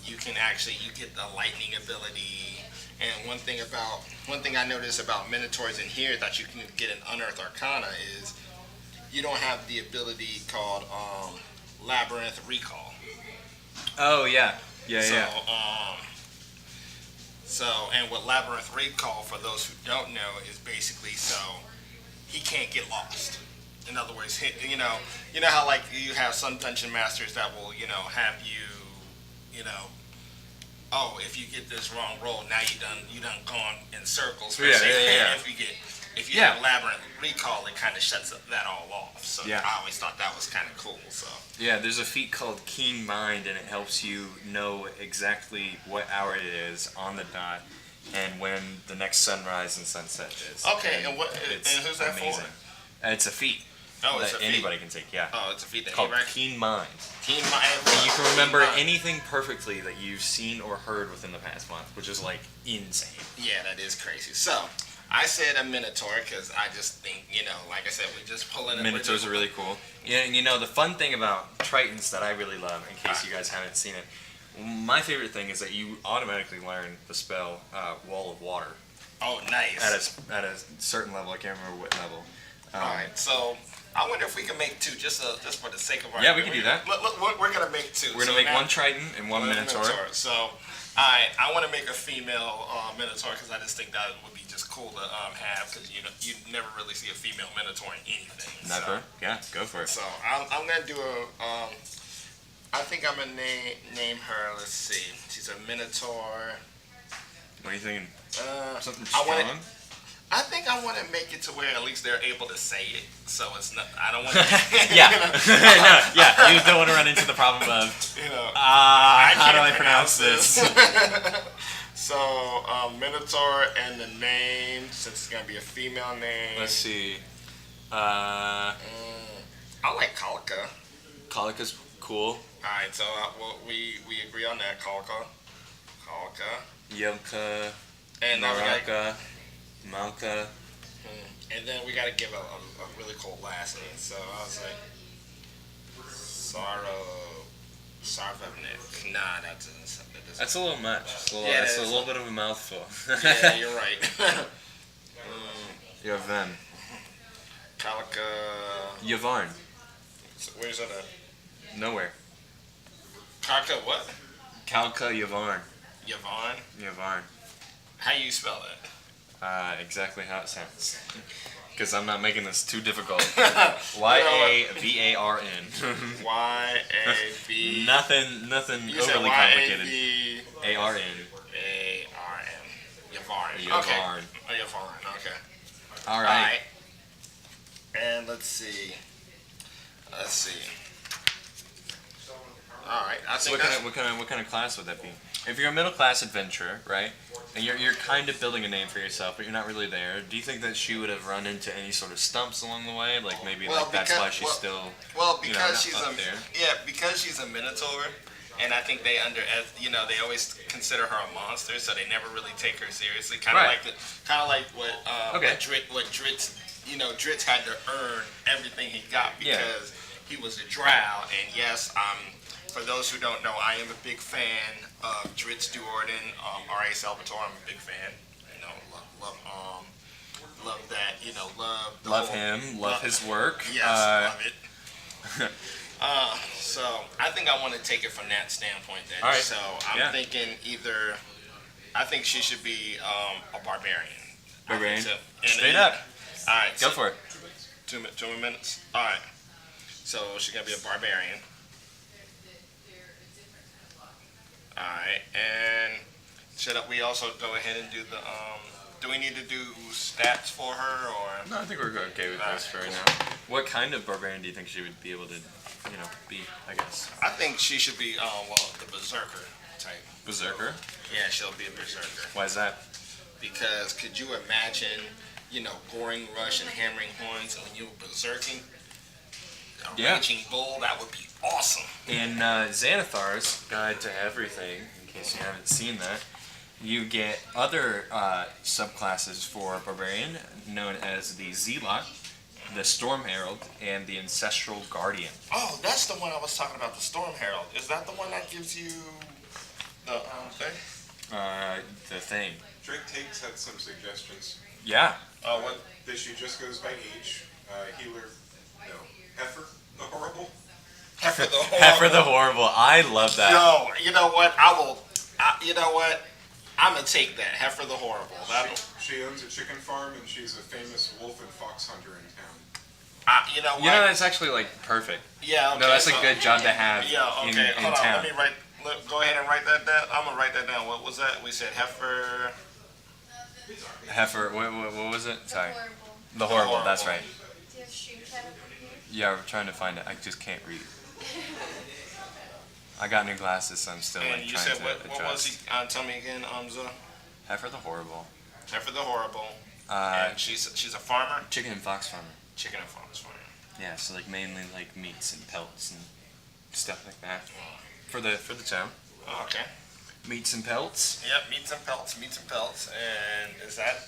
you get the lightning ability. And one thing I noticed about Minotaurs in here that you can get in Unearthed Arcana is you don't have the ability called Labyrinth Recall.
Oh yeah. Yeah.
So,
Yeah.
And what Labyrinth Recall, for those who don't know, is basically so he can't get lost. In other words, you know how like you have some dungeon masters that will, you know, have you know, oh, if you get this wrong roll, now you done gone in circles.
Yeah.
If you have Labyrinth Recall, it kind of shuts that all off. So
Yeah.
I always thought that was kind of cool. So
Yeah, there's a feat called Keen Mind, and it helps you know exactly what hour it is on the dot, and when the next sunrise and sunset is.
okay, and
it's
who's that
amazing.
for?
It's a feat
Oh,
that
it's a feat.
anybody can take. Yeah.
Oh, it's a feat that
It's called
anybody.
Keen Mind.
Keen mind.
And you can remember
Keen mind.
anything perfectly that you've seen or heard within the past month, which is like insane.
Yeah, that is crazy. So, I said a Minotaur because I just think, like I said, we just pulling it.
Minotaurs are really cool. Yeah, and the fun thing about Tritons that I really love, in case you guys haven't seen it, my favorite thing is that you automatically learn the spell Wall of Water.
Oh, nice.
At a certain level, I can't remember what level.
Alright, so I wonder if we can make two, just for the sake of our.
Yeah, we can do that.
Look, we're gonna make two.
We're gonna make one Triton and one Minotaur.
So, I want to make a female Minotaur because I just think that would be just cool to have because you never really see a female Minotaur in anything.
Never. Yeah, go for it.
So I'm gonna do a. I think I'm gonna name her. Let's see. She's a Minotaur.
What are you thinking? Something
I
strong?
I think I want to make it to where at least they're able to say it. So it's not. I don't want.
Yeah. No, yeah. You don't want to run into the problem of. How do I pronounce this?
So Minotaur and the name, since it's gonna be a female name.
Let's see.
I like Colica.
Colica's cool.
All right, so we agree on that. Colica.
Yelka.
And now we got.
Naraka. Malka.
And then we gotta give a really cool last name. So I was like, Sarvevnik. Nah, that doesn't.
That's a little much.
Yeah,
that's a little bit of a mouthful.
Yeah, you're right.
You have them.
Calica.
Yavarn.
So where's that at?
Nowhere.
Calica what?
Kalka Yavarn.
Yvonne? How you spell that?
Exactly how it sounds. Because I'm not making this too difficult. Y-A-V-A-R-N.
Y-A-V.
Nothing
You said
overly complicated.
A-R-N.
A-R-N.
Yvonne. Okay.
Yavarn.
Oh, Yvonne. Okay.
All right.
And let's see. All right. I
So
think
what kind of class would that be? If you're a middle class adventurer, right, and you're kind of building a name for yourself, but you're not really there, do you think that she would have run into any sort of stumps along the way? Like maybe that's why she's still
because she's
up there.
because she's a Minotaur, and I think they always consider her a monster, so they never really take her seriously. Kind of like what Dritz, Dritz had to earn everything he got because he was a drow, and yes, for those who don't know, I am a big fan of Dritz Duorden, R.A. Salvatore. I'm a big fan. Love that. Love
Him. Love his work.
Yes, love it. So I think I want to take it from that standpoint. Then.
All right.
So I'm thinking I think she should be a barbarian.
Barbarian.
Straight up. All right.
Go for it.
2 minutes. All right. So she's gonna be a barbarian. Alright, and should we also go ahead and do the, do we need to do stats for her, or?
No, I think we're okay with this for right now. What kind of barbarian do you think she would be able to, be, I guess?
I think she should be, the berserker type.
Berserker?
Yeah, she'll be a berserker.
Why is that?
Because could you imagine, goring rush and hammering horns, and when you were berserking, a raging bull, that would be awesome.
In Xanathar's Guide to Everything, in case you haven't seen that, you get other subclasses for Barbarian, known as the Zealot, the Storm Herald, and the Ancestral Guardian.
Oh, that's the one I was talking about, the Storm Herald. Is that the one that gives you the thing?
The thing.
Drake Takes had some suggestions.
Yeah.
Oh, what?
That she just goes by age. Healer, Heifer, the Horrible.
Heifer the Horrible.
Heifer the Horrible. I love that.
No, you know what? I'm going to take that. Heifer the Horrible.
She owns a chicken farm, and she's a famous wolf and fox hunter in town.
You know what?
That's actually, perfect.
Yeah, okay.
No, that's a good job to have in
Hold on,
town.
let me go ahead and write that down. I'm going to write that down. What was that? We said Heifer.
Heifer, what was it? Sorry.
Horrible.
The Horrible, that's right.
Do you have shoe cat up in here?
Yeah, we're trying to find it. I just can't read. I got new glasses, so I'm still
And you
trying
said
to
what
adjust.
was he? Tell me again, Zah.
Heifer the Horrible.
Heifer the Horrible. And she's a farmer.
Chicken and fox farmer.
Chicken and farms for you.
Yeah, so like mainly like meats and pelts and stuff like that for the town.
Oh, okay.
Meats and pelts.
Yep, meats and pelts. And is that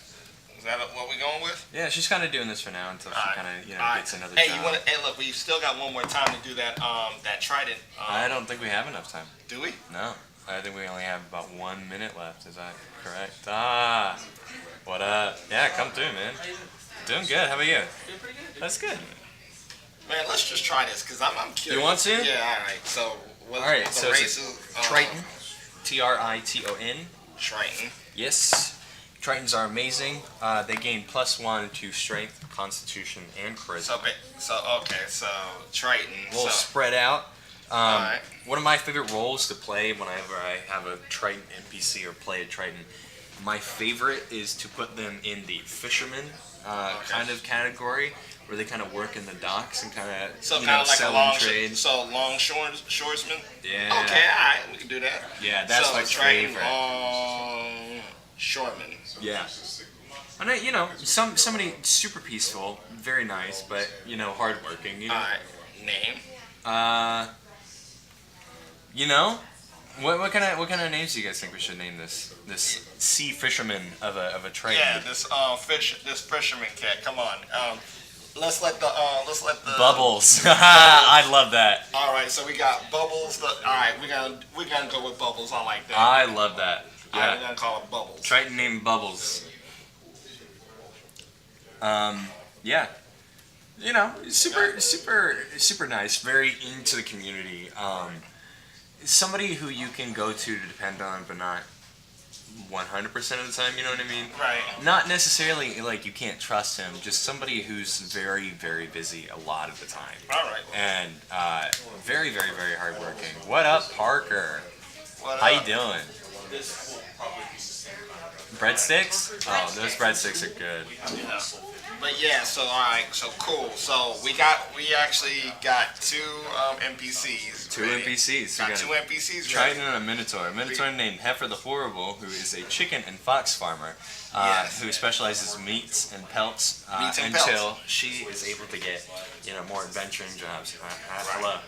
what we're going with?
Yeah, she's kind of doing this for now until she kind of gets another
Hey,
job.
hey, look, we've still got one more time to do that that trident.
I don't think we have enough time.
Do we?
No, I think we only have about 1 minute left. Is that correct? Ah, what up? Yeah, come through, man. Doing good. How about you?
Doing pretty good.
That's good.
Man, let's just try this because I'm curious.
You want to?
Yeah. All right. So what?
All right.
The
So
races,
it's a Triton. Triton.
Triton.
Yes. Tritons are amazing. They gain +1 to strength, constitution, and charisma.
So Triton.
A little spread out.
Alright.
One of my favorite roles to play whenever I have a Triton NPC or play a Triton, my favorite is to put them in the fisherman kind of category, where they kind of work in the docks and kind of
like
sell and trade.
Longshoreman.
Yeah.
Okay, all right, we can do that.
Yeah, that's my
Triton,
favorite.
Shoreman.
Yeah. And somebody super peaceful, very nice, but hardworking.
All right, name.
What kind of names do you guys think we should name this sea fisherman of a Triton?
Yeah, this fisherman cat. Come on. Let's let the
Bubbles. I love that.
All right, so we got Bubbles. All right, we're gonna go with Bubbles. I like that.
I love that.
All right,
Yeah.
we're gonna call it Bubbles.
Triton named Bubbles. Yeah. Super nice. Very into the community. Somebody who you can go to depend on, but not 100% of the time. You know what I mean?
Right.
Not necessarily like you can't trust him. Just somebody who's very, very busy a lot of the time.
All right.
And very, very, very hardworking. What up, Parker?
What
How
up?
you doing? Breadsticks? Oh, those breadsticks are good.
But yeah, so all right, so cool. So we actually got two NPCs.
Two NPCs.
Got
We
two
got
NPCs.
Triton and a Minotaur. A Minotaur named Heifer the Horrible, who is a chicken and fox farmer,
Yes.
who specializes in meats and pelts
Meats and
until
pelts.
she is able to get more adventuring jobs. Hello.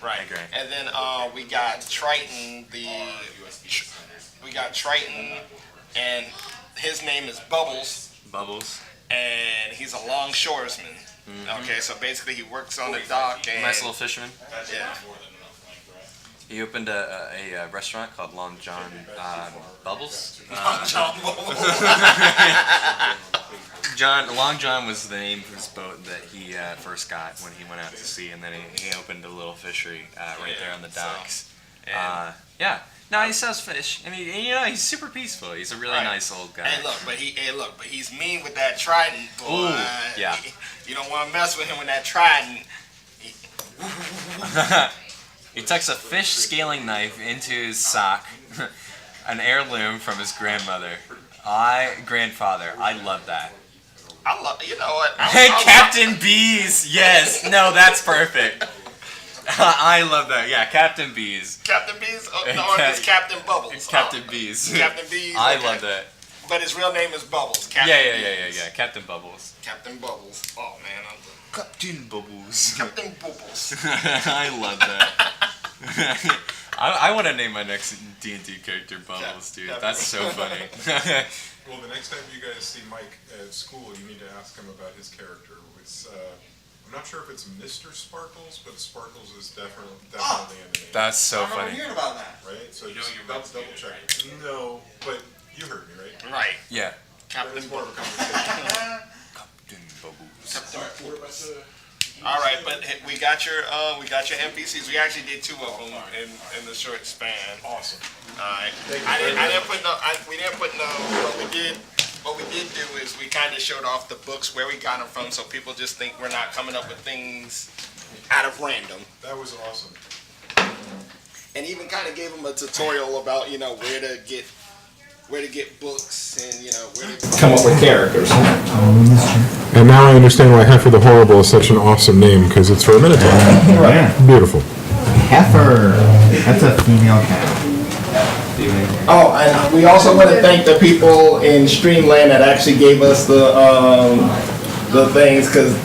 Right.
I agree.
And then we got Triton. We got Triton, and his name is Bubbles,
Bubbles.
and he's a longshoresman. Okay, so basically he works on the dock and
Nice little fisherman.
yeah.
He opened a restaurant called Long John Bubbles.
John Bubbles.
Long John was the name of his boat that he first got when he went out to sea, and then he opened a little fishery right there on the docks. Yeah. No, he sells fish, and he's super peaceful. He's a really
Right.
nice old guy.
Hey, look, but he's mean with that trident, boy.
Ooh, yeah.
You don't want to mess with him with that trident.
He tucks a fish scaling knife into his sock, an heirloom from his grandfather. I love that.
You know what?
Captain Bees. Yes. No, that's perfect. I love that. Yeah, Captain Bees.
Captain Bees? Oh, no, it's Captain Bubbles.
It's Captain Bees.
Captain Bees.
I
okay.
love that.
But his real name is Bubbles. Captain Bees.
Yeah. Captain Bubbles.
Captain Bubbles. Oh man,
Captain Bubbles.
Captain Bubbles.
I love that. I want to name my next D&D character Bubbles, dude. That's so funny.
Well, the next time you guys see Mike at school, you need to ask him about his character. It's, I'm not sure if it's Mr. Sparkles, but Sparkles is definitely in the name.
That's so
I remember
funny.
hearing about that.
Right? So just double check. No, but you heard me, right?
Right.
Yeah.
Captain
It's more of a
Bubbles.
conversation.
Captain Bubbles.
Captain. All right, but we got your NPCs. We actually did two of them in the short span.
Awesome.
All right.
Thank you
I
very
didn't
much.
we didn't put no. What we did do is we kind of showed off the books where we got them from, so people just think we're not coming up with things out of random.
That was awesome.
And even kind of gave them a tutorial about where to get books and where to come up with characters.
And now I understand why Heifer the Horrible is such an awesome name, because it's for a Minotaur.
Yeah.
Beautiful.
Heifer. That's a female cat.
Oh, and we also want to thank the people in Streamland that actually gave us the things, because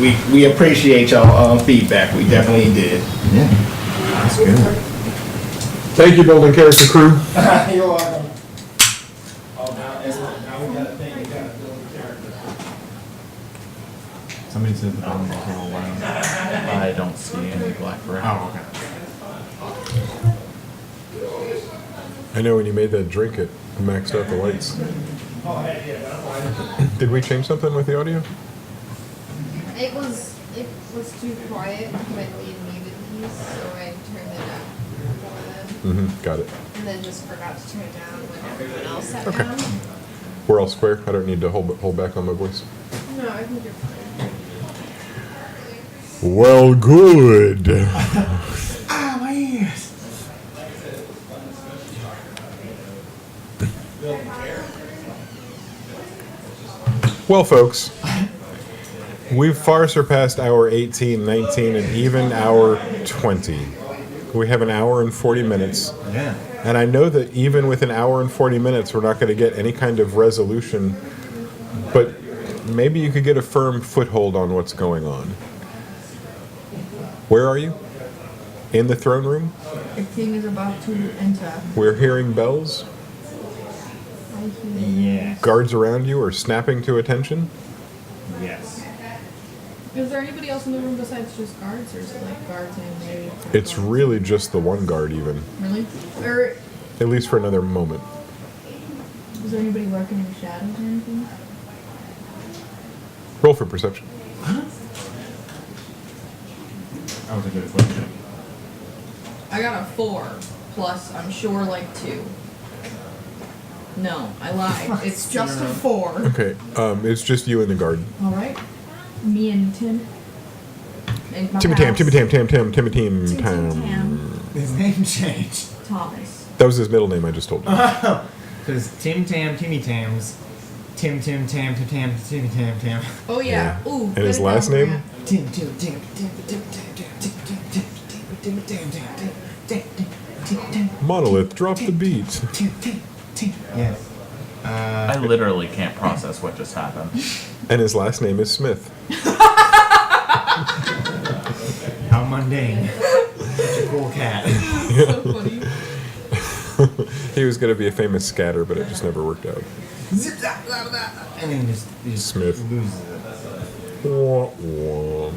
we appreciate y'all feedback. We definitely did.
Yeah. That's good.
Thank you, building character crew.
You're welcome. Oh, now we gotta think. We gotta build a character.
Somebody said the bottom was a little loud.
I don't see any black red.
Oh, okay.
I know when you made that drink, it maxed out the lights. Did we change something with the audio?
It was too quiet when we needed these, so I turned it up for them.
Got it.
And then just forgot to turn it down when everyone else sat
Okay.
down.
We're all square. I don't need to hold back on my voice.
No, I think you're fine.
Well, good.
Ah, my ears.
Well, folks, we've far surpassed hour 18, 19, and even hour 20. We have an hour and 40 minutes.
Yeah.
And I know that even with an hour and 40 minutes, we're not going to get any kind of resolution. But maybe you could get a firm foothold on what's going on. Where are you? In the throne room?
The king is about to enter.
We're hearing bells.
I hear.
Yes.
Guards around you are snapping to attention.
Yes.
Is there anybody else in the room besides just guards, or is it like guards and maybe?
It's really just the one guard, even.
Really? Or
At least for another moment.
is there anybody lurking in the shadows or anything?
Roll for perception.
That was a good question.
I got a 4 plus, I'm sure, like 2. No, I lied. It's just a 4.
Okay, it's just you and the guard.
All right. Me and Tim. And my
Timmy Tam,
pals.
Timmy Tam, Timmy Tam,
Tim, Tim,
Tam.
Tam.
His name changed.
Thomas.
That was his middle name, I just told you.
Because Tim Tam, Timmy Tams. Tim Tam, Timmy Tam.
Oh yeah. Ooh.
And his last name?
Tim, Tim, Tim, Tim, Tim, Tim, Tim, Tim,
Monolith, drop the beat.
Yes.
I literally can't process what just happened.
And his last name is Smith.
How mundane. Such a cool cat.
So funny.
He was going to be a famous scatter, but it just never worked out.
Zip, zap, blah, blah. And then he just
Smith.
loses it.
Wah, wah.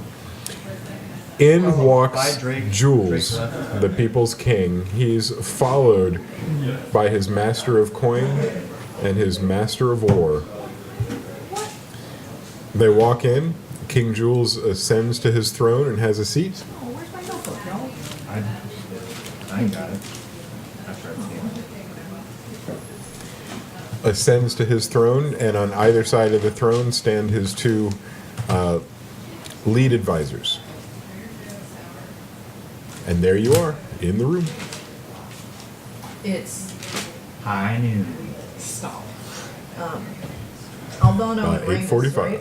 In
By
walks
Drake.
Jules,
Drake left.
the people's king. He's followed by his master of coin and his master of war. They walk in. King Jules ascends to his throne and has a seat.
Oh, where's my notebook, y'all?
I got it. I tried to.
Ascends to his throne, and on either side of the throne stand his two lead advisors. And there you are, in the room.
It's
High noon.
stop. Aldono and Ramus,
8:45.
right?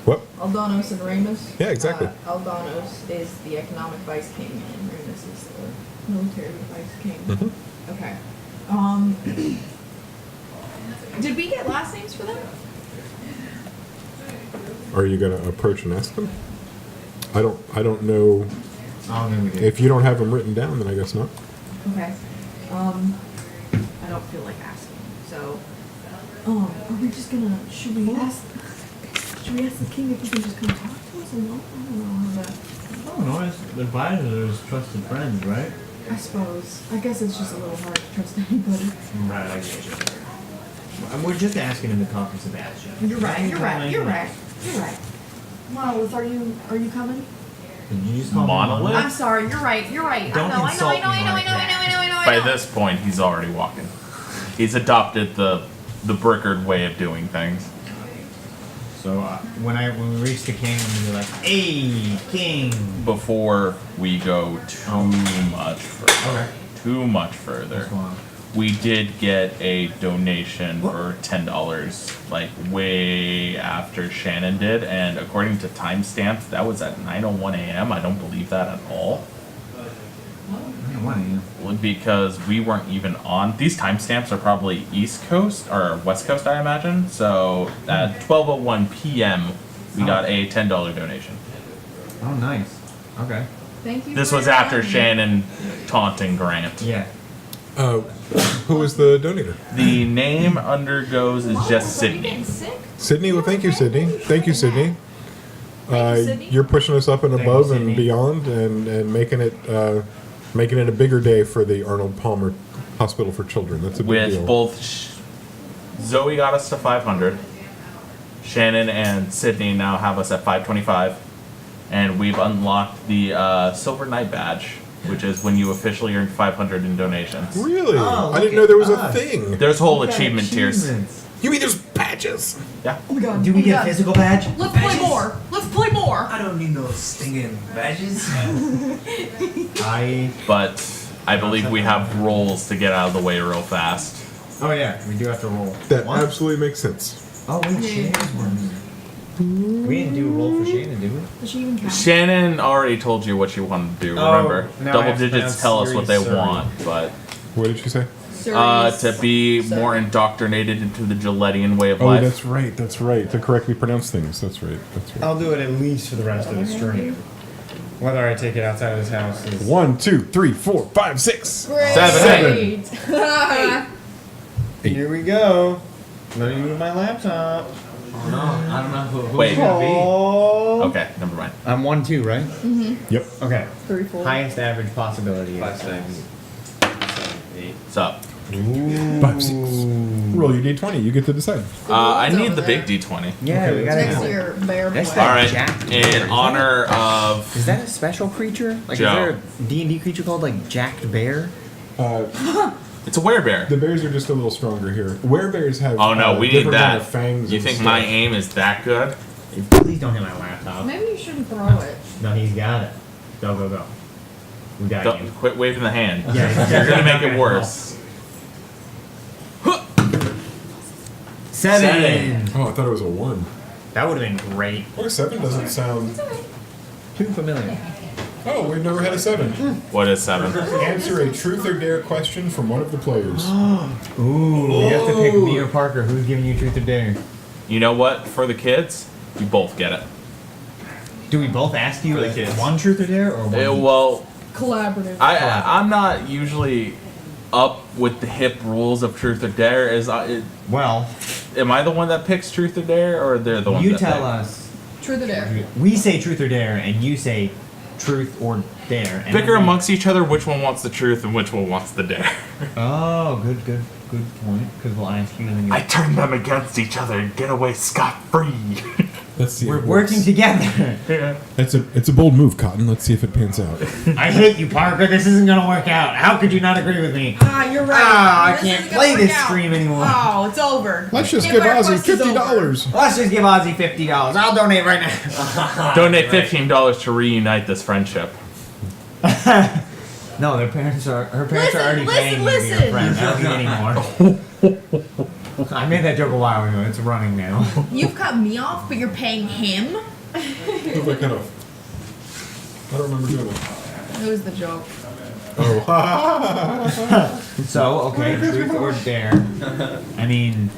What?
Aldonos and Ramus.
Yeah, exactly.
Aldonos is the economic vice king, and Ramus is the military vice king.
Mhm.
Okay. Did we get last names for them?
Are you going to approach and ask them? I don't know.
I don't think we did.
If you don't have them written down, then I guess not.
Okay. I don't feel like asking. So, are we just gonna? Should we ask the king if he can just come talk to us alone? I don't know how that.
I don't know. His advisors are his trusted friends, right?
I suppose. I guess it's just a little hard to trust anybody.
Right, I get you. We're just asking him to talk to Sebastian.
You're right. Monolith, are you coming?
Did you just call me
Monolith?
I'm sorry. You're right.
Don't insult me like that.
By this point, he's already walking. He's adopted the Brickard way of doing things.
So when we reach the king, I'm gonna be like, "Hey, king!"
Before we go too much further,
What's going on?
we did get a donation for $10, like way after Shannon did, and according to timestamps, that was at 9:01 a.m. I don't believe that at all.
What are you?
Well, because we weren't even on. These timestamps are probably East Coast or West Coast, I imagine. So at 12:01 p.m., we got a $10 donation.
Oh, nice. Okay.
Thank you.
This
for
was after
having me.
Shannon taunting Grant.
Yeah.
Who was the donator?
The name undergoes is just
Are you
Sydney.
getting sick?
Sydney. Well, thank you, Sydney. Thank you, Sydney.
Sydney.
You're pushing us up and
Thank you,
above
Sydney.
and beyond, and making it a bigger day for the Arnold Palmer Hospital for Children. That's a big
With
deal.
both Zoe got us to 500. Shannon and Sydney now have us at 525. And we've unlocked the Silver Knight badge, which is when you officially earn 500 in donations.
Really?
Oh,
I didn't
look
know
at
there was a
us.
thing.
There's whole
We got
achievement tiers.
achievements.
You mean there's badges?
Yeah.
Oh my god.
Do we get a physical badge?
Let's play more. Let's play more.
I don't need no stinging badges.
But I believe we have rolls to get out of the way real fast.
Oh yeah, we do have to roll.
That
What?
absolutely makes sense.
Oh wait, Shannon's one. We didn't do a roll for Shannon, did we?
Does she even count?
Shannon already told you what she wanted to do,
Oh,
remember?
now I
Double
have to
digits
pronounce
tell us what they
Surrey.
want, but
What did she say?
to be more indoctrinated into the Gillettian way of
Oh,
life.
that's right. That's right. To correctly pronounce things. That's right. That's right.
I'll do it at least for the rest of the stream. Whether I take it outside of this house is
1, 2, 3, 4, 5, 6.
Great.
Here we go. Let me move my laptop.
Oh no, I don't know who
Wait.
it's gonna be.
Oh.
Okay, never mind.
I'm 1-2, right?
Yep.
Okay.
3, 4.
Highest average possibility.
5, 6, 7, 8.
What's up?
5, 6. Roll your d20. You get to decide.
I
It's
need
over
the
there.
big D20.
Yeah, we gotta
Next
do
to
it.
your bear boy.
That's
All
that
right,
Jack
in
Bear.
honor of
Is that a special creature? Like,
Joe.
is there a D&D creature called like Jacked Bear?
it's a werebear.
The bears are just a little stronger here. Werebears have.
Oh no, we need
different kind
that.
of fangs.
You
and
think
stuff.
my aim is that good?
Please don't hit my laptop.
Maybe you shouldn't throw it.
No, he's got it. Go, go, go. We got you.
Don't, quit waving the hand.
Yeah,
You're gonna make it worse.
7.
Oh, I thought it was a 1.
That would have been great.
Well, a 7 doesn't sound.
Too familiar.
Oh, we've never had a 7.
What is 7?
Answer a truth or dare question from one of the players.
Ooh, you have to pick me or Parker. Who's giving you truth or dare?
You know what? For the kids, you both get it.
Do we both ask you
For the kids.
one truth or dare, or one?
Well,
Collaborative.
I'm not usually up with the hip rules of truth or dare.
Well,
Am I the one that picks truth or dare, or they're the one
you
that
tell
pick?
us.
Truth or dare?
We say truth or dare, and you say truth or dare. And
Bicker
then we-
amongst each other which one wants the truth and which one wants the dare.
Oh, good point. Because we'll ask you, and then you.
I turn them against each other and get away scot-free.
Let's see.
We're
if it
working
works.
together.
It's a bold move, Cotton. Let's see if it pans out.
I hate you, Parker. This isn't gonna work out. How could you not agree with me?
Ah, you're right.
Ah, I
This
can't
isn't gonna
play
work
this
out.
stream anymore.
Oh, it's over.
Let's just give
Campfire
Ozzy
Quest is over.
$50.
Let's just give Ozzy $50. I'll donate right now.
Donate $15 to reunite this friendship.
No, her parents are already
Listen,
paying you to be your friend. I don't need any more. I made that joke a while ago. It's running now.
You've cut me off, but you're paying him?
Who have I cut off? I don't remember doing that.
It was the joke.
Oh.
So, okay, truth or dare. I mean,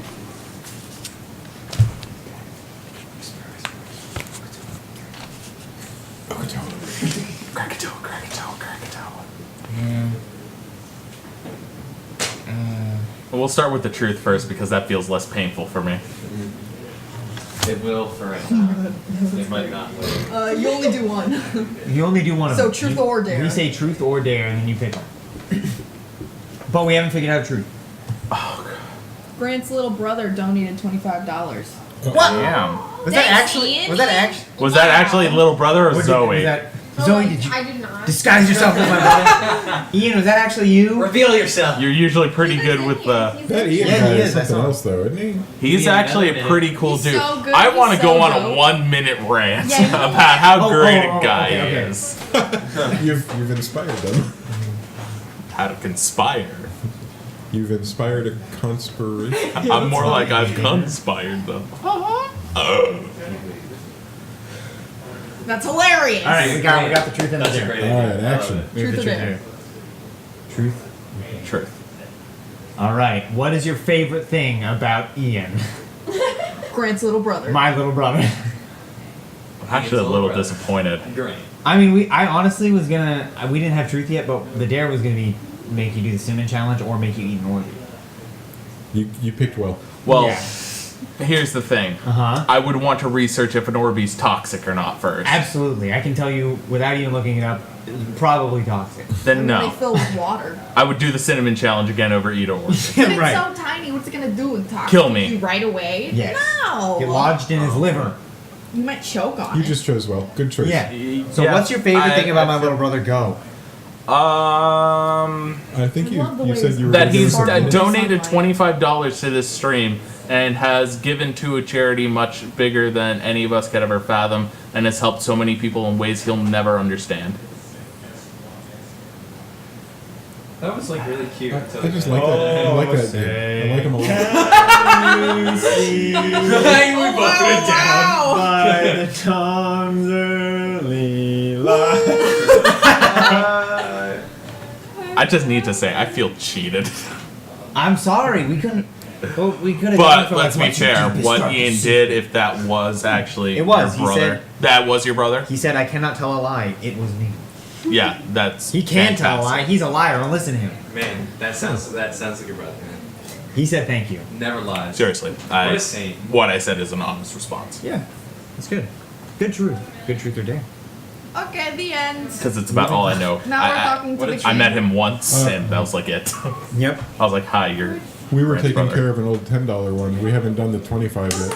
We'll start with the truth first because that feels less painful for me.
It will for a time. It might not.
You only do one.
you only do one of
So
them.
truth
You-
or dare.
We say truth or dare, and then you pick one. But we haven't figured out truth.
Grant's little brother donated $25.
What?
Damn.
Was that
Thanks,
actually?
Ian.
Was that actually?
Was that actually little brother or
Was
Zoe?
that
Oh,
Zoe?
wait,
Did you
I did not.
disguise yourself as my brother? Ian, was that actually you?
Reveal yourself.
You're usually pretty
He's
good
in
with
here.
the.
He's
That
in
Ian
here.
Yeah, he
guy
is,
is
I
something
saw him.
else, though, isn't he?
He's
Yeah,
actually
another
a pretty cool
He's
dude.
so good,
I want to
he's
go
so
on a
dope.
1 minute rant
Yeah, you know
about
what?
how
Oh,
great
oh,
a guy
okay.
is.
You've inspired them.
How to conspire.
You've inspired a conspiration.
I'm more like I've conspired them.
That's hilarious.
All right, we got the truth and the
That's a
dare.
great
All
idea.
right,
I love
action.
it.
We have the
Truth or dare?
here. Truth.
Truth.
All right. What is your favorite thing about Ian,
Grant's little brother.
my little brother?
Actually, a little disappointed.
Great.
I mean, I honestly was gonna. We didn't have truth yet, but the dare was gonna be make you do the cinnamon challenge or make you eat an Orbeez.
You picked well.
Well,
Yeah.
here's the thing.
Uh-huh.
I would want to research if an Orbeez toxic or not first.
Absolutely, I can tell you without even looking it up. It's probably toxic.
Then
They
no.
fill with water.
I would do the cinnamon challenge again over eat or Orbeez.
But it's
Right.
so tiny. What's it gonna do? Intoxicate
Kill me.
you right away?
Yes.
No.
Get lodged in his liver.
You might choke on
You
it.
just chose well. Good choice.
Yeah. So
Yeah,
what's your favorite thing about my
feel-
little brother? Go.
I think
I love the
you
way
said
his
you were
That
gonna give
he's
us something.
donated
Sunlight.
$25 to this stream and has given to a charity much bigger than any of us could ever fathom, and has helped so many people in ways he'll never understand.
That was like really cute.
I just like that. I like that dude. I like him a lot.
We both went down.
By the time's early light.
I just need to say, I feel cheated.
I'm sorry, we couldn't. Well, we could have.
But let's be fair, what Ian did, if that was actually
It was,
your
he
brother,
said-
that was your brother?
He said, "I cannot tell a lie. It was me."
Yeah, that's
He can tell a lie.
fantastic.
He's a liar. Don't listen to him.
Man, that sounds like your brother, man.
He said, "Thank you."
Never lies.
Seriously,
What a saint.
what I said is an honest response.
Yeah, that's good. Good truth. Good truth or dare.
Okay, the end.
Because it's about all I know.
Now we're
I,
talking to the
I
king.
met him once, and that was like it.
Yep.
I was like, hi, you're...
We were
Grant's
taking
brother.
care of an old $10 one. We haven't done the 25 yet.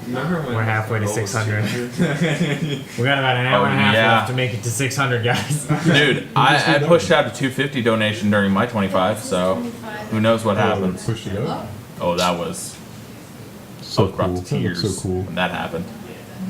Remember when
We're halfway to
gold was
600.
$200?
We got about an hour and a half
yeah.
left to make it to 600, guys.
Dude, I pushed out a 250 donation during my 25, so who knows what happens.
Push it up.
Oh, that was...
So
I was brought
cool.
to
That looks
tears
so cool.
when that happened.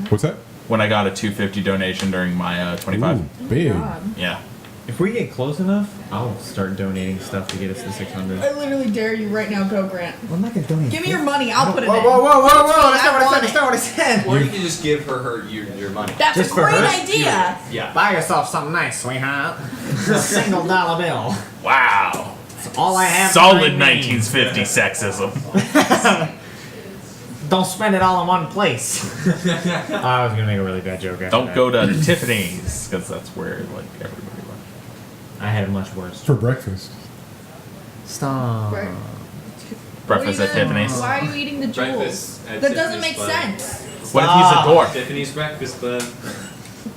What's that?
When I got a 250 donation during my 25.
Ooh, big.
God.
Yeah.
If we get close enough, I'll start donating stuff to get us to 600.
I literally dare you right now. Go, Grant.
Well, I'm not gonna donate.
Give me your money. I'll put it
Whoa,
in.
whoa, whoa, whoa, whoa! That's
I
not what I
want
said. That's not what I said.
Or you can just give her your money.
That's
Just
a
for
great
her?
idea.
Yeah.
Buy yourself something nice, sweetheart. A single dollar bill.
Wow.
It's all I have.
Solid
behind me.
1950 sexism.
Don't spend it all in one place. I was gonna make a really bad joke after
Don't
that.
go to Tiffany's, because that's where like everybody went.
I had it much worse.
For breakfast.
Stop.
Right.
Breakfast at Tiffany's.
Why are you eating the jewels?
Breakfast at
That doesn't
Tiffany's,
make
bud.
sense.
What if he's a dwarf?
Tiffany's breakfast, bud.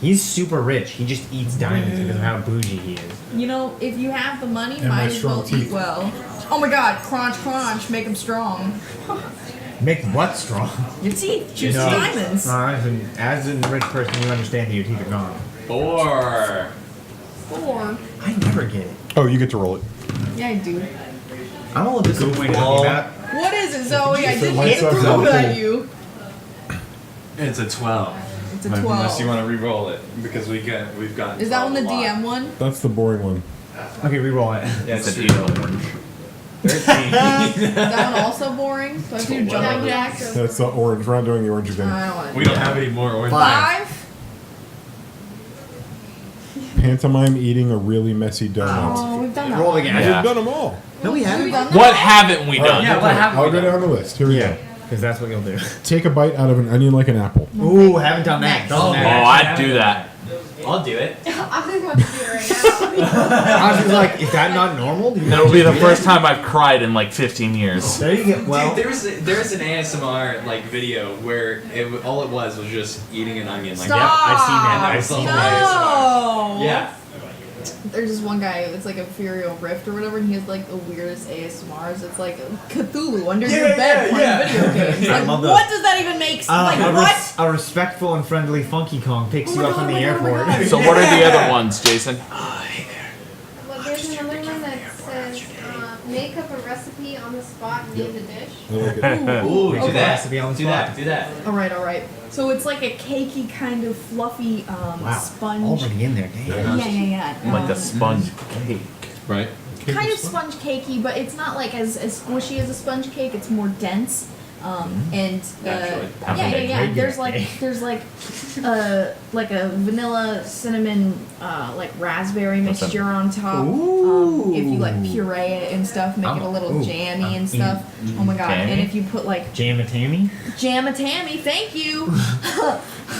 He's super rich. He just eats diamonds because of how bougie he is.
You know, if you have the money,
And my
might as well
strong
eat
teeth.
well. Oh my God! Crunch, crunch, make them strong.
Make what strong?
Your teeth, choose
No.
diamonds.
As a rich person, you understand that your teeth are gone.
4.
4.
I never get it.
Oh, you get to roll it.
Yeah, I do.
I'm a little disappointed
Cool.
about.
What is it, Zoe? I didn't
lights
hit
up
through
that
at
cool.
you.
It's a 12.
It's a 12.
Unless you want to re-roll it, because we've got.
Is that one the
12 a lot.
DM one?
That's the boring one.
Okay, re-roll it.
Yeah,
It's
it's
a
a
deal.
13.
Is that one also boring? Do I have to do jumping jacks?
That's the orange. We're not doing the orange
I
again.
don't want to.
We don't have any more orange.
5?
Pantomime eating a really messy donut.
Oh, we've done that.
Roll
one.
again.
Yeah.
We've done them all.
No, we
We've
haven't.
done that.
What haven't we
All right,
done?
Yeah, what happened?
I'll go down the list. Here we
Yeah,
go.
because that's what you'll do.
Take a bite out of an onion like an apple.
Ooh, haven't done that. Done
Oh,
that.
I'd do that.
I'll do it.
I'm about to do it right now.
I was just like, is that not normal? Do you
That'll
not
be the
just do
first time I've cried in like 15 years.
that? There you go. Well,
Dude, there's an ASMR like video where all it was just eating an onion. Like,
Stop.
I've seen that.
I've seen
No.
Yeah.
There's this one guy, it's like a Imperial Rift or whatever, and he has like the weirdest ASMRs. It's like Cthulhu under your bed playing video games.
I
Like,
love
what
those.
does that even make? Like, what?
A respectful and friendly Funky Kong picks
Oh
you
my
up from
God,
the
oh my God, oh my
airport.
God.
So what are the other ones, Jason?
Well, there's another one that says, make up a recipe on the spot and name the dish.
I like it.
Ooh,
Make
do
a
that.
recipe on the
Do
spot.
that. Do that.
All right. So it's like a cakey kind of fluffy
Wow.
sponge.
Already in there. Damn.
Yeah.
Like a sponge cake.
Right.
Kind of sponge cakey, but it's not like as squishy as a sponge cake. It's more dense. And
Naturally.
yeah. There's like a vanilla cinnamon like raspberry
What's that?
mixture on top.
Ooh.
If you like puree it and stuff, make it a little jammy and stuff. Oh my god!
Okay.
And if you put like
Jam-a-tammy?
jam-a-tammy, thank you.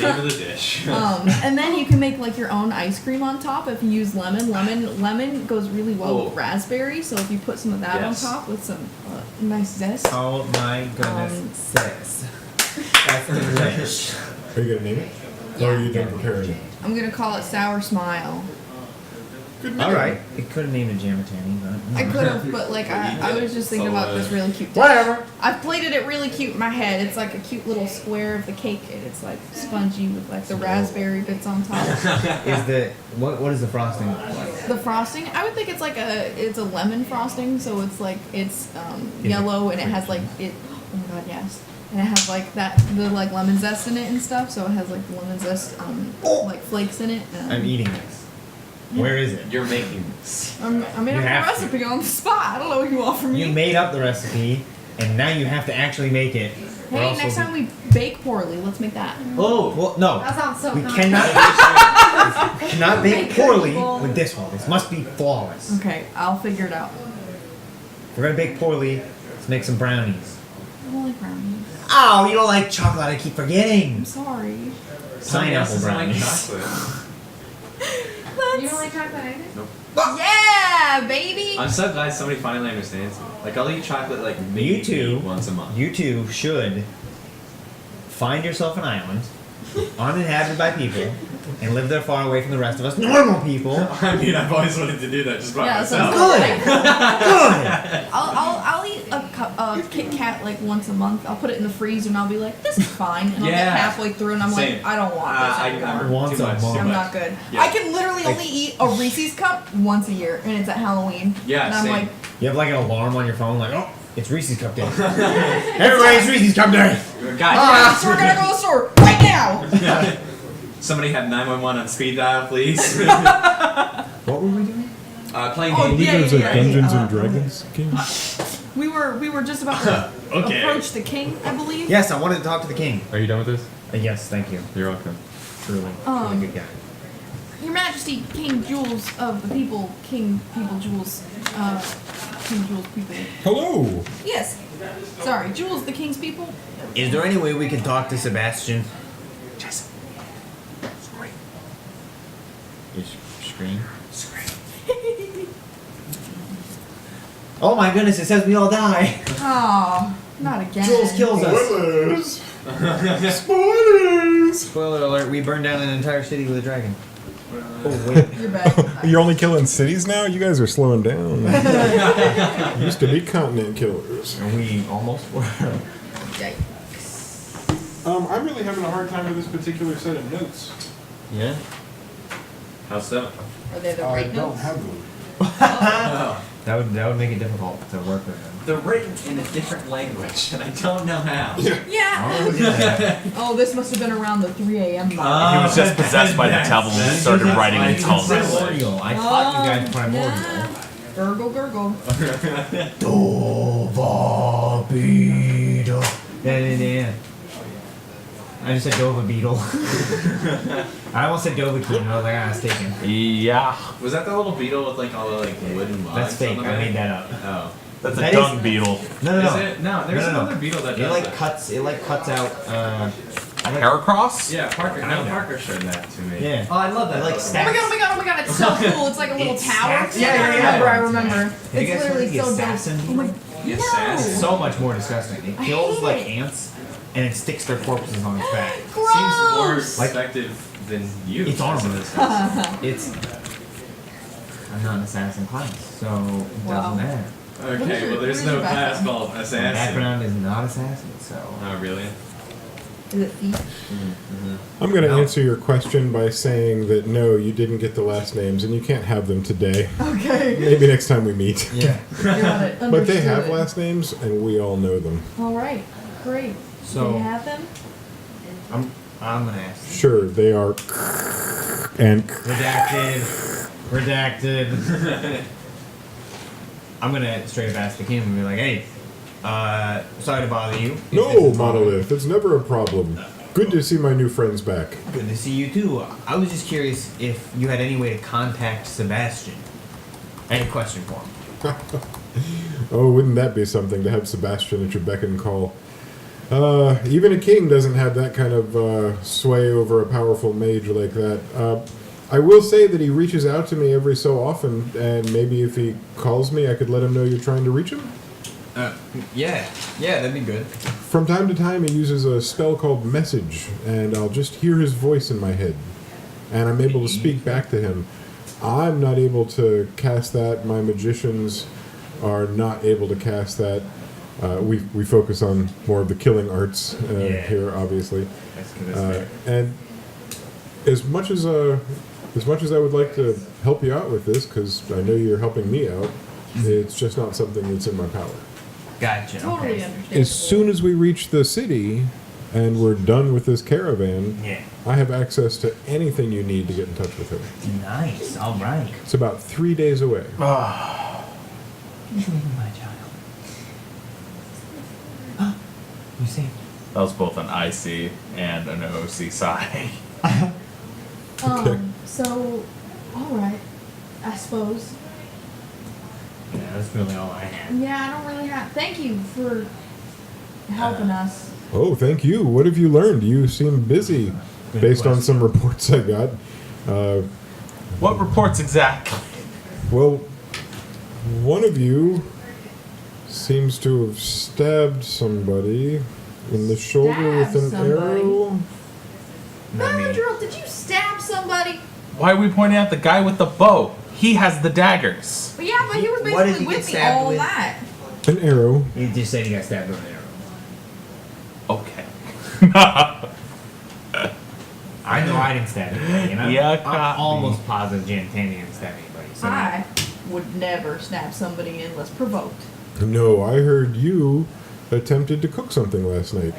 Name of the dish.
And then you can make like your own ice cream on top if you use lemon. Lemon goes really well with raspberry. So if you put some of that
Yes.
on top with some nice zest.
Oh my goodness. Six. That's delicious.
Are you gonna name it? Or are you done preparing it?
I'm gonna call it Sour Smile.
Alright. It could have named it Jam-a-tammy, but...
I could have, but like I was just thinking about this really cute dish.
Whatever.
I've plated it really cute in my head. It's like a cute little square of the cake, and it's like spongy with like the raspberry bits on top.
Is the... What is the frosting like?
The frosting, I would think it's like it's a lemon frosting, so it's like it's yellow and it has like it. Oh my god, yes. And it has like the like lemon zest in it and stuff, so it has like the lemon zest like flakes in it.
I'm eating this. Where is it?
You're making this.
I made
You
up
have
a recipe on the spot. I don't know what you want from me.
You made up the recipe, and now you have to actually make it. or
Hey,
else
next
we'll
time we bake poorly, let's make that.
Oh, well, no.
That sounds so
We
complicated.
cannot bake poorly with this one. This must be flawless.
Okay, I'll figure it out.
If we're gonna bake poorly, let's make some brownies.
I don't like brownies.
Oh, you don't like chocolate, I keep forgetting.
I'm sorry.
Pineapple brownies.
Chocolate.
You don't like chocolate either?
Nope.
Yeah, baby.
I'm so glad somebody finally understands me. Like, I'll eat chocolate like
You
maybe
two,
once a month.
you two should find yourself an island, uninhabited by people, and live there far away from the rest of us normal people.
I mean, I've always wanted to do that just by
Yeah, so
myself.
Good.
I'll eat a Kit Kat like once a month. I'll put it in the freezer and I'll be like, this is fine. And I'll get
Yeah.
halfway through and I'm
Same.
like, I don't want this anymore.
Once
too
a
much,
month.
too
I'm
much.
not good.
Yeah.
I can literally only eat a Reese's cup once a year, and it's at Halloween.
Yeah,
and I'm
same.
like,
You have like an alarm on your phone, like, oh, it's Reese's Cup Day. Everybody's Reese's Cup Day.
God,
so we're gonna go to the store right now.
somebody have 911 on speed dial, please.
What were we doing?
Playing
Oh,
D&D.
yeah,
There's a
yeah.
Dungeons and Dragons game.
We were just about to
Okay.
approach the king, I believe.
Yes, I wanted to talk to the king.
Are you done with this?
Yes, thank you.
You're welcome.
Truly,
Um,
truly good guy.
Your Majesty, King Jules of the people, King People Jules, King Jules people.
Hello.
Yes. Sorry, Jules, the King's people.
Is there any way we can talk to Sebastian? Jason. Sorry. Your screen? Oh my goodness, it says we all die.
Oh, not again.
Jules kills us.
Spoilers. Spoilers.
Spoiler alert, we burned down an entire city with a dragon. Oh, wait.
You're back.
You're only killing cities now? You guys are slowing down. Used to be continent killers.
And we almost were.
Yikes.
I'm really having a hard time with this particular set of notes.
Yeah?
How so?
Are they the right notes?
them.
That would make it difficult to work with them.
They're written in a different language, and I don't know how.
Yeah.
Oh, yeah.
Oh, this must have been around the 3 a.m. mark.
He was just possessed by the devil and started writing in tongues.
Primordial. I taught you guys primordial.
Yeah. Gurgle, gurgle.
Dova beetle. Yeah. I just said Dova beetle. I almost said Dovahkiin, and I was like, ah, it's taken.
Yeah.
Was that the little beetle with like all the like wooden logs?
That's fake.
on the
I
back?
made that up.
Oh.
That's
That
a
is-
dung beetle.
No.
Is it? No, there's
No.
another beetle that
It
does
like
that.
cuts. It like cuts out.
Heracross?
Yeah, Parker.
I know.
No, Parker showed that to me.
Yeah.
Oh, I love that.
It like
Oh
stacks.
my god, it's so cool. It's like a little
It
tower.
stacks.
I remember.
Have you
It's
guys heard
literally
of the
so
assassin
dope. Oh my
The
no.
assassin.
So much more disgusting. It
I
kills
hate
like
it.
ants, and it sticks their corpses on its back.
Seems more
Gross.
effective than you.
It's
as an
armor.
assassin.
It's. I'm not an assassin class, so it
Wow.
doesn't matter.
What is
Okay,
your-
well, there's
what is
no
your
class
background?
called
My
assassin.
background is not assassin, so.
Oh, really?
Is it thief?
I'm going to
No.
answer your question by saying that no, you didn't get the last names, and you can't have them today.
Okay.
Maybe next time we meet.
Yeah.
Got it.
But they have
Understood.
last names, and we all know them.
All right. Great.
So-
Do you have them?
I'm gonna ask.
Sure, they are. And
Redacted. I'm gonna straight up ask the king and be like, hey, sorry to bother you.
no, Monolith, it's never a problem. Good to see my new friends back.
Good to see you too. I was just curious if you had any way to contact Sebastian. I had a question for him.
Oh, wouldn't that be something to have Sebastian at your beck and call? Even a king doesn't have that kind of sway over a powerful mage like that. I will say that he reaches out to me every so often, and maybe if he calls me, I could let him know you're trying to reach him?
Yeah, that'd be good.
From time to time, he uses a spell called Message, and I'll just hear his voice in my head, and I'm able to speak back to him. I'm not able to cast that. My magicians are not able to cast that. We focus on more of the killing arts here, obviously.
That's good.
And as much as I would like to help you out with this, because I know you're helping me out, it's just not something that's in my power.
Gotcha.
Totally
Okay.
understand.
As soon as we reach the city and we're done with this caravan,
Yeah.
I have access to anything you need to get in touch with her.
Nice. All right.
It's about 3 days away.
He's leaving my child. You see?
That was both an IC and an OC sigh.
So, alright, I suppose.
Yeah, that's really all I had.
Yeah, I don't really have. Thank you for helping us.
Oh, thank you. What have you learned? You seem busy, based on some reports I got.
What reports exactly?
Well, one of you seems to have stabbed somebody in the shoulder with an
Stabbed somebody?
arrow.
Benadryl, did you stab somebody?
Why are we pointing out the guy with the bow? He has the daggers.
But yeah, but he was
What did
basically
he get
with me
stabbed
all
with?
that.
An arrow.
You just said you got stabbed with an arrow.
Okay.
I know I didn't stab anybody, and
Yeah,
I'm
copy.
almost positive Jantani didn't stab anybody. So
I would never stab somebody unless provoked.
No, I heard you attempted to cook something last night.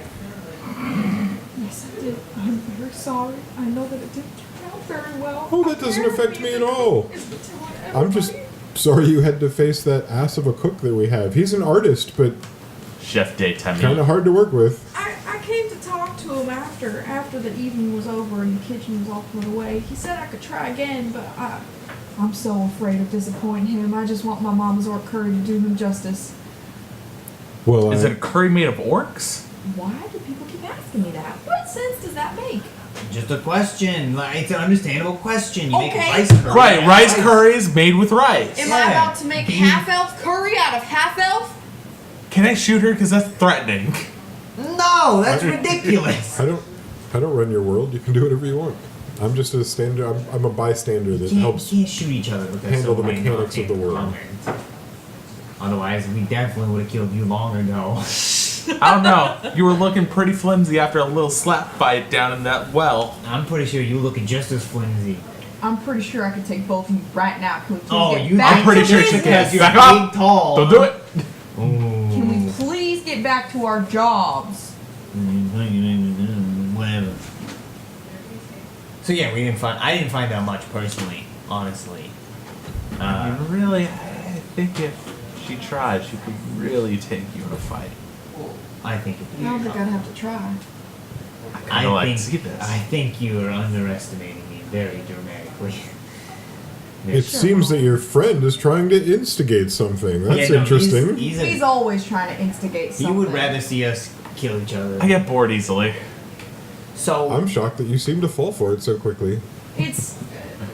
Yes, I did. I'm very sorry. I know that it didn't turn out very well.
Oh, that doesn't affect me at all.
Is to tell
I'm just
everybody.
sorry you had to face that ass of a cook that we have. He's an artist, but
Chef de
kind
Temi.
of hard to work with.
I came to talk to him after the evening was over and the kitchen was all put away. He said I could try again, but I'm so afraid of disappointing him. I just want my mama's orc curry to do him justice.
Well,
Is it a curry made of orcs?
Why do people keep asking me that? What sense does that make?
just a question. Like, it's an understandable question. You make
Okay.
rice curry.
Right, rice curry is made with rice.
Am I
Yeah.
about to make half-elf curry out of half-elf?
Can I shoot her? Because that's threatening.
No, that's ridiculous.
I don't run your world. You can do whatever you want. I'm just a stander. I'm a bystander that helps.
Can't shoot each other because
handle the
so many
mechanics of the world.
comments. Otherwise, we definitely would have killed you long ago.
I don't know. You were looking pretty flimsy after a little slap fight down in that well.
I'm pretty sure you looking just as flimsy.
I'm pretty sure I could take both of you right now. Can we please
Oh,
get
you
back
I'm pretty
to
sure
business?
she can.
because you're
Back
big,
up.
tall.
Don't do it.
Can we
Ooh.
please get back to our jobs?
Whatever. So yeah, I didn't find out much personally, honestly.
I mean, really, I think if she tried, she could really take you in a fight.
I think
I don't think I'd have to try.
I kind of like to see this.
I think you are underestimating me very dramatically.
It seems that your friend is trying to instigate something. That's
Yeah, no,
interesting.
He's always trying to instigate
He
something.
would rather see us kill each other.
I get bored easily.
So
I'm shocked that you seem to fall for it so quickly.
It's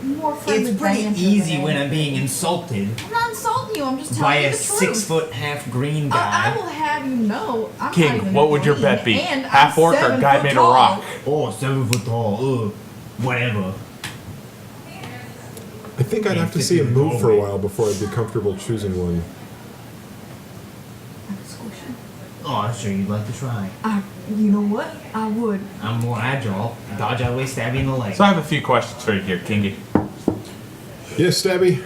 more friendly
it's pretty
banter
easy
than
when I'm
anything.
being insulted
I'm not insulting you. I'm just
by
telling you
a
the truth.
6'1" green
I
guy.
will have you know. I'm not
King,
even
what would your
green,
bet be?
and
Half
I'm
orc or
7
guy
foot
made of
tall.
rock?
Oh, 7 foot tall. Whatever.
I think I'd have to see him move for a while before I'd be comfortable choosing one.
I could squish him.
Oh, I'm sure you'd like to try.
You know what? I would.
I'm more agile. Dodge out of the way, stab you in the leg.
So I have a few questions for you here, Kingy.
Yes, Stabby?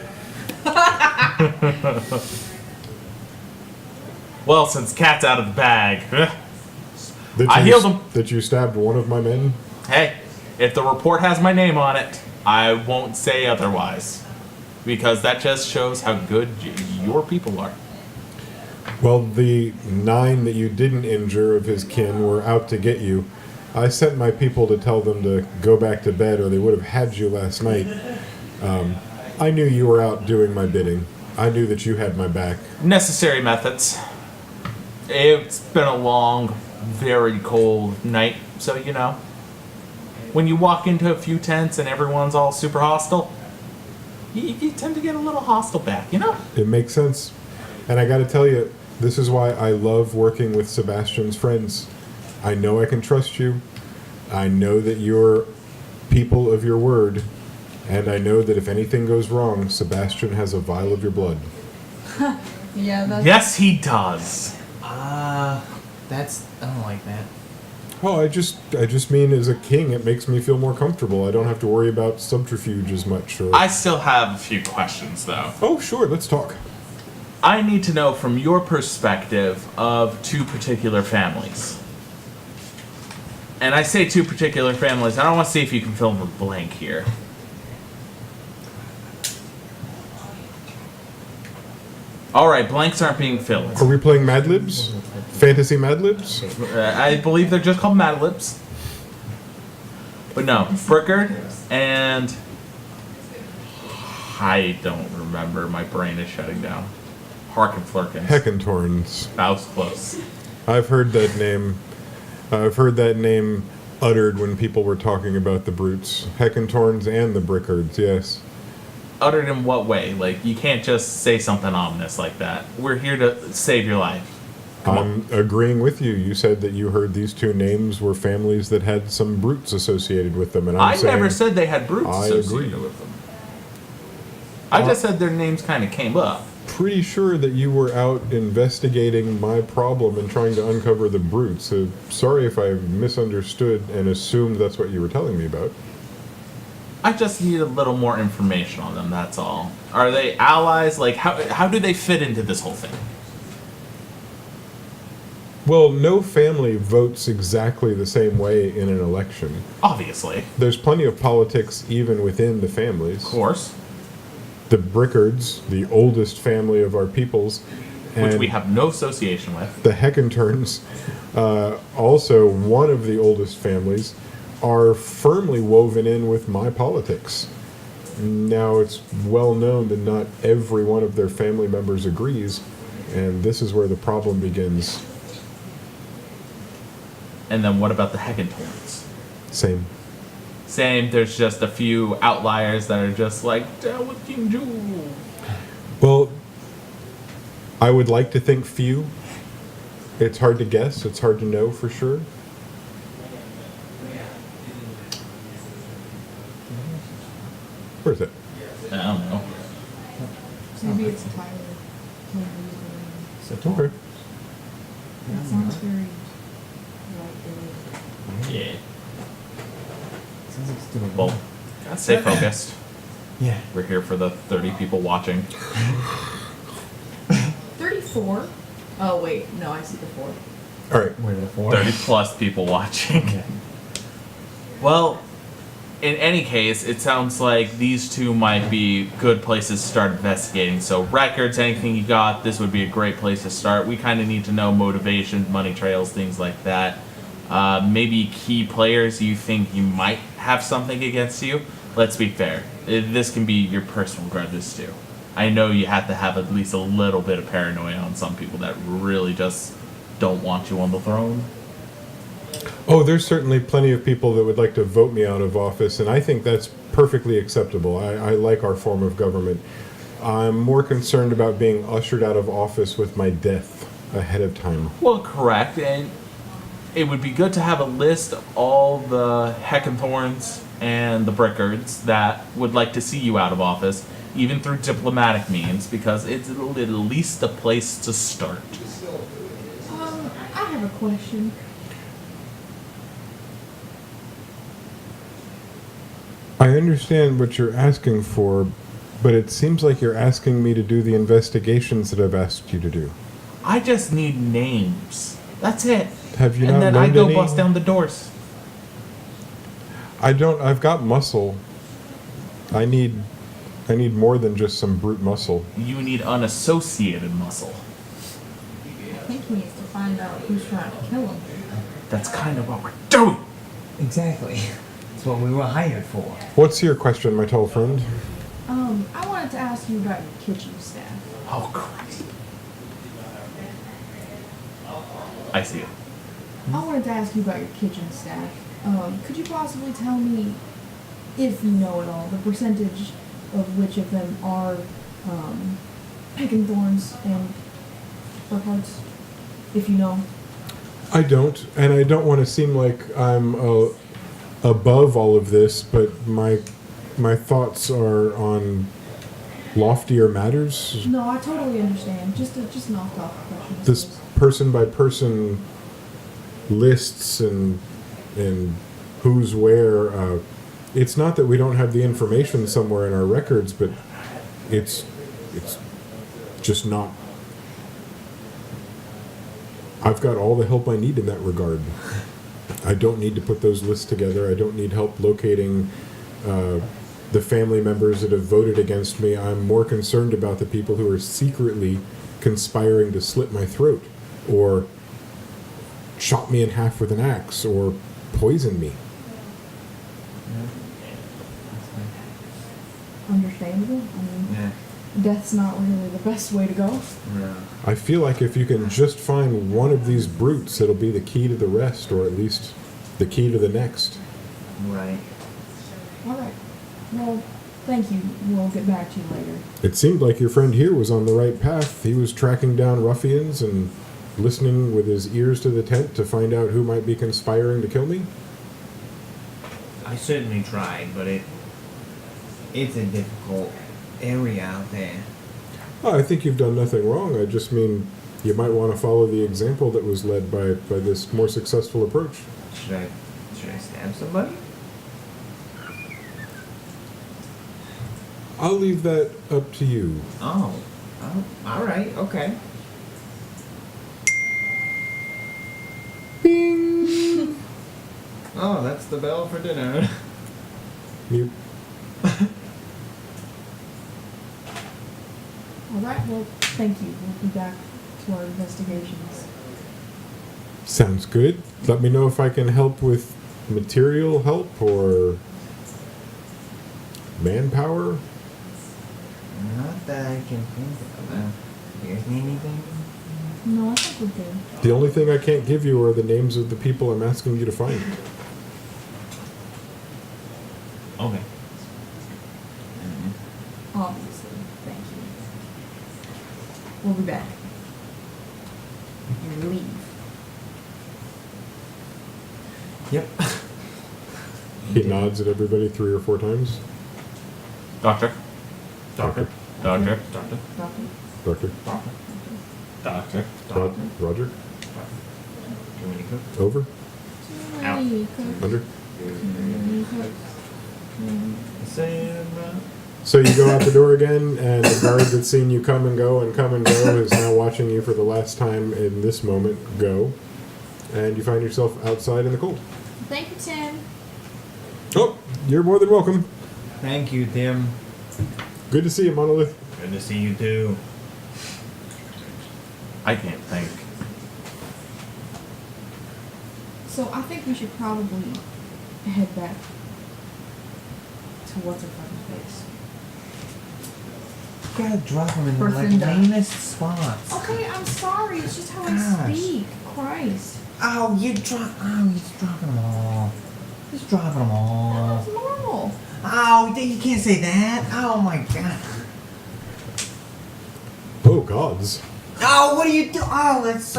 Well, since cat's out of the bag,
That
I
you
healed him.
That you stabbed one of my men?
hey, if the report has my name on it, I won't say otherwise. Because that just shows how good your people are.
Well, the 9 that you didn't injure of his kin were out to get you. I sent my people to tell them to go back to bed or they would have had you last night. I knew you were out doing my bidding. I knew that you had my back.
Necessary methods. It's been a long, very cold night, so you know. When you walk into a few tents and everyone's all super hostile, you tend to get a little hostile back, you know?
It makes sense. And I gotta tell you, this is why I love working with Sebastian's friends. I know I can trust you. I know that you're people of your word. And I know that if anything goes wrong, Sebastian has a vial of your blood.
Yeah, that's...
Yes, he does.
That's I don't like that.
Well, I just mean as a king, it makes me feel more comfortable. I don't have to worry about subterfuge as much. Or...
I still have a few questions, though.
Oh, sure, let's talk.
I need to know from your perspective of two particular families. And I say two particular families, and I want to see if you can fill in the blank here. Alright, blanks aren't being filled.
Are we playing Mad Libs? Fantasy Mad Libs?
I believe they're just called Mad Libs. But no, Brickard and... I don't remember, my brain is shutting down. Harkenflurkins.
Heckentorns.
That was close.
I've heard that name. I've heard that name uttered when people were talking about the brutes. Heckentorns and the Brickards, yes.
Uttered in what way? Like, you can't just say something ominous like that. We're here to save your life.
I'm agreeing with you. You said that you heard these two names were families that had some brutes associated with them, and
I never said they had brutes
I
associated
agree
with them. I just said their names kind of came up.
Pretty sure that you were out investigating my problem and trying to uncover the brutes. So sorry if I misunderstood and assumed that's what you were telling me about.
I just need a little more information on them, that's all. Are they allies? Like, how do they fit into this whole thing?
Well, no family votes exactly the same way in an election.
Obviously.
There's plenty of politics even within the families.
Of course.
The Brickards, the oldest family of our peoples, and
Which we have no association with.
the Heckentorns, also one of the oldest families, are firmly woven in with my politics. Now, it's well known that not every one of their family members agrees, and this is where the problem begins.
And then what about the Heckentorns?
Same.
Same, there's just a few outliers that are just like, down with King Jewel.
Well, I would like to think few. It's hard to guess. It's hard to know for sure. Where is it?
I don't know.
Maybe it's Tyler.
Okay.
That sounds very...
Yeah.
Sounds like it's doing
Well, stay focused.
Yeah.
We're here for the 30 people watching.
34? Oh, wait. No, I see the 4.
All right.
Where are the 4?
30 plus people watching.
Yeah.
Well, in any case, it sounds like these two might be good places to start investigating. So records, anything you got, this would be a great place to start. We kind of need to know motivation, money trails, things like that. Maybe key players you think you might have something against you. Let's be fair. This can be your personal grudges too. I know you have to have at least a little bit of paranoia on some people that really just don't want you on the throne.
Oh, there's certainly plenty of people that would like to vote me out of office, and I think that's perfectly acceptable. I like our form of government. I'm more concerned about being ushered out of office with my death ahead of time.
Well, correct, and it would be good to have a list of all the Heckenthorns and the Brickards that would like to see you out of office, even through diplomatic means, because it's at least a place to start.
I have a question.
I understand what you're asking for, but it seems like you're asking me to do the investigations that I've asked you to do.
I just need names. That's it.
Have you
and
not
then I
learned
go
any?
bust down the doors.
I've got muscle. I need more than just some brute muscle.
You need unassociated muscle.
I think he needs to find out who's trying to kill him.
That's kind of what we're doing.
Exactly. That's what we were hired for.
What's your question, my tall friend?
I wanted to ask you about your kitchen staff.
Oh, Christ. I see it.
I wanted to ask you about your kitchen staff. Could you possibly tell me, if you know at all, the percentage of which of them are Thorns and Burkharts? If you know.
I don't, and I don't want to seem like I'm above all of this, but my thoughts are on loftier matters.
No, I totally understand. Just an off-topic question.
This person by person lists and who's where. It's not that we don't have the information somewhere in our records, but it's just not. I've got all the help I need in that regard. I don't need to put those lists together. I don't need help locating the family members that have voted against me. I'm more concerned about the people who are secretly conspiring to slit my throat, or chop me in half with an axe, or poison me.
Understandable. I mean,
Yeah.
death's not really the best way to go.
No.
I feel like if you can just find one of these brutes, it'll be the key to the rest, or at least the key to the next.
Right.
All right. Well, thank you. We'll get back to you later.
It seemed like your friend here was on the right path. He was tracking down ruffians and listening with his ears to the tent to find out who might be conspiring to kill me.
I certainly tried, but it's a difficult area out there.
Oh, I think you've done nothing wrong. I just mean you might want to follow the example that was led by this more successful approach.
Should I stab somebody?
I'll leave that up to you.
Oh, all right, okay.
Bing!
Oh, that's the bell for dinner.
Mute.
All right. Well, thank you. We'll be back to our investigations.
Sounds good. Let me know if I can help with material help or manpower.
Not that I can think of. Do you guys need anything?
No, I think we're good.
The only thing I can't give you are the names of the people I'm asking you to find.
Okay.
Obviously. Thank you. We'll be back. You leave.
Yep.
He nods at everybody 3 or 4 times.
Doctor.
Doctor.
Doctor.
Doctor.
Doctor.
Doctor.
Roger.
Do we need to cook?
Over.
Too
Out.
many cooks.
Under.
Too many cooks.
So you go out the door again, and the guard that's seen you come and go is now watching you for the last time in this moment go. And you find yourself outside in the cold.
Thank you, Tim.
Oh, you're more than welcome.
Thank you, Tim.
Good to see you, Monolith.
Good to see you too.
I can't think.
So I think we should probably head back to what's her fucking face.
You gotta drop him in the
Berthinda.
lamest spots.
Okay, I'm sorry. It's just how I
Gosh.
speak. Christ.
Oh, he's dropping them all. He's dropping them all.
That's normal.
Oh, you can't say that. Oh my god.
Oh, gods.
Oh, what are you doing? Oh, that's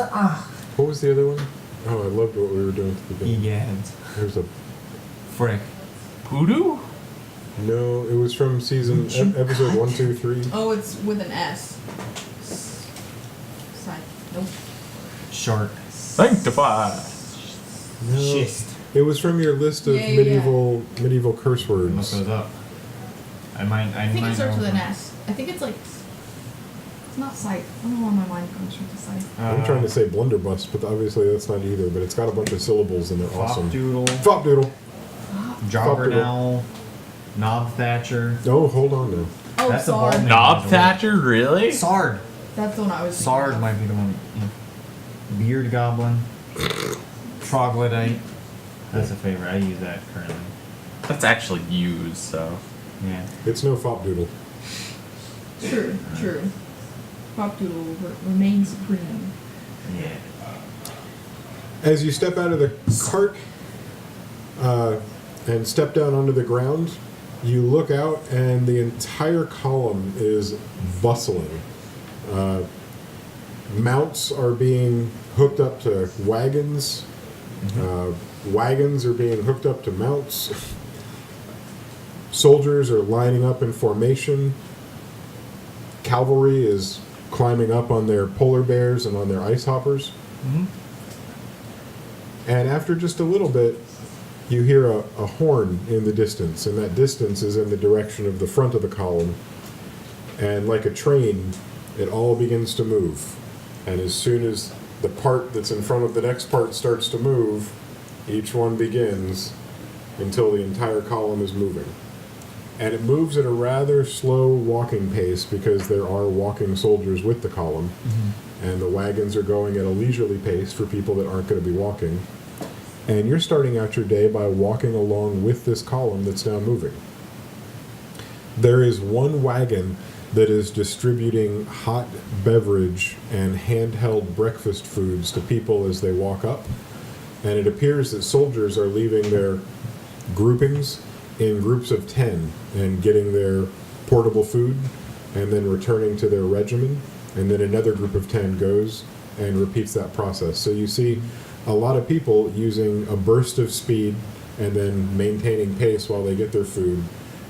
What was the other one? Oh, I loved what we were doing at the beginning.
Egads.
There's a...
Frick.
Hoodoo?
No, it was from season...
Would you
episode
cut?
1, 2, 3.
Oh, it's with an S. Side. Nope.
Shark.
Sanctify.
No.
Schist.
It was from your list of
Yeah, yeah,
medieval curse
Look
words.
those up. I
I think it starts
know
with an
them.
S. I think it's like... It's not sight. I don't know why my mind goes from to sight.
I'm trying to say blunderbuss, but obviously that's not either. But it's got a bunch of syllables and they're awesome.
Doodle.
Fopdoodle.
Joggernowl. Knob Thatcher.
Oh, hold on now.
Oh,
That's a
Sard.
bald name.
Knob Thatcher? Really?
Sard.
That's the one I was thinking
Sard
of.
might be the one. Yeah. Beard Goblin. Troglodyte. That's a favorite. I use that currently.
That's actually used, so.
Yeah.
It's no fop doodle.
True, true. Pop Doodle remains supreme.
Yeah.
As you step out of the cart and step down onto the ground, you look out and the entire column is bustling. Mounts are being hooked up to wagons. Wagons are being hooked up to mounts. Soldiers are lining up in formation. Cavalry is climbing up on their polar bears and on their ice hoppers.
Mm-hmm.
And after just a little bit, you hear a horn in the distance, and that distance is in the direction of the front of the column. And like a train, it all begins to move. And as soon as the part that's in front of the next part starts to move, each one begins until the entire column is moving. And it moves at a rather slow walking pace because there are walking soldiers with the column. Mm-hmm. And the wagons are going at a leisurely pace for people that aren't going to be walking. And you're starting out your day by walking along with this column that's now moving. There is one wagon that is distributing hot beverage and handheld breakfast foods to people as they walk up. And it appears that soldiers are leaving their groupings in groups of 10 and getting their portable food and then returning to their regiment. And then another group of 10 goes and repeats that process. So you see a lot of people using a burst of speed and then maintaining pace while they get their food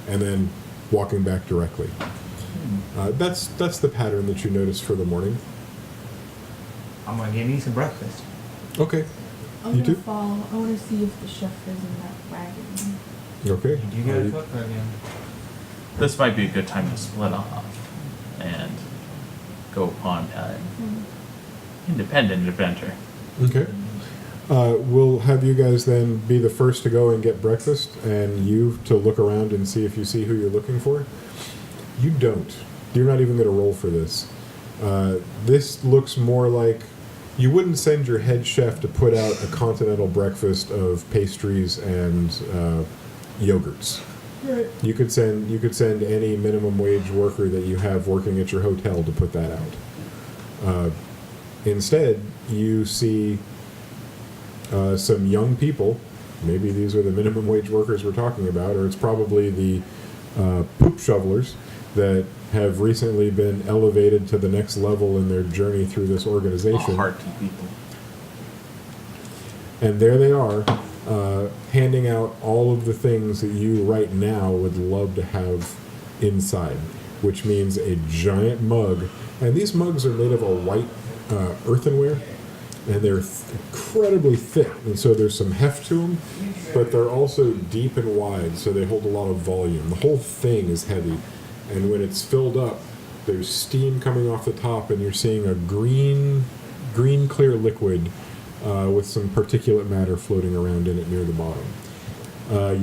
and then walking back directly. That's the pattern that you notice for the morning.
I'm gonna get me some breakfast.
Okay.
I'm
You
gonna
too?
follow. I want to see if the chef is in that wagon.
Okay.
Did you get a cook again?
This might be a good time to split off and go on an independent adventure.
Okay. We'll have you guys then be the first to go and get breakfast, and you to look around and see if you see who you're looking for. You don't. You're not even going to roll for this. This looks more like you wouldn't send your head chef to put out a continental breakfast of pastries and yogurts.
Right.
You could send any minimum wage worker that you have working at your hotel to put that out. Instead, you see some young people. Maybe these are the minimum wage workers we're talking about, or it's probably the poop shovelers that have recently been elevated to the next level in their journey through this organization.
Hearty people.
And there they are, handing out all of the things that you right now would love to have inside, which means a giant mug. And these mugs are made of a white earthenware, and they're incredibly thick, and so there's some heft to them, but they're also deep and wide, so they hold a lot of volume. The whole thing is heavy, and when it's filled up, there's steam coming off the top, and you're seeing a green clear liquid with some particulate matter floating around in it near the bottom.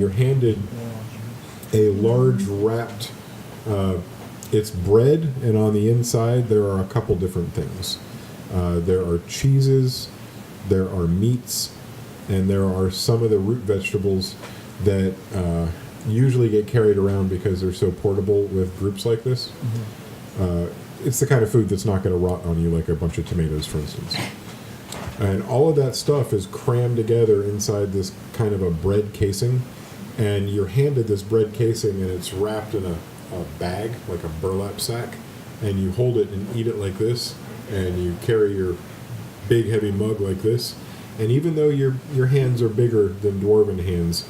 You're handed a large wrapped, it's bread, and on the inside there are a couple different things. There are cheeses, there are meats, and there are some of the root vegetables that usually get carried around because they're so portable with groups like this. Mm-hmm. It's the kind of food that's not going to rot on you like a bunch of tomatoes, for instance. And all of that stuff is crammed together inside this kind of a bread casing, and you're handed this bread casing and it's wrapped in a bag, like a burlap sack, and you hold it and eat it like this, and you carry your big heavy mug like this, and even though your hands are bigger than dwarven hands,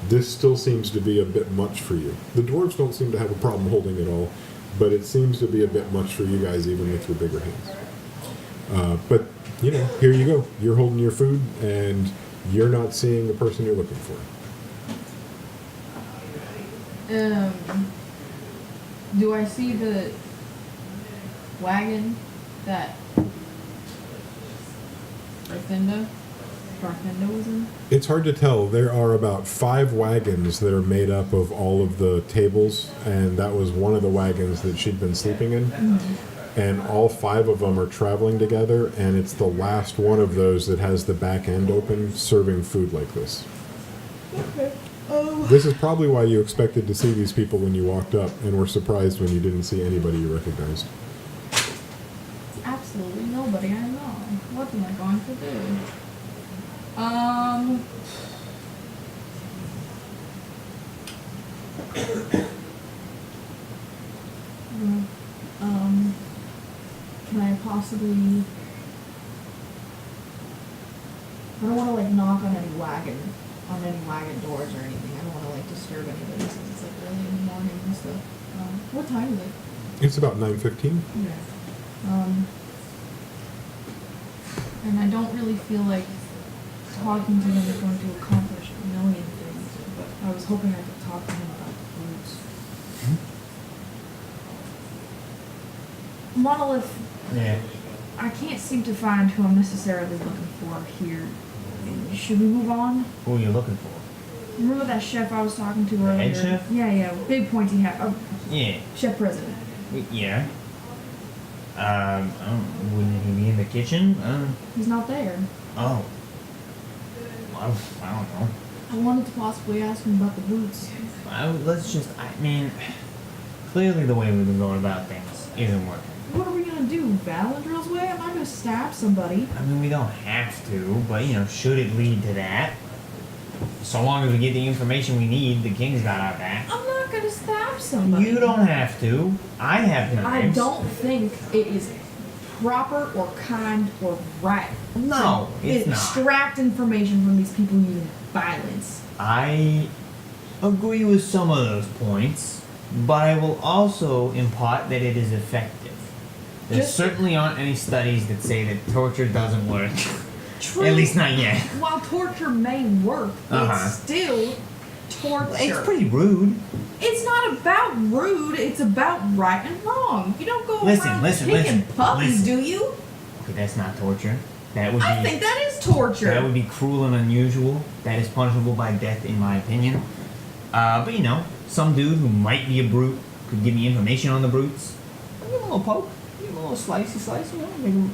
this still seems to be a bit much for you. The dwarves don't seem to have a problem holding it all, but it seems to be a bit much for you guys even with your bigger hands. But you know, here you go. You're holding your food, and you're not seeing the person you're looking for.
Do I see the wagon that Barthinda was in?
It's hard to tell. There are about 5 wagons that are made up of all of the tables, and that was one of the wagons that she'd been sleeping in. Mm-hmm. And all 5 of them are traveling together, and it's the last one of those that has the back end open, serving food like this.
Okay.
This is probably why you expected to see these people when you walked up and were surprised when you didn't see anybody you recognized.
Absolutely nobody I know. What am I going to do? Can I possibly... I don't want to, like, knock on any wagon doors or anything. I don't want to, like, disturb anybody since it's, like, early in the morning and stuff. What time is it?
It's about 9:15.
Yeah. And I don't really feel like talking to him is going to accomplish a million things, but I was hoping I could talk to him about the roots. Monolith,
Yeah.
I can't seem to find who I'm necessarily looking for here. Should we move on?
Who are you looking for?
Remember that chef I was talking to earlier?
head chef?
Yeah, big pointy hat.
Yeah.
Chef president.
Yeah. Wouldn't he be in the kitchen?
He's not there.
Oh. Well, I don't know.
I wanted to possibly ask him about the boots.
Clearly the way we've been going about things isn't working.
What are we gonna do? Valandril's way? I'm not gonna stab somebody.
I mean, we don't have to, but, should it lead to that? So long as we get the information we need, the king's got our back.
I'm not gonna stab somebody.
You don't have to. I have knives.
I don't think it is proper or kind or right.
No, it's not.
Extract information from these people using violence.
I agree with some of those points, but I will also impart that it is effective. There certainly aren't any studies that say that torture doesn't work.
True.
At least not yet.
While torture may work, it's still torture.
It's pretty rude.
It's not about rude, it's about right and wrong. You don't go around kicking puppies, do you?
Okay, that's not torture.
I think that is torture.
That would be cruel and unusual. That is punishable by death, in my opinion. But some dude who might be a brute could give me information on the brutes. Give him a little poke. Give him a little slice,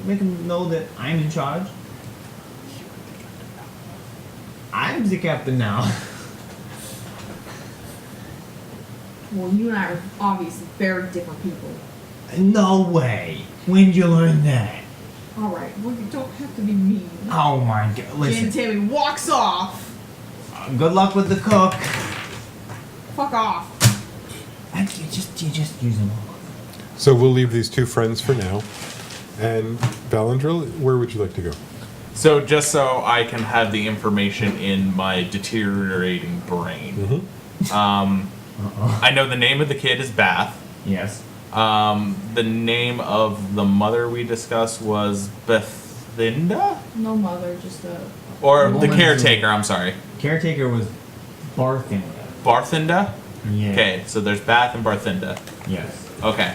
Make him know that I'm in charge. I'm the captain now.
Well, you and I are obviously very different people.
No way. When'd you learn that?
Alright, well, you don't have to be mean.
Oh my god, listen.
Jan Tammy walks off.
Good luck with the cook.
Fuck off.
You just use them all.
So we'll leave these two friends for now. And Valandril, where would you like to go?
So just so I can have the information in my deteriorating brain. I know the name of the kid is Bath.
Yes.
The name of the mother we discussed was Bethinda?
No mother, just a...
Or the caretaker, I'm sorry.
Caretaker was Barthinda.
Barthinda?
Yeah.
Okay, so there's Bath and Barthinda.
Yes.
Okay.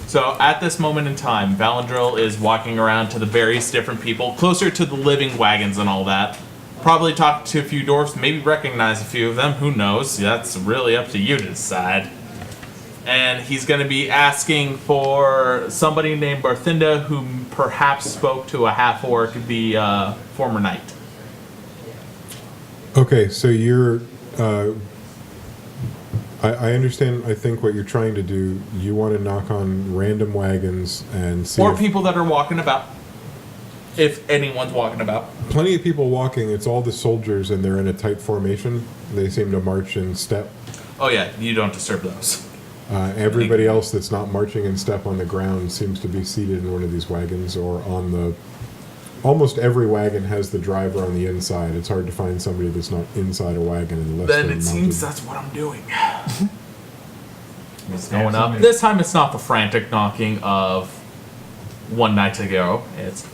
So at this moment in time, Valandril is walking around to the various different people, closer to the living wagons and all that. Probably talk to a few dwarfs, maybe recognize a few of them, who knows? That's really up to you to decide. And he's going to be asking for somebody named Barthinda who perhaps spoke to a half-orc the former night.
Okay, so you're... I understand, I think, what you're trying to do. You want to knock on random wagons and see...
Or people that are walking about. If anyone's walking about.
Plenty of people walking. It's all the soldiers, and they're in a tight formation. They seem to march in step.
Oh yeah, you don't disturb those.
Everybody else that's not marching in step on the ground seems to be seated in one of these wagons or on the... Almost every wagon has the driver on the inside. It's hard to find somebody that's not inside a wagon unless
Then
they're
it
mounted.
seems that's what I'm doing. It's going up. This time it's not the frantic knocking of one night ago. It's...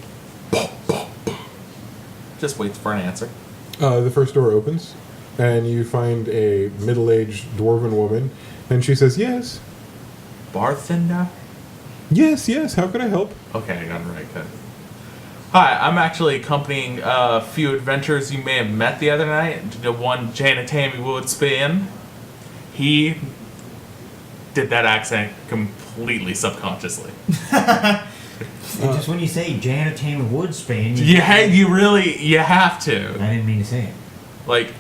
Just waits for an answer.
The first door opens, and you find a middle-aged dwarven woman, and she says, "Yes."
Barthinda?
Yes, how can I help?
Okay, I got it right, good. Hi, I'm actually accompanying a few adventurers you may have met the other night. The one Janet Tammy Woodspan. He did that accent completely subconsciously.
Just when you say Janet Tammy Woodspan...
You have to.
I didn't mean to say it.
Like,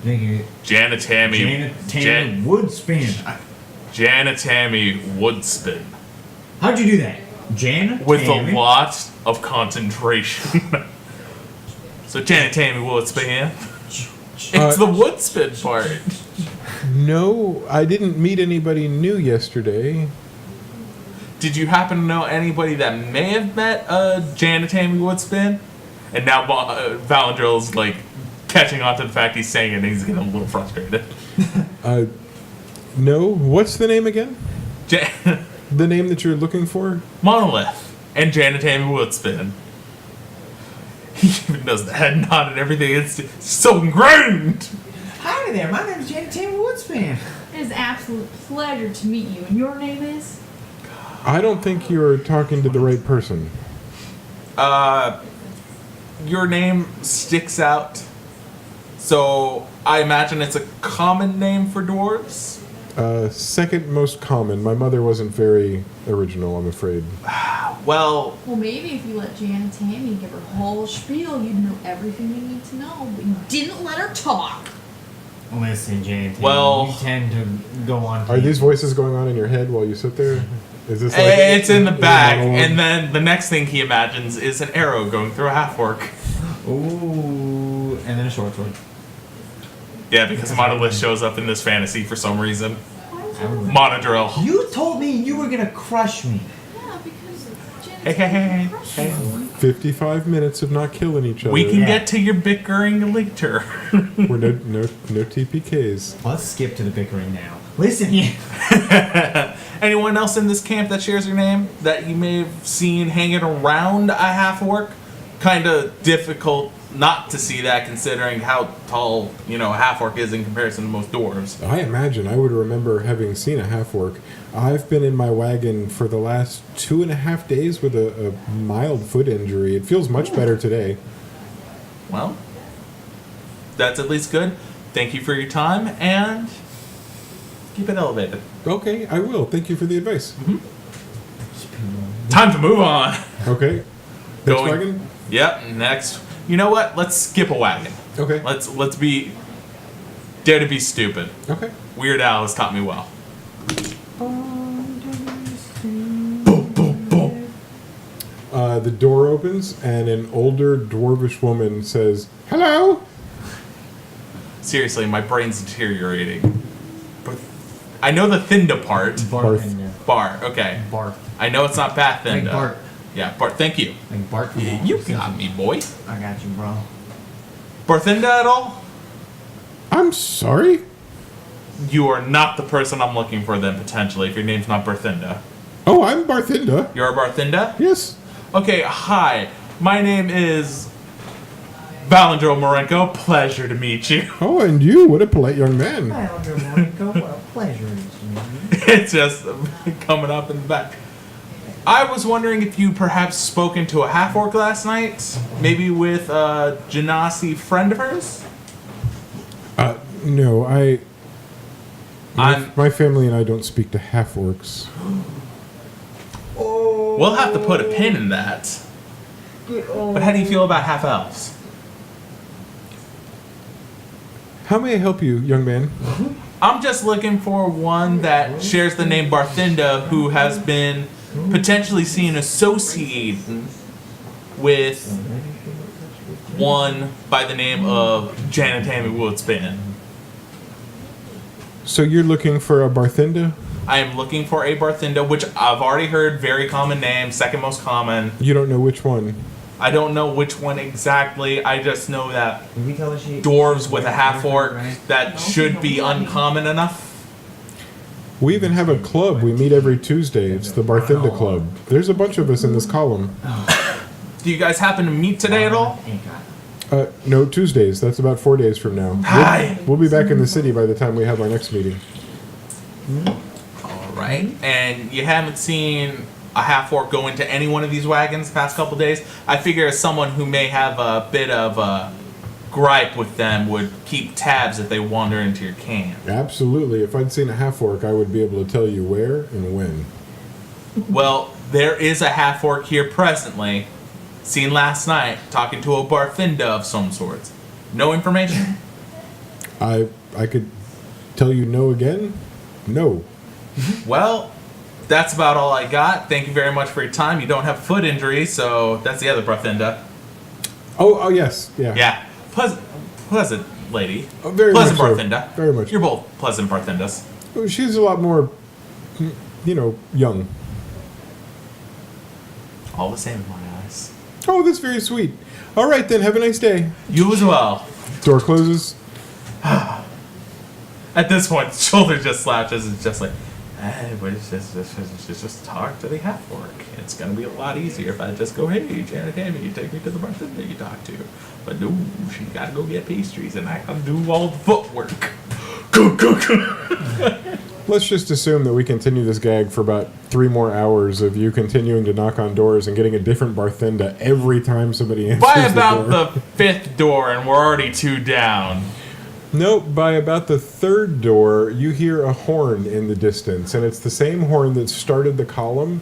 Janatami
Woodspin.
Janatami Woodspin.
How'd you do that? Janatami?
With a lot of concentration. So Janatami Woodspin. It's the Woodspin part.
No, I didn't meet anybody new yesterday.
Did you happen to know anybody that may have met Janatami Woodspin? And now Valandril's like catching on to the fact he's saying it and he's getting a little frustrated.
No, what's the name again? The name that you're looking for?
Monolith and Janatami Woodspin. He even does the head nod and everything. It's so ingrained.
Hi there, my name is Janatami Woodspin.
It is an absolute pleasure to meet you. And your name is?
I don't think you're talking to the right person.
Your name sticks out. So I imagine it's a common name for dwarves.
Second most common. My mother wasn't very original, I'm afraid.
Well,
Maybe if you let Jan Tammy give her whole spiel, you'd know everything you need to know. But you didn't let her talk.
Listen, Janatami,
Well-
you tend to go on.
Are these voices going on in your head while you sit there? Is this like
it's in the
is it
back,
monologue?
and then the next thing he imagines is an arrow going through a half orc.
Ooh, and then a short sword.
Yeah, because Monolith shows up in this fantasy for some reason. Monodrill.
You told me you were gonna crush me.
Yeah, because
Hey, hey, hey, hey.
55 minutes of not killing each other.
We can get to your bickering later.
We're no TPKs.
Let's skip to the bickering now. Listen here.
Anyone else in this camp that shares your name that you may have seen hanging around a half orc? Kind of difficult not to see that considering how tall, a half orc is in comparison to most dwarves.
I imagine I would remember having seen a half orc. I've been in my wagon for the last 2.5 days with a mild foot injury. It feels much better today.
Well, that's at least good. Thank you for your time and keep it elevated.
Okay, I will. Thank you for the advice.
Time to move on.
Okay. Next wagon?
Yep, next. You know what? Let's skip a wagon.
Okay.
Let's dare to be stupid.
Okay.
Weird Al has taught me well.
The door opens and an older dwarvish woman says, "Hello."
Seriously, my brain's deteriorating. I know the Thinda part.
Bartender.
Bar. Okay.
Bart.
I know it's not Bathinda.
Like Bart.
Yeah, Bart. Thank you.
Like Bart.
You got me, boy.
I got you, bro.
Barthinda at all?
I'm sorry?
You are not the person I'm looking for then, potentially, if your name's not Barthinda.
Oh, I'm Barthinda.
You're a Barthinda?
Yes.
Okay, hi. My name is Valandro Marenko. Pleasure to meet you.
Oh, and you. What a polite young man.
What a pleasure it is to meet you.
It's just coming up in the back. I was wondering if you perhaps spoken to a half-orc last night? Maybe with a Genasi friend of hers?
No,
I'm-
my family and I don't speak to half-orcs.
We'll have to put a pin in that. But how do you feel about half-elves?
How may I help you, young man?
I'm just looking for one that shares the name Barthinda who has been potentially seen associated with one by the name of Janatami Woodspin.
So you're looking for a Barthinda?
I am looking for a Barthinda, which I've already heard, very common name, second most common.
You don't know which one?
I don't know which one exactly, I just know that
Did we tell her she
dwarves with a half-orc, that should be uncommon enough.
We even have a club. We meet every Tuesday. It's the Barthinda Club. There's a bunch of us in this column.
Do you guys happen to meet today at all?
No, Tuesdays. That's about 4 days from now.
Hi!
We'll be back in the city by the time we have our next meeting.
Alright, and you haven't seen a half-orc go into any one of these wagons the past couple days? I figure as someone who may have a bit of a gripe with them would keep tabs if they wander into your camp.
Absolutely. If I'd seen a half-orc, I would be able to tell you where and when.
Well, there is a half-orc here presently, seen last night, talking to a Barthinda of some sort. No information?
I could tell you no again. No.
Well, that's about all I got. Thank you very much for your time. You don't have foot injury, so that's the other Brothinda.
Oh yes, yeah.
Yeah. Pleasant lady.
Oh, very
pleasant
much so.
Barthinda.
Very much.
You're both pleasant Barthindas.
She's a lot more, young.
All the same in my eyes.
Oh, that's very sweet. All right, then. Have a nice day.
You as well.
Door closes.
At this point, the shoulder just slouches and just like, hey, but it's just talk to the half orc. It's gonna be a lot easier if I just go, hey, Janet Hammy, you take me to the Barthinda you talk to. But no, she gotta go get pastries and I gotta do all the footwork. Go.
Let's just assume that we continue this gag for about 3 more hours of you continuing to knock on doors and getting a different Barthinda every time somebody answers
By
the
about
door.
the 5th door, and we're already 2 down.
Nope, by about the 3rd door, you hear a horn in the distance, and it's the same horn that started the column.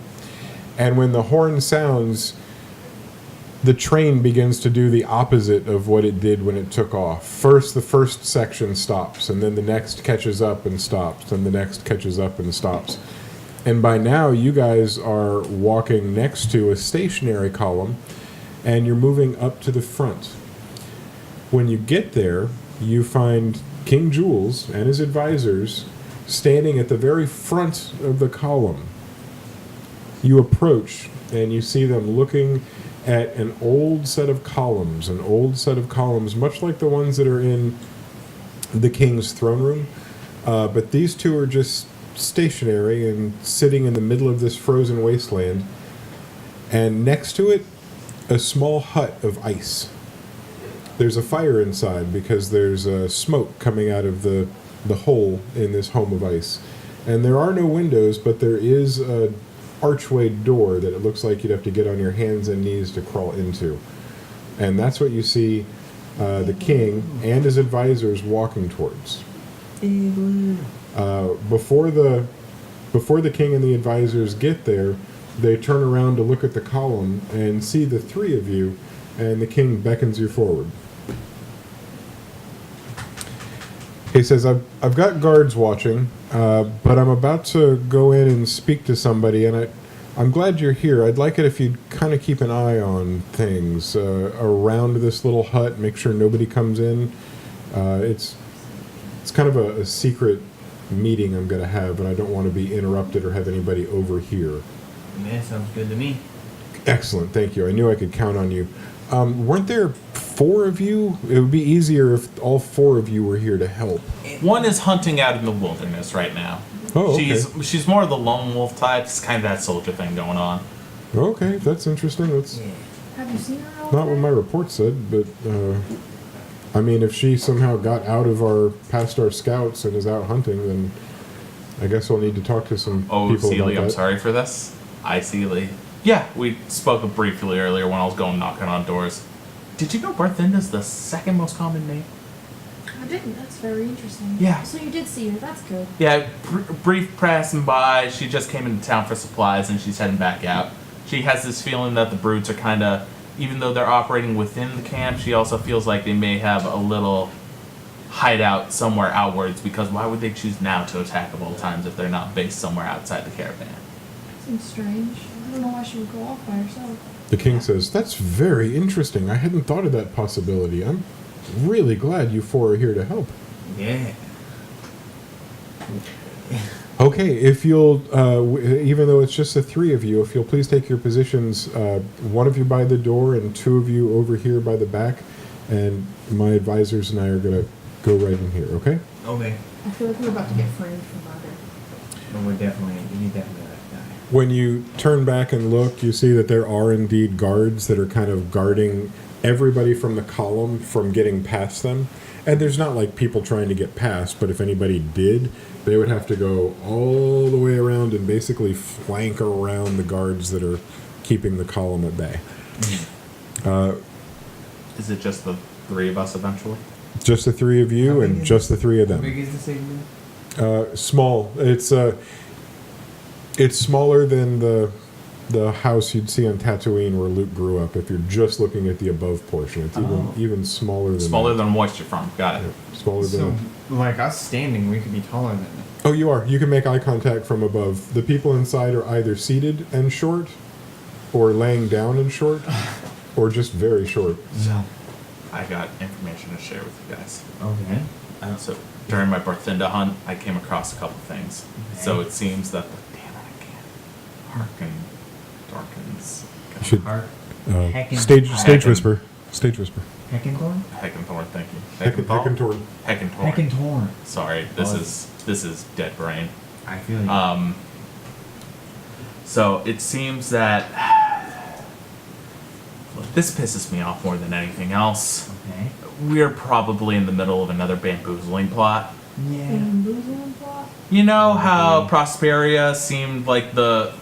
And when the horn sounds, the train begins to do the opposite of what it did when it took off. First, the first section stops, and then the next catches up and stops, and the next catches up and stops. And by now, you guys are walking next to a stationary column, and you're moving up to the front. When you get there, you find King Jules and his advisors standing at the very front of the column. You approach, and you see them looking at an old set of columns, much like the ones that are in the king's throne room. But these two are just stationary and sitting in the middle of this frozen wasteland. And next to it, a small hut of ice. There's a fire inside because there's smoke coming out of the hole in this home of ice. And there are no windows, but there is an archway door that it looks like you'd have to get on your hands and knees to crawl into. And that's what you see the king and his advisors walking towards. Before the king and the advisors get there, they turn around to look at the column and see the 3 of you, and the king beckons you forward. He says, I've got guards watching, but I'm about to go in and speak to somebody, and I'm glad you're here. I'd like it if you'd kind of keep an eye on things around this little hut, make sure nobody comes in. It's kind of a secret meeting I'm going to have, and I don't want to be interrupted or have anybody overhear.
Yeah, sounds good to me.
Excellent, thank you. I knew I could count on you. Weren't there 4 of you? It would be easier if all 4 of you were here to help.
One is hunting out in the wilderness right now.
Oh, okay.
She's more of the lone wolf type. It's kind of that soldier thing going on.
Okay, that's interesting. That's
Have you seen her?
not what my report said, but I mean, if she somehow got out of past our scouts and is out hunting, then I guess we'll need to talk to some people
Seely,
about
I'm
that.
sorry for this. Seely. Yeah, we spoke briefly earlier when I was going knocking on doors. Did you know Barthinda's the 2nd most common name?
I didn't. That's very interesting.
Yeah.
So you did see her. That's good.
Yeah, brief passing by. She just came into town for supplies and she's heading back out. She has this feeling that the brutes are kind of, even though they're operating within the camp, she also feels like they may have a little hideout somewhere outwards, because why would they choose now to attack of all times if they're not based somewhere outside the caravan?
Seems strange. I don't know why she would go off by herself.
The king says, "That's very interesting. I hadn't thought of that possibility. I'm really glad you 4 are here to help."
Yeah.
Okay, if you'll, even though it's just the 3 of you, if you'll please take your positions, 1 of you by the door and 2 of you over here by the back, and my advisors and I are going to go right in here, okay?
Okay.
I feel like we're about to get framed for murder.
No, we need definitely that guy.
When you turn back and look, you see that there are indeed guards that are kind of guarding everybody from the column from getting past them. And there's not like people trying to get past, but if anybody did, they would have to go all the way around and basically flank around the guards that are keeping the column at bay.
Is it just the 3 of us eventually?
Just the 3 of you and just the 3 of
How
them.
big is the signal?
Small. It's smaller than the the house you'd see on Tatooine where Luke grew up. If you're just looking at the above portion, it's even smaller than
Smaller
that.
than a moisture farm. Got it.
Yeah, smaller
So,
than.
like us standing, we could be taller than them.
Oh, you are. You can make eye contact from above. The people inside are either seated and short, or laying down and short, or just very short.
No.
I got information to share with you guys.
Okay.
So during my Barthinda hunt, I came across a couple things.
Okay.
So it seems that damn it, I can't. Darkens.
You should
Heart. Heckin-
stage
Heckin-
whisper. Stage whisper.
Heckenthorn?
Heckenthorn, thank you.
Heckentorn.
Heckentorn.
Heckentorn.
Sorry, this is dead brain.
I feel you.
So it seems that look, this pisses me off more than anything else.
Okay.
We're probably in the middle of another bamboozling plot.
Yeah.
Bamboozling plot?
You know how Prosperia seemed like the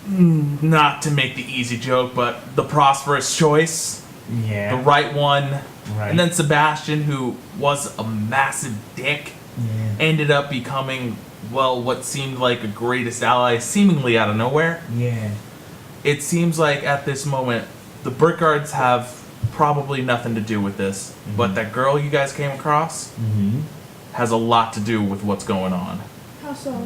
not to make the easy joke, but the prosperous choice,
Yeah.
the right one.
Right.
And then Sebastian, who was a massive dick,
Yeah.
ended up becoming, well, what seemed like a greatest ally seemingly out of nowhere.
Yeah.
It seems like at this moment, the Brickguards have probably nothing to do with this, but that girl you guys came across
Mm-hmm.
has a lot to do with what's going on.
How so?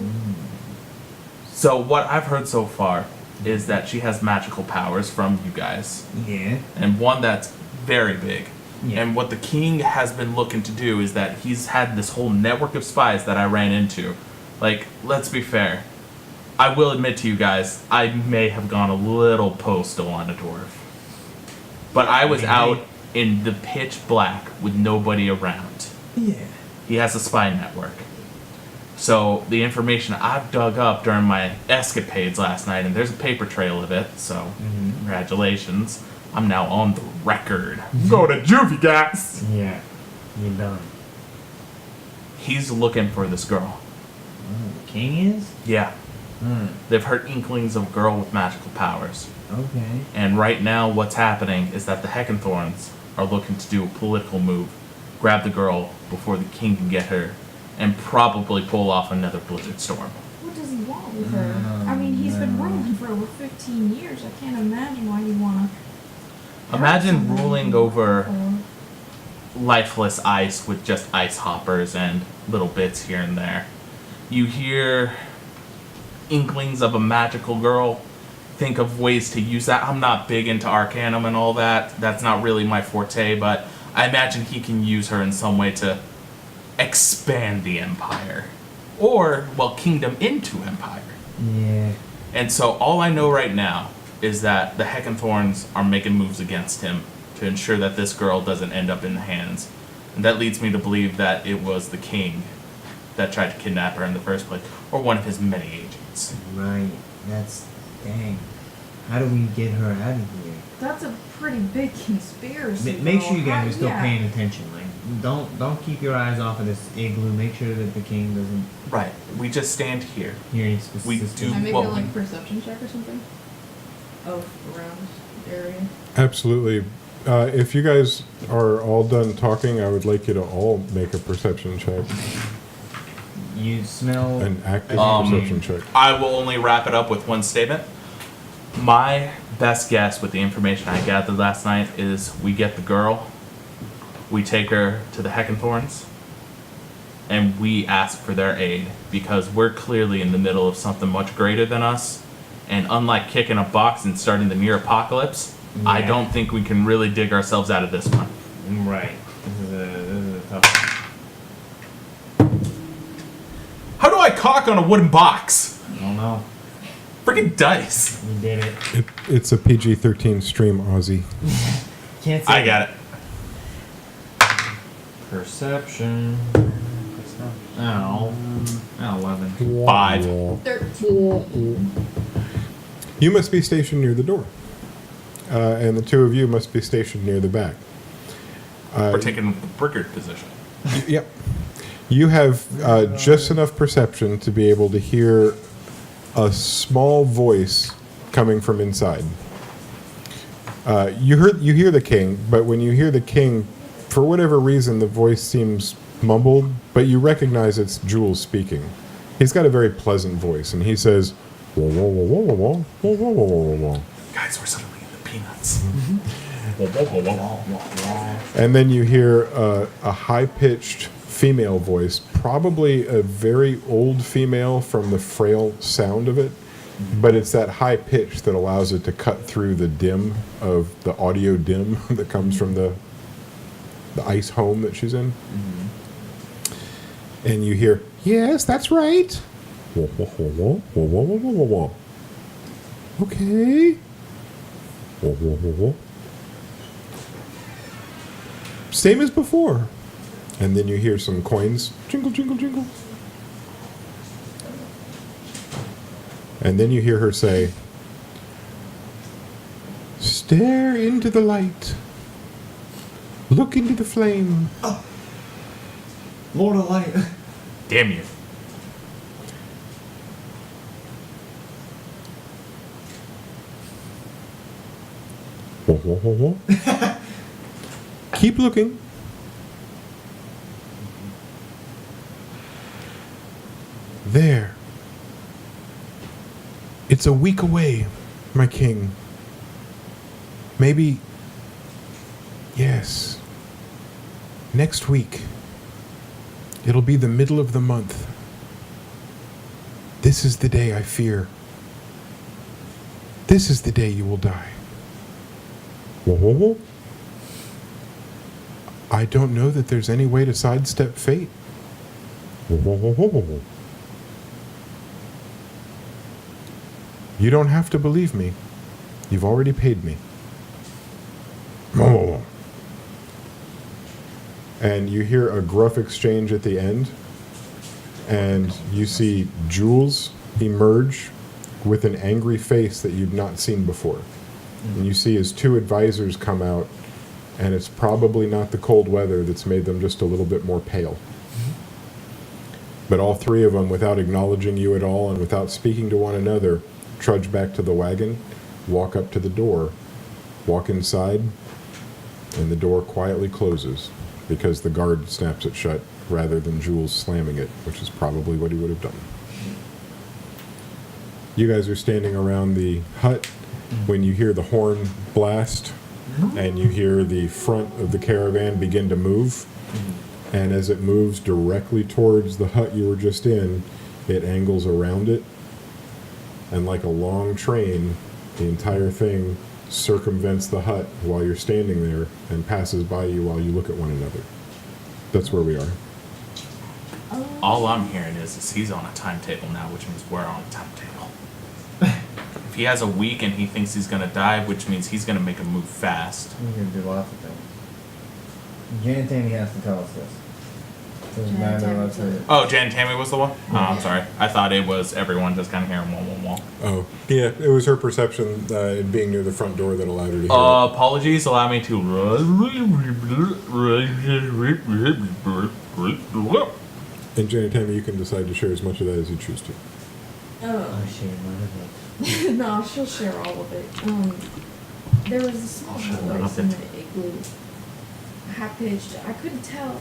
So what I've heard so far is that she has magical powers from you guys,
Yeah.
and one that's very big.
Yeah.
And what the king has been looking to do is that he's had this whole network of spies that I ran into. Like, let's be fair. I will admit to you guys, I may have gone a little postal on a dwarf. But I was out in the pitch black with nobody around.
Yeah.
He has a spy network. So the information I've dug up during my escapades last night, and there's a paper trail of it, so congratulations. I'm now on the record. Go to juvie, guys!
Yeah. You're done.
He's looking for this girl.
The king is?
Yeah.
Hmm.
They've heard inklings of a girl with magical powers.
Okay.
And right now what's happening is that the Heckenthorns are looking to do a political move. Grab the girl before the king can get her, and probably pull off another blizzard storm.
What does he want with her? I mean, he's been ruling for over 15 years. I can't imagine why he'd want to.
Imagine ruling over lifeless ice with just ice hoppers and little bits here and there. You hear inklings of a magical girl. Think of ways to use that. I'm not big into Arcanum and all that. That's not really my forte, but I imagine he can use her in some way to expand the empire. Or, well, kingdom into empire.
Yeah.
And so all I know right now is that the Heckenthorns are making moves against him to ensure that this girl doesn't end up in the hands. And that leads me to believe that it was the king that tried to kidnap her in the first place, or one of his many agents.
Right. That's dang. How do we get her out of here?
That's a pretty big conspiracy.
Make sure you guys
though.
are still
Yeah.
paying attention. Like, don't keep your eyes off of this igloo. Make sure that the king doesn't
Right. We just stand here.
hear any specific.
We do
Can I make
what
a
we-
like perception check or something? Of around the area.
Absolutely. If you guys are all done talking, I would like you to all make a perception check.
You smell
An active
Um,
perception check.
I will only wrap it up with one statement. My best guess with the information I gathered last night is we get the girl, we take her to the Heckenthorns, and we ask for their aid because we're clearly in the middle of something much greater than us. And unlike kicking a box and starting the near apocalypse, I
Yeah.
don't think we can really dig ourselves out of this one.
Right. This is a tough
How do I cock on a wooden box?
one. I don't know.
Freaking dice.
You did it.
It's a PG-13 stream, Aussie.
Can't say
I got it.
Perception.
Oh. 11.
5.
13.
You must be stationed near the door. And the two of you must be stationed near the back.
We're taking the Brickard position.
Yep. You have just enough perception to be able to hear a small voice coming from inside. You hear the king, but when you hear the king, for whatever reason, the voice seems mumbled, but you recognize it's Jules speaking. He's got a very pleasant voice, and he says, Whoa, whoa, whoa, whoa, whoa, whoa, whoa, whoa, whoa, whoa, whoa.
Guys, we're suddenly in the Peanuts.
And then you hear a high-pitched female voice, probably a very old female from the frail sound of it, but it's that high pitch that allows it to cut through the dim of the audio dim that comes from the ice home that she's in. And you hear, yes, that's right. Whoa, whoa, whoa, whoa, whoa, whoa, whoa, whoa, whoa. Okay. Whoa, whoa, whoa, whoa. Same as before. And then you hear some coins. Jingle, jingle, jingle. And then you hear her say, stare into the light. Look into the flame.
Oh. Lord of Light.
Damn you.
Whoa, whoa, whoa, whoa. Keep looking. There. It's a week away, my king. Maybe. Yes. Next week. It'll be the middle of the month. This is the day I fear. This is the day you will die. Whoa, whoa, whoa. I don't know that there's any way to sidestep fate. Whoa, whoa, whoa, whoa, whoa, whoa. You don't have to believe me. You've already paid me. Whoa, whoa, whoa. And you hear a gruff exchange at the end, and you see Jules emerge with an angry face that you'd not seen before. And you see his two advisors come out, and it's probably not the cold weather that's made them just a little bit more pale. But all three of them, without acknowledging you at all and without speaking to one another, trudge back to the wagon, walk up to the door, walk inside, and the door quietly closes because the guard snaps it shut rather than Jules slamming it, which is probably what he would have done. You guys are standing around the hut when you hear the horn blast and you hear the front of the caravan begin to move. And as it moves directly towards the hut you were just in, it angles around it. And like a long train, the entire thing circumvents the hut while you're standing there and passes by you while you look at one another. That's where we are.
All I'm hearing is he's on a timetable now, which means we're on a timetable. If he has a week and he thinks he's gonna die, which means he's gonna make a move fast.
We're gonna do lots of things. Jan Tammy has to tell us this. Doesn't matter what's it.
Oh, Jan Tammy was the one? Oh, I'm sorry. I thought it was everyone just kind of hearing wah, wah, wah.
Oh, yeah, it was her perception, it being near the front door that allowed her to hear it.
Apologies, allow me to...
And Jenny Tammy, you can decide to share as much of that as you choose to.
I share none of it.
No, she'll share all of it. There was a small voice in the igloo. High-pitched. I couldn't tell.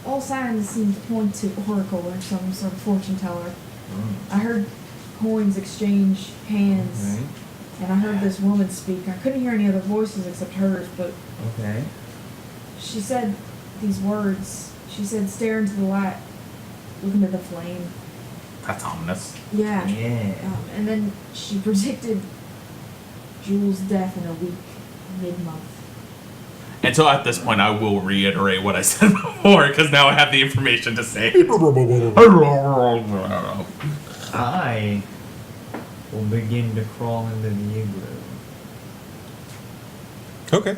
All signs seemed to point to Oracle or some sort of fortune teller. I heard coins exchange hands, and I heard this woman speak. I couldn't hear any other voices except hers, but she said these words. She said, stare into the light, look into the flame.
That's ominous.
Yeah. And then she predicted Jules' death in a week, mid-month.
And so at this point, I will reiterate what I said before, because now I have the information to say it.
I will begin to crawl into the igloo.
Okay.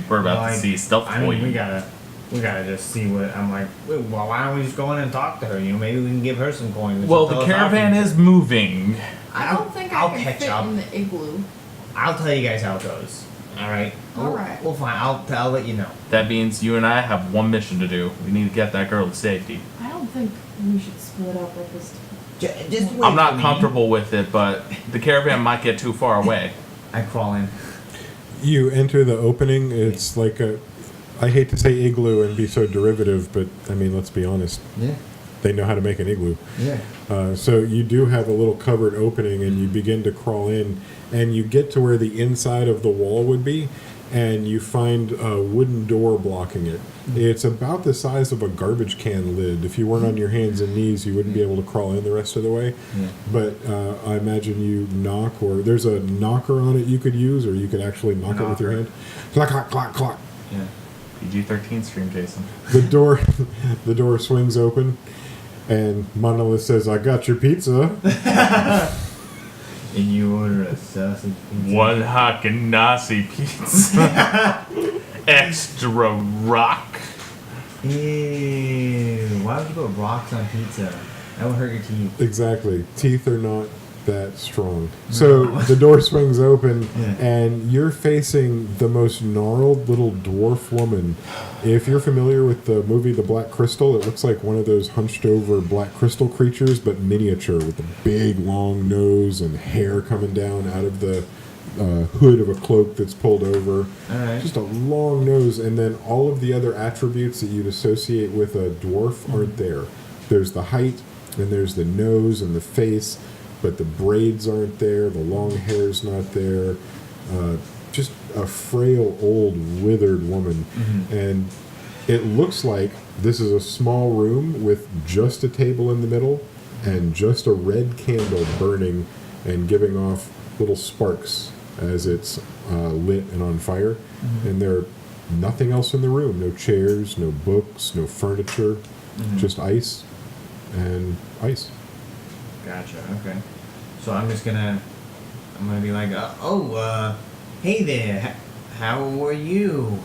We're about to see stealth.
I mean, we gotta just see what I'm like. Well, why don't we just go in and talk to her? You know, maybe we can give her some coins.
Well, the caravan is moving.
I don't think I can fit in the igloo.
I'll tell you guys how it goes. All right.
Alright.
We'll find. I'll let you know.
That means you and I have one mission to do. We need to get that girl to safety.
I don't think we should split up at this time.
Just wait.
I'm not comfortable with it, but the caravan might get too far away.
I crawl in.
You enter the opening. It's like a, I hate to say igloo and be so derivative, but I mean, let's be honest.
Yeah.
they know how to make an igloo.
Yeah.
So you do have a little covered opening, and you begin to crawl in, and you get to where the inside of the wall would be, and you find a wooden door blocking it. It's about the size of a garbage can lid. If you weren't on your hands and knees, you wouldn't be able to crawl in the rest of the way.
Yeah.
But I imagine you knock, or there's a knocker on it you could use, or you could actually knock it with your hand. Clack, clack, clack, clack.
Yeah.
PG-13 stream, Jason.
The door, the door swings open, and Monolith says, "I got your pizza."
And you order a sausage pizza.
One Hakanasi pizza. Extra rock.
Ew. Why would you put rocks on pizza? That would hurt your teeth.
Exactly. Teeth are not that strong. So the door swings open,
Yeah.
and you're facing the most gnarled little dwarf woman. If you're familiar with the movie The Black Crystal, it looks like one of those hunched over black crystal creatures, but miniature, with a big long nose and hair coming down out of the hood of a cloak that's pulled over.
Alright.
Just a long nose, and then all of the other attributes that you'd associate with a dwarf aren't there. There's the height, and there's the nose and the face, but the braids aren't there, the long hair's not there. Just a frail, old, withered woman. And it looks like this is a small room with just a table in the middle and just a red candle burning and giving off little sparks as it's lit and on fire. And there nothing else in the room. No chairs, no books, no furniture, just ice and ice.
Gotcha. Okay. So I'm gonna be like, hey there. How are you?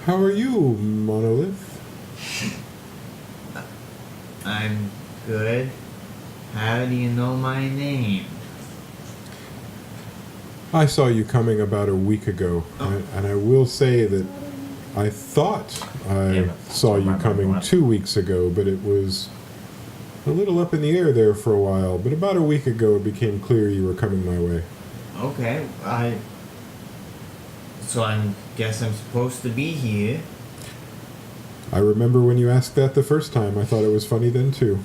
How are you, Monolith?
I'm good. How do you know my name?
I saw you coming about a week ago, and I will say that I thought I saw you coming 2 weeks ago, but it was a little up in the air there for a while. But about a week ago, it became clear you were coming my way.
Okay, so I guess I'm supposed to be here.
I remember when you asked that the first time. I thought it was funny then, too.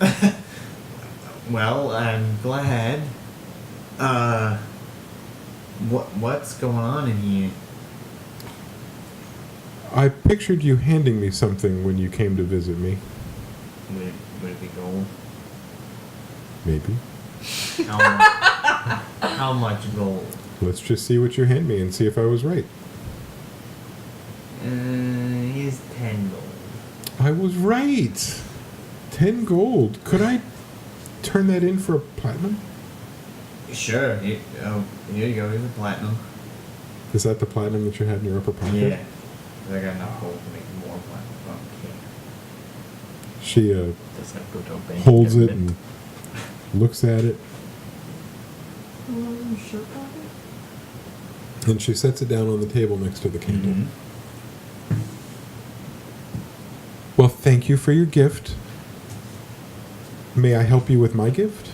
Well, I'm glad. What's going on in here?
I pictured you handing me something when you came to visit me.
Would it be gold?
Maybe.
How much gold?
Let's just see what you hand me and see if I was right.
Here's 10 gold.
I was right. 10 gold. Could I turn that in for a platinum?
Sure. Here you go. Here's a platinum.
Is that the platinum that you had in your upper pocket?
Yeah. I got enough gold to make more platinum. Okay.
She
Does that go to a bank
holds
and
it
get
and looks at it,
Shirt pocket?
and she sets it down on the table next to the candle. Well, thank you for your gift. May I help you with my gift?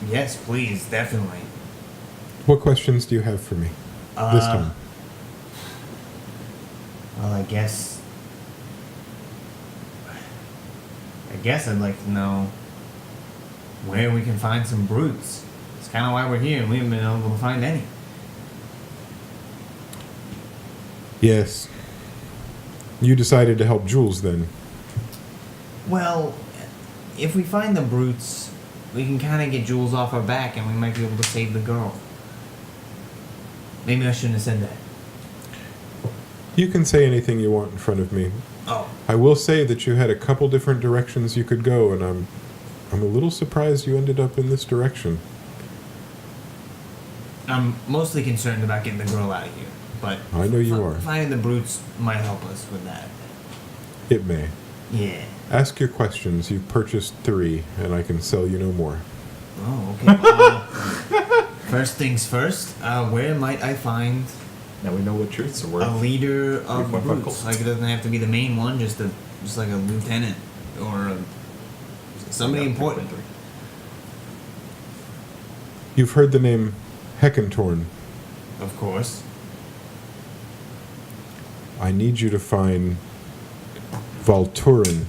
Yes, please, definitely.
What questions do you have for me this time?
Well, I guess I'd like to know where we can find some brutes. It's kind of why we're here. We haven't been able to find any.
Yes. You decided to help Jules then.
Well, if we find the brutes, we can kind of get Jules off our back, and we might be able to save the girl. Maybe I shouldn't have said that.
You can say anything you want in front of me.
Oh.
I will say that you had a couple different directions you could go, and I'm a little surprised you ended up in this direction.
I'm mostly concerned about getting the girl out of here, but
I know you are.
Finding the brutes might help us with that.
It may.
Yeah.
Ask your questions. You've purchased 3, and I can sell you no more.
Oh, okay. First things first, where might I find
Now we know what truths are worth.
a leader of
3.5
brutes?
gold.
Like, it doesn't have to be the main one, just like a lieutenant or somebody important.
You've heard the name Heckentorn.
Of course.
I need you to find Valturin.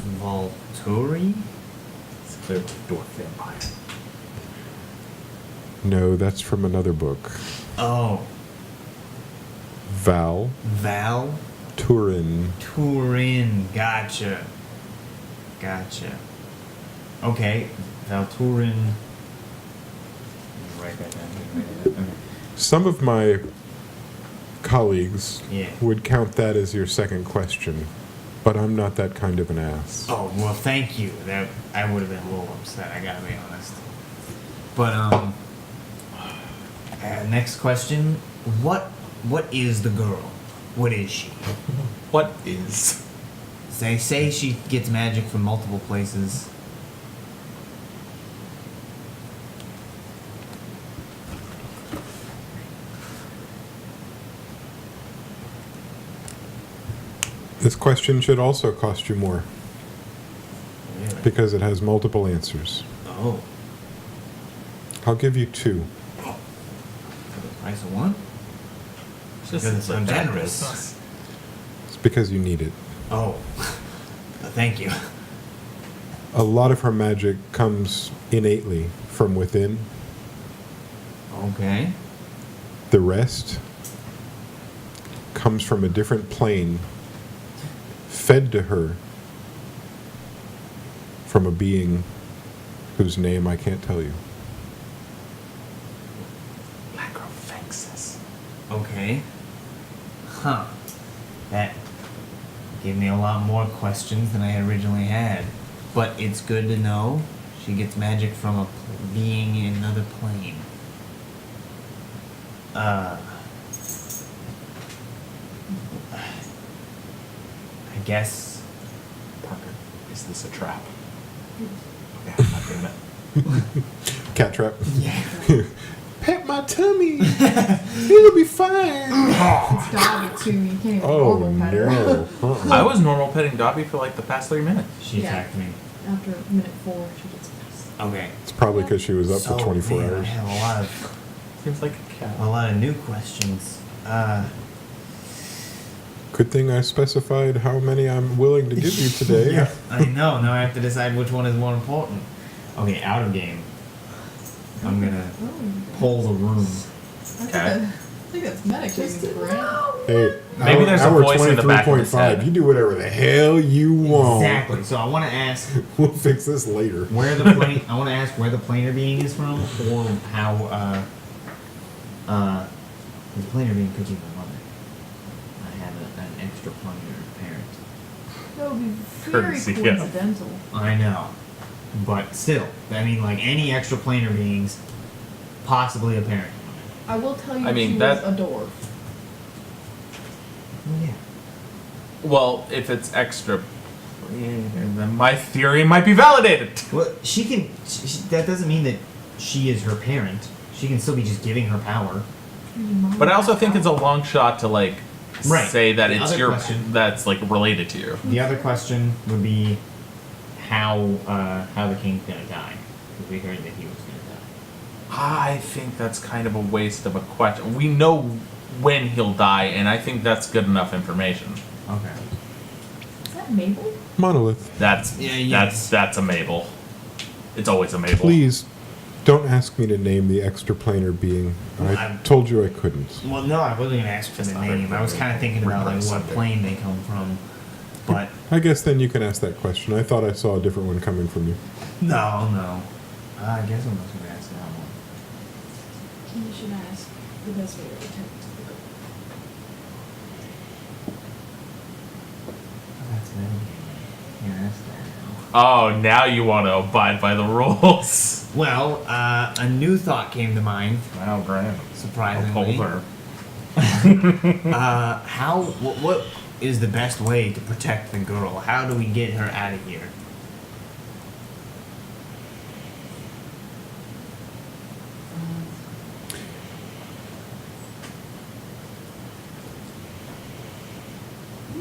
Volturi?
It's clearly a dwarf vampire.
No, that's from another book.
Oh,
Val
Val?
Turin.
Turin. Gotcha. Okay, Valturin. Write that down. Okay.
Some of my colleagues
Yeah.
would count that as your second question, but I'm not that kind of an ass.
Oh, well, thank you. That I would have been a little upset, I gotta be honest. But, next question. What is the girl? What is she?
What is?
They say she gets magic from multiple places.
This question should also cost you more
Really?
because it has multiple answers.
Oh,
I'll give you 2.
for the price of one?
Just
Because I'm
bad
generous.
business.
It's because you need it.
Oh, thank you.
A lot of her magic comes innately from within.
Okay.
The rest comes from a different plane, fed to her from a being whose name I can't tell you.
Lacrophaxis.
Okay. Huh. That gave me a lot more questions than I originally had. But it's good to know she gets magic from a being in another plane. I guess.
Parker, is this a trap? Okay, I'm not doing it.
Cat trap.
Yeah.
Pet my tummy. It'll be fine.
It's Dobby too. You can't even
Oh
normal pet her.
no. Uh-uh.
I was normal petting Dobby for like the past 3 minutes.
She
Yeah.
attacked me.
After minute 4, she gets pissed.
Okay.
It's probably because she was up
So,
for 24
man, I
hours.
have
Seems like a cat.
a lot of new questions.
Good thing I specified how many I'm willing to give you today.
Yeah, I know. Now I have to decide which one is more important. Okay, out of game. I'm gonna pull the room.
Okay.
I think that's medicating, Brent.
Hey,
Maybe there's a
hour
voice in the back of his
23.5.
head.
You do whatever the hell you want.
Exactly. So I want to ask
We'll fix this later.
where the plane. I want to ask where the planar being is from, or how the planar being could be my mother. I have an extra planar parent.
That would be very
Courtesy, yeah.
coincidental.
I know, but still, I mean, like any extra planar beings, possibly a parent.
I will tell you
I mean,
she
that-
was a dwarf.
Yeah.
Well, if it's extra, then my theory might be validated.
Well, she can. That doesn't mean that she is her parent. She can still be just giving her power.
But I also think it's a long shot to like
Right.
say that
The
it's
other
your
question-
that's like related to you.
The other question would be how the king's gonna die, because we heard that he was gonna die.
I think that's kind of a waste of a question. We know when he'll die, and I think that's good enough information.
Okay.
Is that Mabel?
Monolith,
That's
Yeah.
that's a Mabel. It's always a Mabel.
please don't ask me to name the extraplanar being. I
I'm-
told you I couldn't.
Well, no, I wasn't gonna ask for the
Just not
name. I was kind of thinking about like what
Sunday.
plane they come from, but
I guess then you can ask that question. I thought I saw a different one coming from you.
no. I guess I'm just gonna ask that one.
You should ask the best way to protect the girl.
That's it. Yeah, that's that.
Oh, now you want to abide by the rules.
Well, a new thought came to mind.
Wow, grand.
Surprisingly.
Hold her.
What is the best way to protect the girl? How do we get her out of here?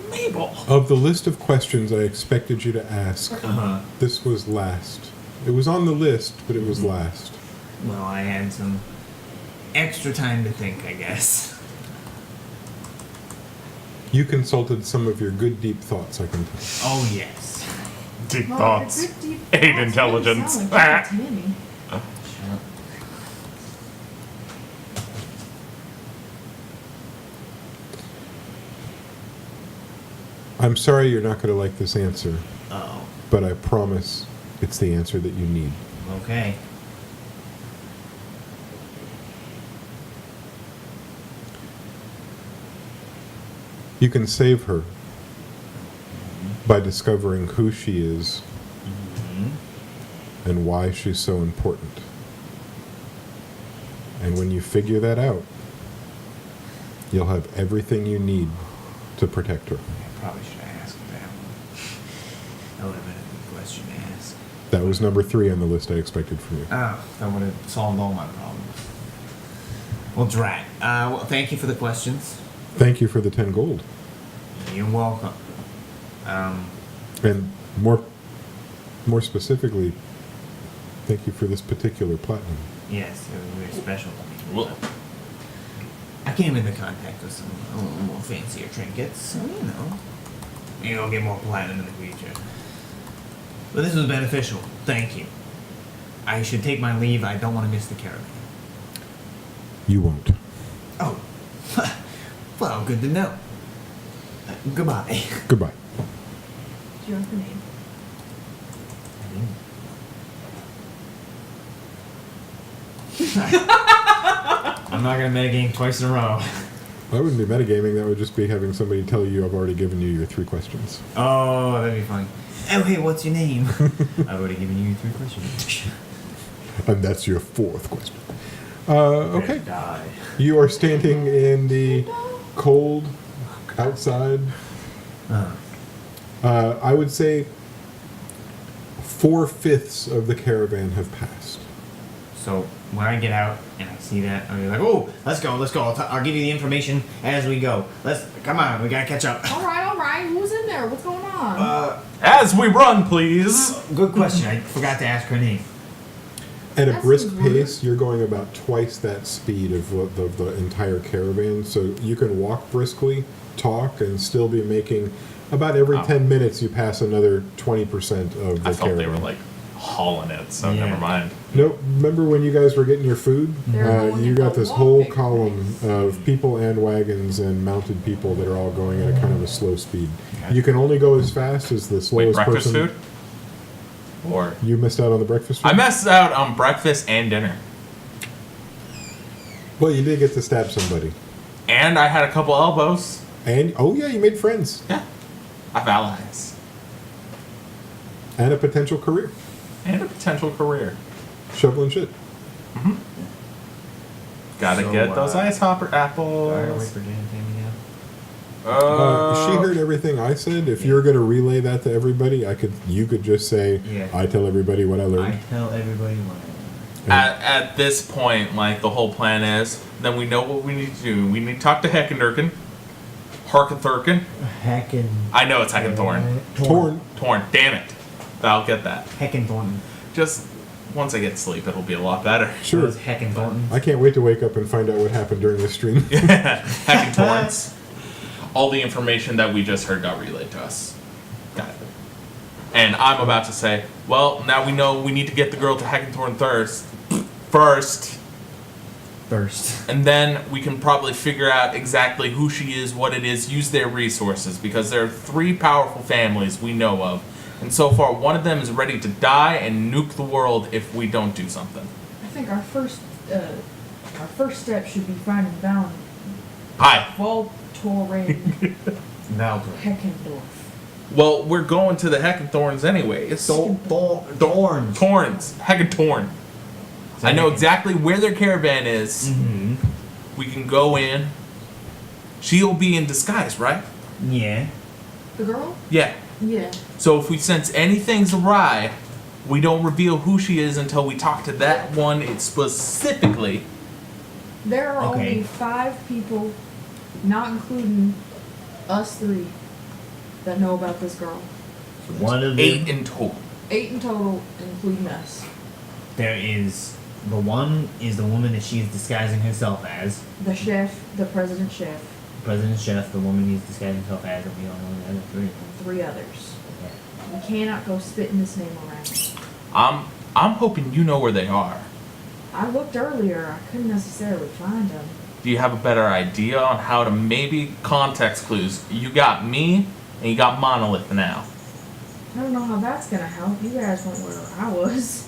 Mabel.
Of the list of questions I expected you to ask,
Uh-huh.
this was last. It was on the list, but it was last.
Well, I had some extra time to think, I guess.
You consulted some of your good deep thoughts, I can tell.
Oh, yes.
Deep
Well,
thoughts.
good deep
Eight
thoughts.
intelligence.
Really sound like Tammy.
I'm sorry you're not going to like this answer,
Oh,
but I promise it's the answer that you need.
okay.
You can save her by discovering who she is and why she's so important. And when you figure that out, you'll have everything you need to protect her.
Probably should have asked that one. That would have been a good question to ask.
That was number 3 on the list I expected from you.
Oh, that would have solved all my problems. Well, drat. Well, thank you for the questions.
Thank you for the 10 gold.
You're welcome.
And more specifically, thank you for this particular platinum.
Yes, it was very special to me.
Well,
I came into contact with some a little more fancier trinkets, so maybe I'll get more platinum in the future. But this was beneficial. Thank you. I should take my leave. I don't want to miss the caravan.
You won't.
Oh, well, good to know. Goodbye.
Goodbye.
Do you have her name?
I'm not gonna metagame twice in a row.
That wouldn't be metagaming, that would just be having somebody tell you I've already given you your 3 questions.
Oh, that'd be funny. Oh, hey, what's your name? I've already given you 3 questions.
And that's your 4th question. Okay.
Die.
You are standing in the cold outside. I would say 4/5 of the caravan have passed.
So when I get out and I see that, I'll be like, "Oh, let's go. I'll give you the information as we go. Come on, we gotta catch up."
All right. Who's in there? What's going on?
as we run, please.
Good question. I forgot to ask her name.
At a
That's
brisk
rude.
pace, you're going about twice that speed of the entire caravan, so you can walk briskly, talk, and still be making about every 10 minutes you pass another 20% of the
I thought
caravan.
they were like hauling it, so
Yeah.
never mind.
Nope. Remember when you guys were getting your food?
They're going
You
in
got
the
this whole
walking
column of people and wagons and mounted people that are all going at a kind of a slow speed.
Okay.
You can only go as fast as the
Wait,
slowest
breakfast
person.
food? Or
You missed out on the breakfast food?
I messed out on breakfast and dinner.
Well, you did get to stab somebody.
And I had a couple elbows.
And, oh yeah, you made friends.
Yeah. I have allies.
And a potential career.
And a potential career.
Shoveling shit.
Gotta
So,
get those ice hopper apples.
Alright, wait for Jan and Tammy now.
She heard everything I said. If you're going to relay that to everybody, you could just say,
Yeah.
I tell everybody what I
I
learned.
tell everybody what I learned.
At this point, like, the whole plan is, then we know what we need to do. We need to talk to Heckendurkin. Harkethurkin.
Heckin.
I know it's Heckenthorn.
Torn.
Torn. Damn it. I'll get that.
Heckin Thornton.
Just once I get sleep, it'll be a lot better.
Sure.
Those Heckin Thorntons.
I can't wait to wake up and find out what happened during this stream.
Heckenthorns. All the information that we just heard got relayed to us. Got it. And I'm about to say, well, now we know we need to get the girl to Heckenthorn first. And then we can probably figure out exactly who she is, what it is, use their resources, because there are 3 powerful families we know of. And so far, one of them is ready to die and nuke the world if we don't do something.
I think our first step should be finding
Hi.
Voltoring
Valdor.
Heckendorf.
Well, we're going to the Heckenthorns anyway. It's
Thorns.
Torns. Heckentorn. I know exactly where their caravan is.
Mm-hmm.
We can go in. She'll be in disguise, right?
Yeah.
The girl?
Yeah.
Yeah.
So if we sense anything's awry, we don't reveal who she is until we talk to that one specifically.
There are
Okay.
only 5 people, not including us 3, that know about this girl.
One of them.
8 in total.
8 in total, including us.
There is the one is the woman that she is disguising herself as.
The chef, the president chef.
President Chef, the woman he's disguising himself as, and we all know the other three of them.
3 others.
Yeah.
We cannot go spitting this name around.
I'm hoping you know where they are.
I looked earlier. I couldn't necessarily find them.
Do you have a better idea on how to maybe context clues? You got me, and you got Monolith now.
I don't know how that's gonna help. You guys went where I was.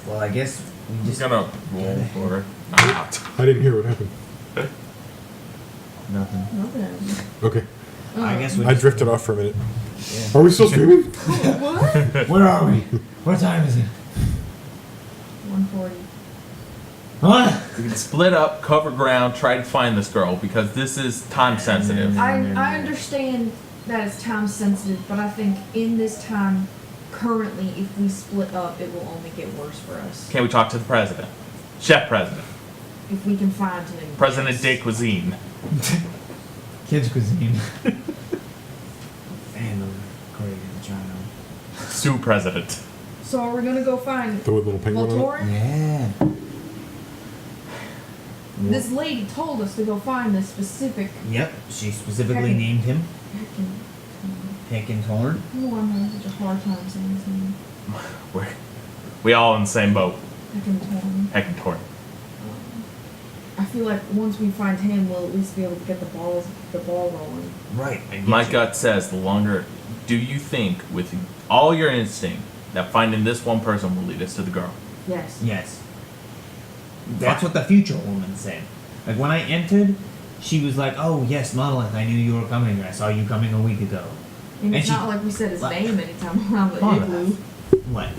Well, I guess we
I'm
just
gonna roll for it. Not.
I didn't hear what happened.
nothing.
Nothing.
Okay.
I guess we
I
just,
drifted off for a minute.
Yeah.
Are we still streaming?
What?
Where are we? What time is it?
140.
What?
We can split up, cover ground, try to find this girl because this is time sensitive.
I understand that it's time sensitive, but I think in this time, currently, if we split up, it will only get worse for us.
Can we talk to the president? Chef president.
If we can find him.
President de Cuisine.
Kids cuisine. And the Korean China.
Sue president.
So are we gonna go find
The little penguin on it?
Voltorin?
Yeah.
This lady told us to go find this specific
Yep. She specifically
Heckin-
named him
heckin'.
Heckentorn.
Oh, I'm having such a hard time saying his name.
We all in the same boat.
Heckin'.
Heckentorn.
I feel like once we find him, we'll at least be able to get the ball rolling.
Right. I get
My
you.
gut says the longer. Do you think, with all your instinct, that finding this one person will lead us to the girl?
Yes.
Yes. That's what the future woman said. Like when I entered, she was like, "Oh yes, Monolith, I knew you were coming. I saw you coming a week ago."
And it's
she-
not like we said his
What?
name anytime around the
Monolith.
igloo.
What?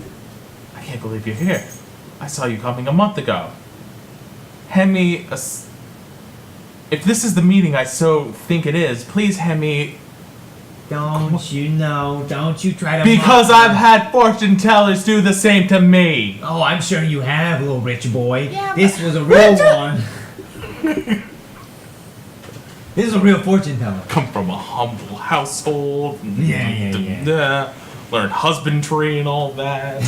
I can't believe you're here. I saw you coming a month ago. Hand me a. If this is the meeting I so think it is, please hand me.
Don't you know? Don't you try to.
Because
mock
I've
her.
had fortune tellers do the same to me.
Oh, I'm sure you have, little rich boy.
Yeah,
this was a real one. This is a real fortune teller.
Come from a humble household.
Yeah.
Learned husbandry and all that.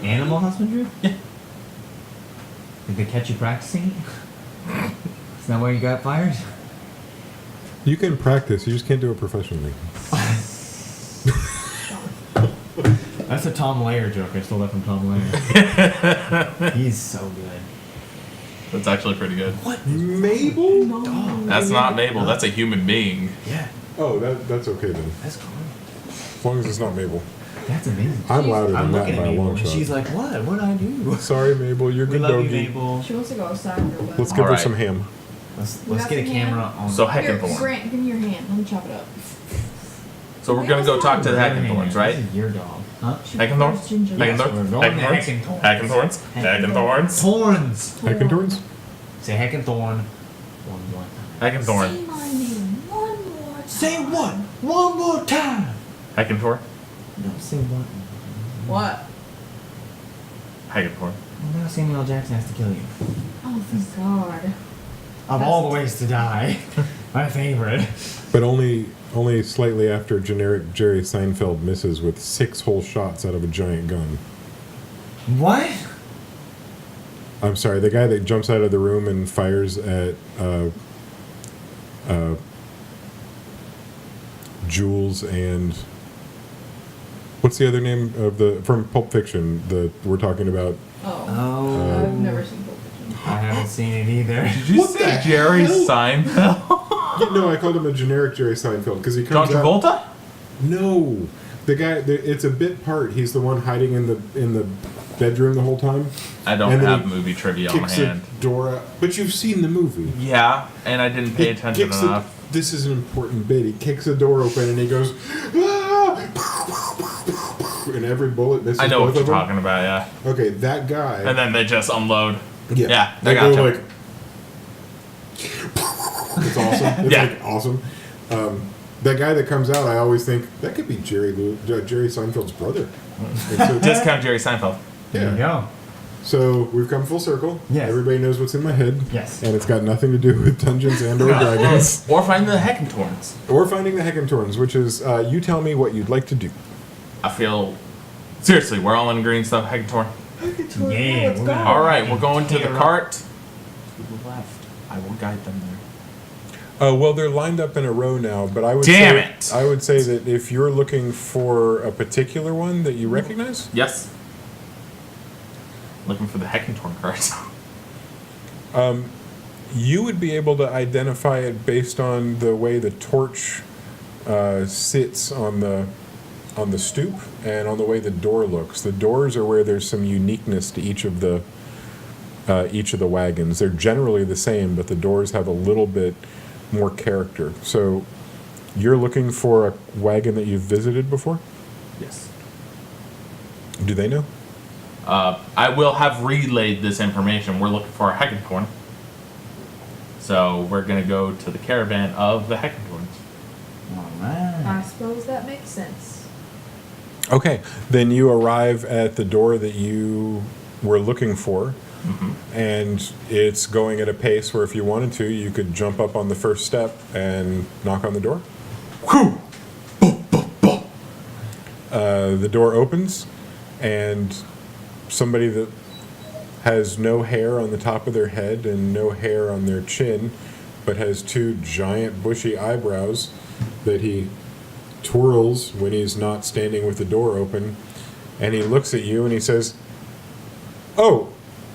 Animal husbandry?
Yeah.
Did they catch you practicing? Is that why you got fired?
You can practice, you just can't do it professionally.
That's a Tom Layer joke. I stole that from Tom Layer. He's so good.
That's actually pretty good.
What?
Mabel?
No.
That's not Mabel. That's a human being.
Yeah.
Oh, that's okay then.
That's cool.
As long as it's not Mabel.
That's amazing.
I'm louder than
I'm
that
looking
by
at
a
Mabel,
long
and
shot.
she's like, "What? What'd I do?"
Sorry, Mabel, you're
We
good
love you,
doggy.
Mabel.
She wants to go outside for a while.
Let's give her
Alright.
some ham.
Let's
You got
get a
some
camera
ham?
on.
So
Here,
Heckenthorn.
Grant, give me your hand. Let me chop it up.
So we're gonna go talk to the Heckenthorns, right?
This is your dog. Huh?
Heckenthorns?
Ginger.
Yes, we're
Heckenthorns?
going to
Heckenthorns?
Heckenthorns.
Heckenthorns? Heckenthorns?
Thorns.
Heckentorns?
Say Heckenthorn one more time.
Heckenthorn.
Say my name one more time.
Say what? One more time.
Heckenthorn?
No, say what?
What?
Heckenthorn.
Well, now Samuel Jackson has to kill you.
Oh, thank God.
Of all the ways to die, my favorite.
But only slightly after generic Jerry Seinfeld misses with 6 whole shots out of a giant gun.
What?
I'm sorry, the guy that jumps out of the room and fires at Jules and what's the other name of the from Pulp Fiction that we're talking about?
Oh. I've never seen Pulp Fiction.
I haven't seen it either.
Did you say Jerry Seinfeld?
No, I called him a generic Jerry Seinfeld because he comes
John
out.
Travolta?
No, the guy. It's a bit part. He's the one hiding in the bedroom the whole time.
I don't
And then
have
he
movie trivia on
Kicks
hand.
a door out, but you've seen the movie.
Yeah, and I didn't pay
He
attention
kicks
enough.
this is an important bit. He kicks the door open and he goes, "Ah!" and every bullet misses.
I know
both
what you're
of them.
talking about, yeah.
Okay, that guy.
And then they just unload.
Yeah,
Yeah, I
they
gotcha.
go like. It's awesome. It's
Yeah.
like awesome. That guy that comes out, I always think that could be Jerry Seinfeld's brother. And so-
Discount Jerry Seinfeld.
There you go.
So we've come full circle.
Yes.
Everybody knows what's in my head.
Yes.
And it's got nothing to do with Dungeons and or Dragons.
Or find the Heckentorns.
Or finding the Heckentorns, which is you tell me what you'd like to do.
I feel... Seriously, we're all in agreement stuff, Heckentorn.
Yeah,
let's
we're
go.
gonna-
Alright, we're going to the
Tear up.
cart. to the left. I will guide them there.
Well, they're lined up in a row now, but I would
Damn
say,
it!
I would say that if you're looking for a particular one that you recognize,
Yes. Looking for the Heckentorn cards.
you would be able to identify it based on the way the torch sits on the stoop and on the way the door looks. The doors are where there's some uniqueness to each of the wagons. They're generally the same, but the doors have a little bit more character. So you're looking for a wagon that you've visited before?
Yes.
Do they know?
I will have relayed this information. We're looking for a Heckentorn. So we're going to go to the caravan of the Heckentorns.
I suppose that makes sense.
Okay, then you arrive at the door that you were looking for, and it's going at a pace where if you wanted to, you could jump up on the first step and knock on the door.
Whew!
The door opens, and somebody that has no hair on the top of their head and no hair on their chin, but has two giant bushy eyebrows that he twirls when he's not standing with the door open, and he looks at you and he says, "Oh,"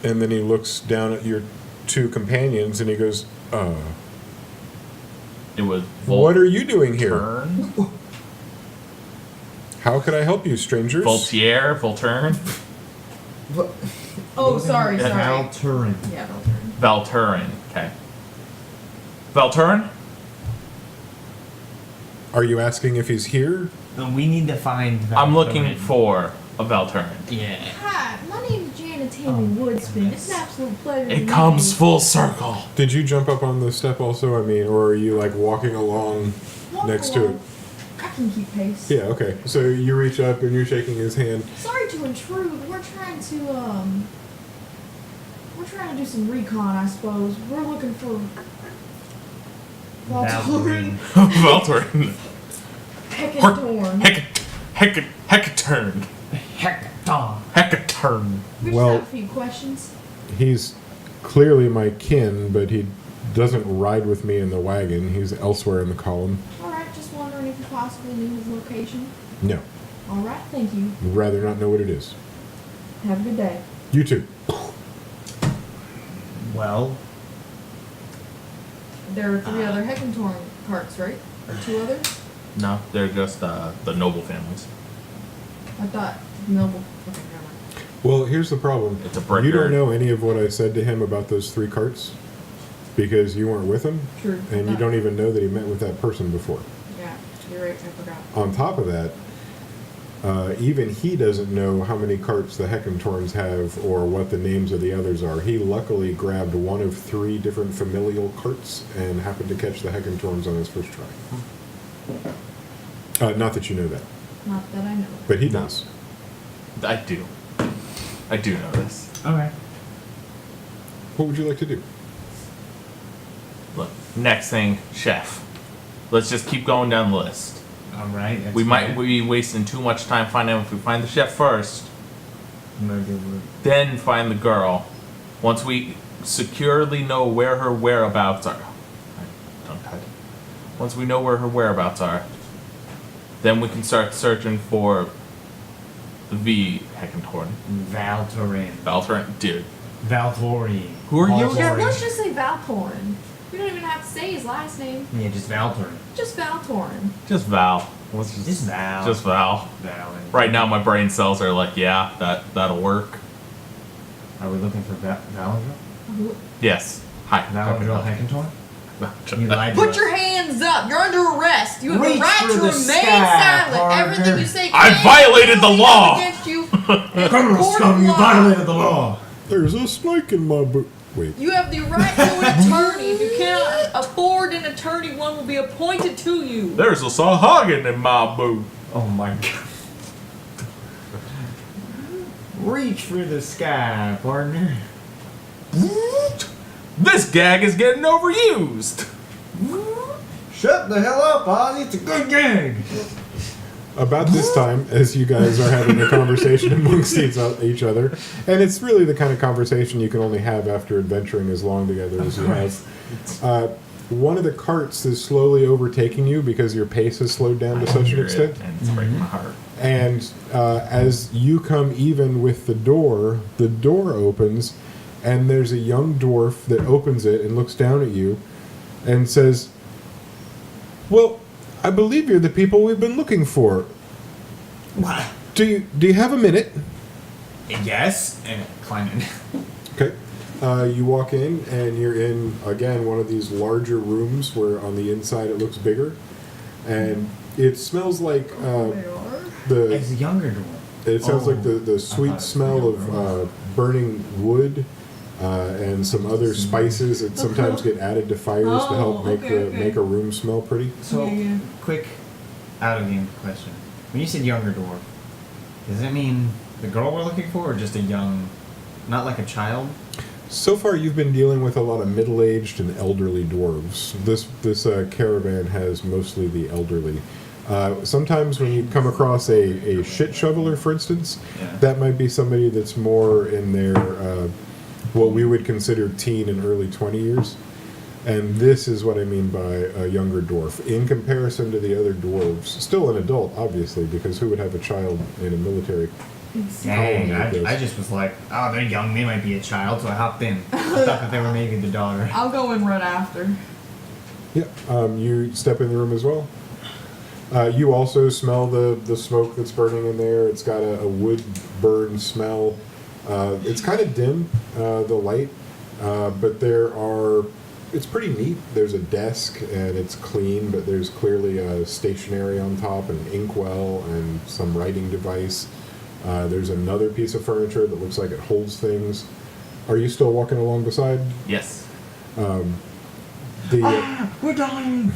and then he looks down at your two companions and he goes,
It was
what are you doing here?
Volturn?
How could I help you, strangers?"
Voltaire? Volturn?
Oh, sorry.
Valturin.
Yeah, Valturin.
Valturin. Okay. Valturin?
Are you asking if he's here?
We need to find
I'm looking for a Valturin.
Yeah.
Hi, my name's Janet Tammy Woodspin. It's an absolute pleasure to
It
meet
comes
you.
full circle.
Did you jump up on the step also? I mean, or are you like walking along next to it?
I can keep pace.
Yeah, okay. So you reach up and you're shaking his hand.
Sorry to intrude. We're trying to do some recon, I suppose. We're looking for Valturin.
Valturin.
Heckentorn.
Heckaturn. Heckaturn.
We just
Well-
have a few questions.
He's clearly my kin, but he doesn't ride with me in the wagon. He's elsewhere in the column.
Alright, just wondering if you possibly knew his location.
No,
Alright, thank you.
would rather not know what it is.
Have a good day.
You too.
Well,
There are 3 other Heckentorn carts, right? Or 2 others?
No, they're just the noble families.
I thought noble. Okay, never mind.
Well, here's the problem.
It's a
You
brickyard.
don't know any of what I said to him about those 3 carts because you weren't with him,
True.
and you don't even know that he met with that person before.
Yeah, you're right. I forgot.
On top of that, even he doesn't know how many carts the Heckentorns have or what the names of the others are. He luckily grabbed one of 3 different familial carts and happened to catch the Heckentorns on his first try. Not that you know that,
Not that I know.
but he does.
I do. I do know this.
okay.
What would you like to do?
Look, next thing, chef. Let's just keep going down the list.
All right.
We might be wasting too much time finding out if we find the chef first, then find the girl. Once we securely know where her whereabouts are. Once we know where her whereabouts are, then we can start searching for the V Heckentorn.
Valturin.
Valturin, dude.
Valtori.
Who are you
Yeah,
again?
let's just say Valtorn. We don't even have to say his last name.
Yeah, just Valturin.
Just Valtorn.
Just Val. Let's
Just Val.
Just Val.
Val.
Right now, my brain cells are like, yeah, that'll work.
Are we looking for Valadril?
Yes. Hi.
Valadril Heckentorn? You lied to
Put
us.
your hands up. You're under arrest. You have
Reach
the right
for
to
the
remain
sky,
silent.
partner.
Everything you say
I
can
violated the
be
law.
held against you.
Criminal scum, you violated the law.
There's a snake in my boot. Wait.
You have the right to an attorney. If you cannot afford an attorney, one will be appointed to you.
There's a Sahagin in my boot.
Oh my god. Reach for the sky, partner.
This gag is getting overused.
Shut the hell up, Ozzy. It's a good gag.
about this time, as you guys are having a conversation amongst each other, and it's really the kind of conversation you can only have after adventuring as long together as you have. One of the carts is slowly overtaking you because your pace has slowed down to such an extent.
And it's breaking my heart.
And as you come even with the door opens, and there's a young dwarf that opens it and looks down at you and says, "Well, I believe you're the people we've been looking for.
What?
Do you have a minute?"
Yes, and climb in.
Okay. You walk in, and you're in, again, one of these larger rooms where on the inside it looks bigger. And it smells like
It's a younger dwarf.
it sounds like the
I thought
sweet
it
smell
was
of burning wood and some other spices that sometimes get added to fires to help make a room smell pretty.
So, quick, out of game question. When you said younger dwarf, does that mean the girl we're looking for, or just a young, not like a child?
So far, you've been dealing with a lot of middle-aged and elderly dwarves. This caravan has mostly the elderly. Sometimes when you come across a shit shoveler, for instance, that might be somebody that's more in their what we would consider teen and early 20 years. And this is what I mean by a younger dwarf. In comparison to the other dwarves, still an adult, obviously, because who would have a child in a military
Dang,
colony like this?
I just was like, oh, they're young, they might be a child, so I hopped in. I thought that they were maybe the daughter.
I'll go in right after.
Yeah, you step in the room as well. You also smell the smoke that's burning in there. It's got a wood burn smell. It's kind of dim, the light, but it's pretty neat. There's a desk, and it's clean, but there's clearly a stationery on top, and an inkwell, and some writing device. There's another piece of furniture that looks like it holds things. Are you still walking along beside?
Yes.
We're dying!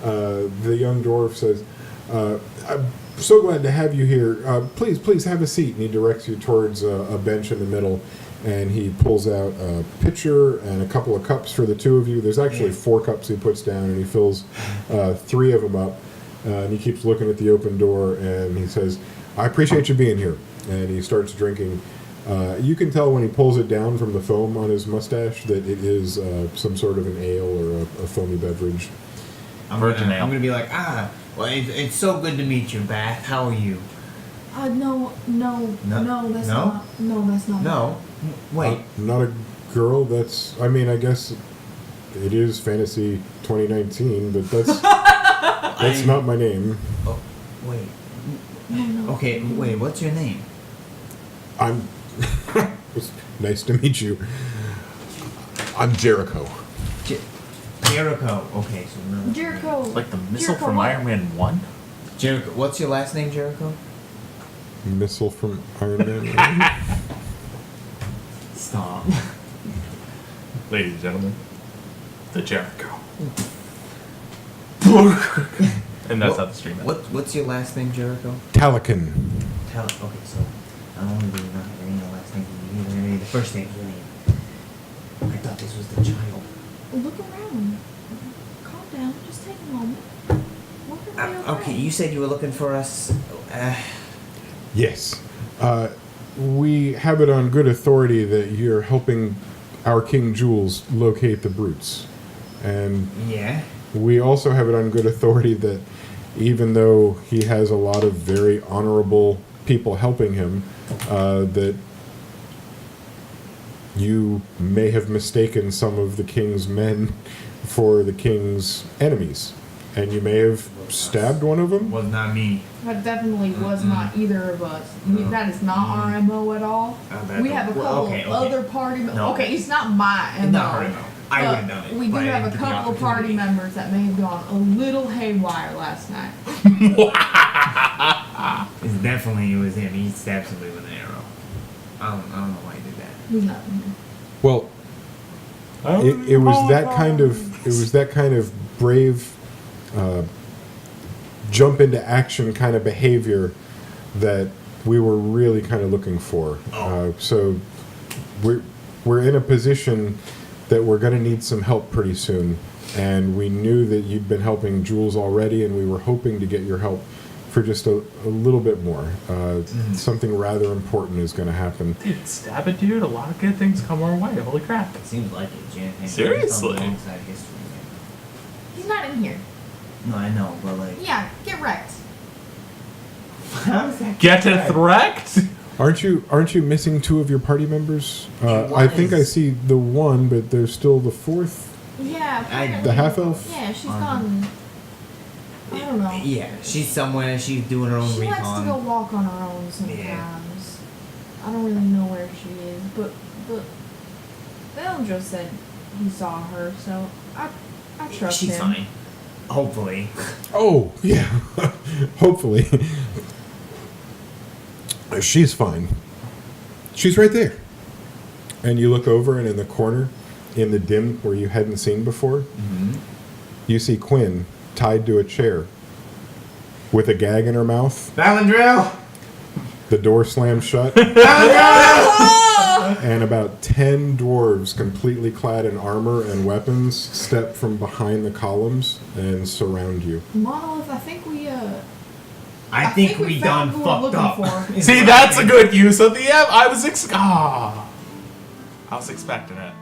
The young dwarf says, "I'm so glad to have you here. Please have a seat." And he directs you towards a bench in the middle, and he pulls out a pitcher and a couple of cups for the two of you. There's actually 4 cups he puts down, and he fills 3 of them up. And he keeps looking at the open door, and he says, "I appreciate you being here." And he starts drinking. You can tell when he pulls it down from the foam on his mustache that it is some sort of an ale or a foamy beverage.
I'm gonna be like, well, it's so good to meet you, Bath. How are you?
No, that's
No?
not. No, that's not.
No. Wait.
Not a girl. I guess it is Fantasy 2019, but that's not my name.
Oh, wait.
No.
Okay, wait. What's your name?
It's nice to meet you. I'm Jericho.
Jericho. Okay, so no.
Jericho.
Like the missile
Jericho,
from
what?
Iron Man 1?
Jericho. What's your last name, Jericho?
Missile from Iron Man.
Stop.
Ladies and gentlemen, the Jericho. And that's how the stream ends.
What's your last name, Jericho?
Talakan.
Okay, so not only do you not have any last name, you need any of the first names you need. I thought this was the child.
Look around. Calm down. Just take a moment. Look around.
Okay, you said you were looking for us.
Yes. We have it on good authority that you're helping our King Jules locate the brutes. And
Yeah.
we also have it on good authority that even though he has a lot of very honorable people helping him, that you may have mistaken some of the king's men for the king's enemies. And you may have stabbed one of them.
Was not me.
That definitely was not either of us. That is not our MO at all. We have a couple of other party members.
No.
Okay, it's not my MO.
Not our MO. I would have done it.
We do
but I
have a
didn't get the
couple of party
opportunity.
members that may have gone a little haywire last night.
It's definitely, it was him. He stabbed somebody with an arrow. I don't know why he did that.
Who's not in here?
Well, it was that kind of brave jump into action kind of behavior that we were really kind of looking for. So we're in a position that we're going to need some help pretty soon. And we knew that you'd been helping Jules already, and we were hoping to get your help for just a little bit more. Something rather important is going to happen.
Dude, stab a dude, a lot of good things come our way. Holy crap.
It seems like it, Jan.
Seriously?
Alongside history.
He's not in here.
No, I know, but like.
Yeah, get wrecked.
How is that?
Get it wrecked?
Aren't you missing 2 of your party members? I think I see the one, but there's still the 4th.
Yeah, apparently.
The half elf.
Yeah, she's gone. I don't know.
Yeah, she's somewhere. She's doing her own
She
recon.
likes to go walk on her own sometimes. I don't really know where she is, but Belendra said he saw her, so I trust
She's
him.
fine. Hopefully.
Oh, yeah. Hopefully. She's fine. She's right there. And you look over, and in the corner, in the dim where you hadn't seen before, you see Quinn tied to a chair with a gag in her mouth.
Balindrell!
The door slams shut. And about 10 dwarves, completely clad in armor and weapons, step from behind the columns and surround you.
Monolith, I think we
I think we
found
done
who we're
fucked
looking
up.
for.
See, that's a good use of the M. I was expecting it.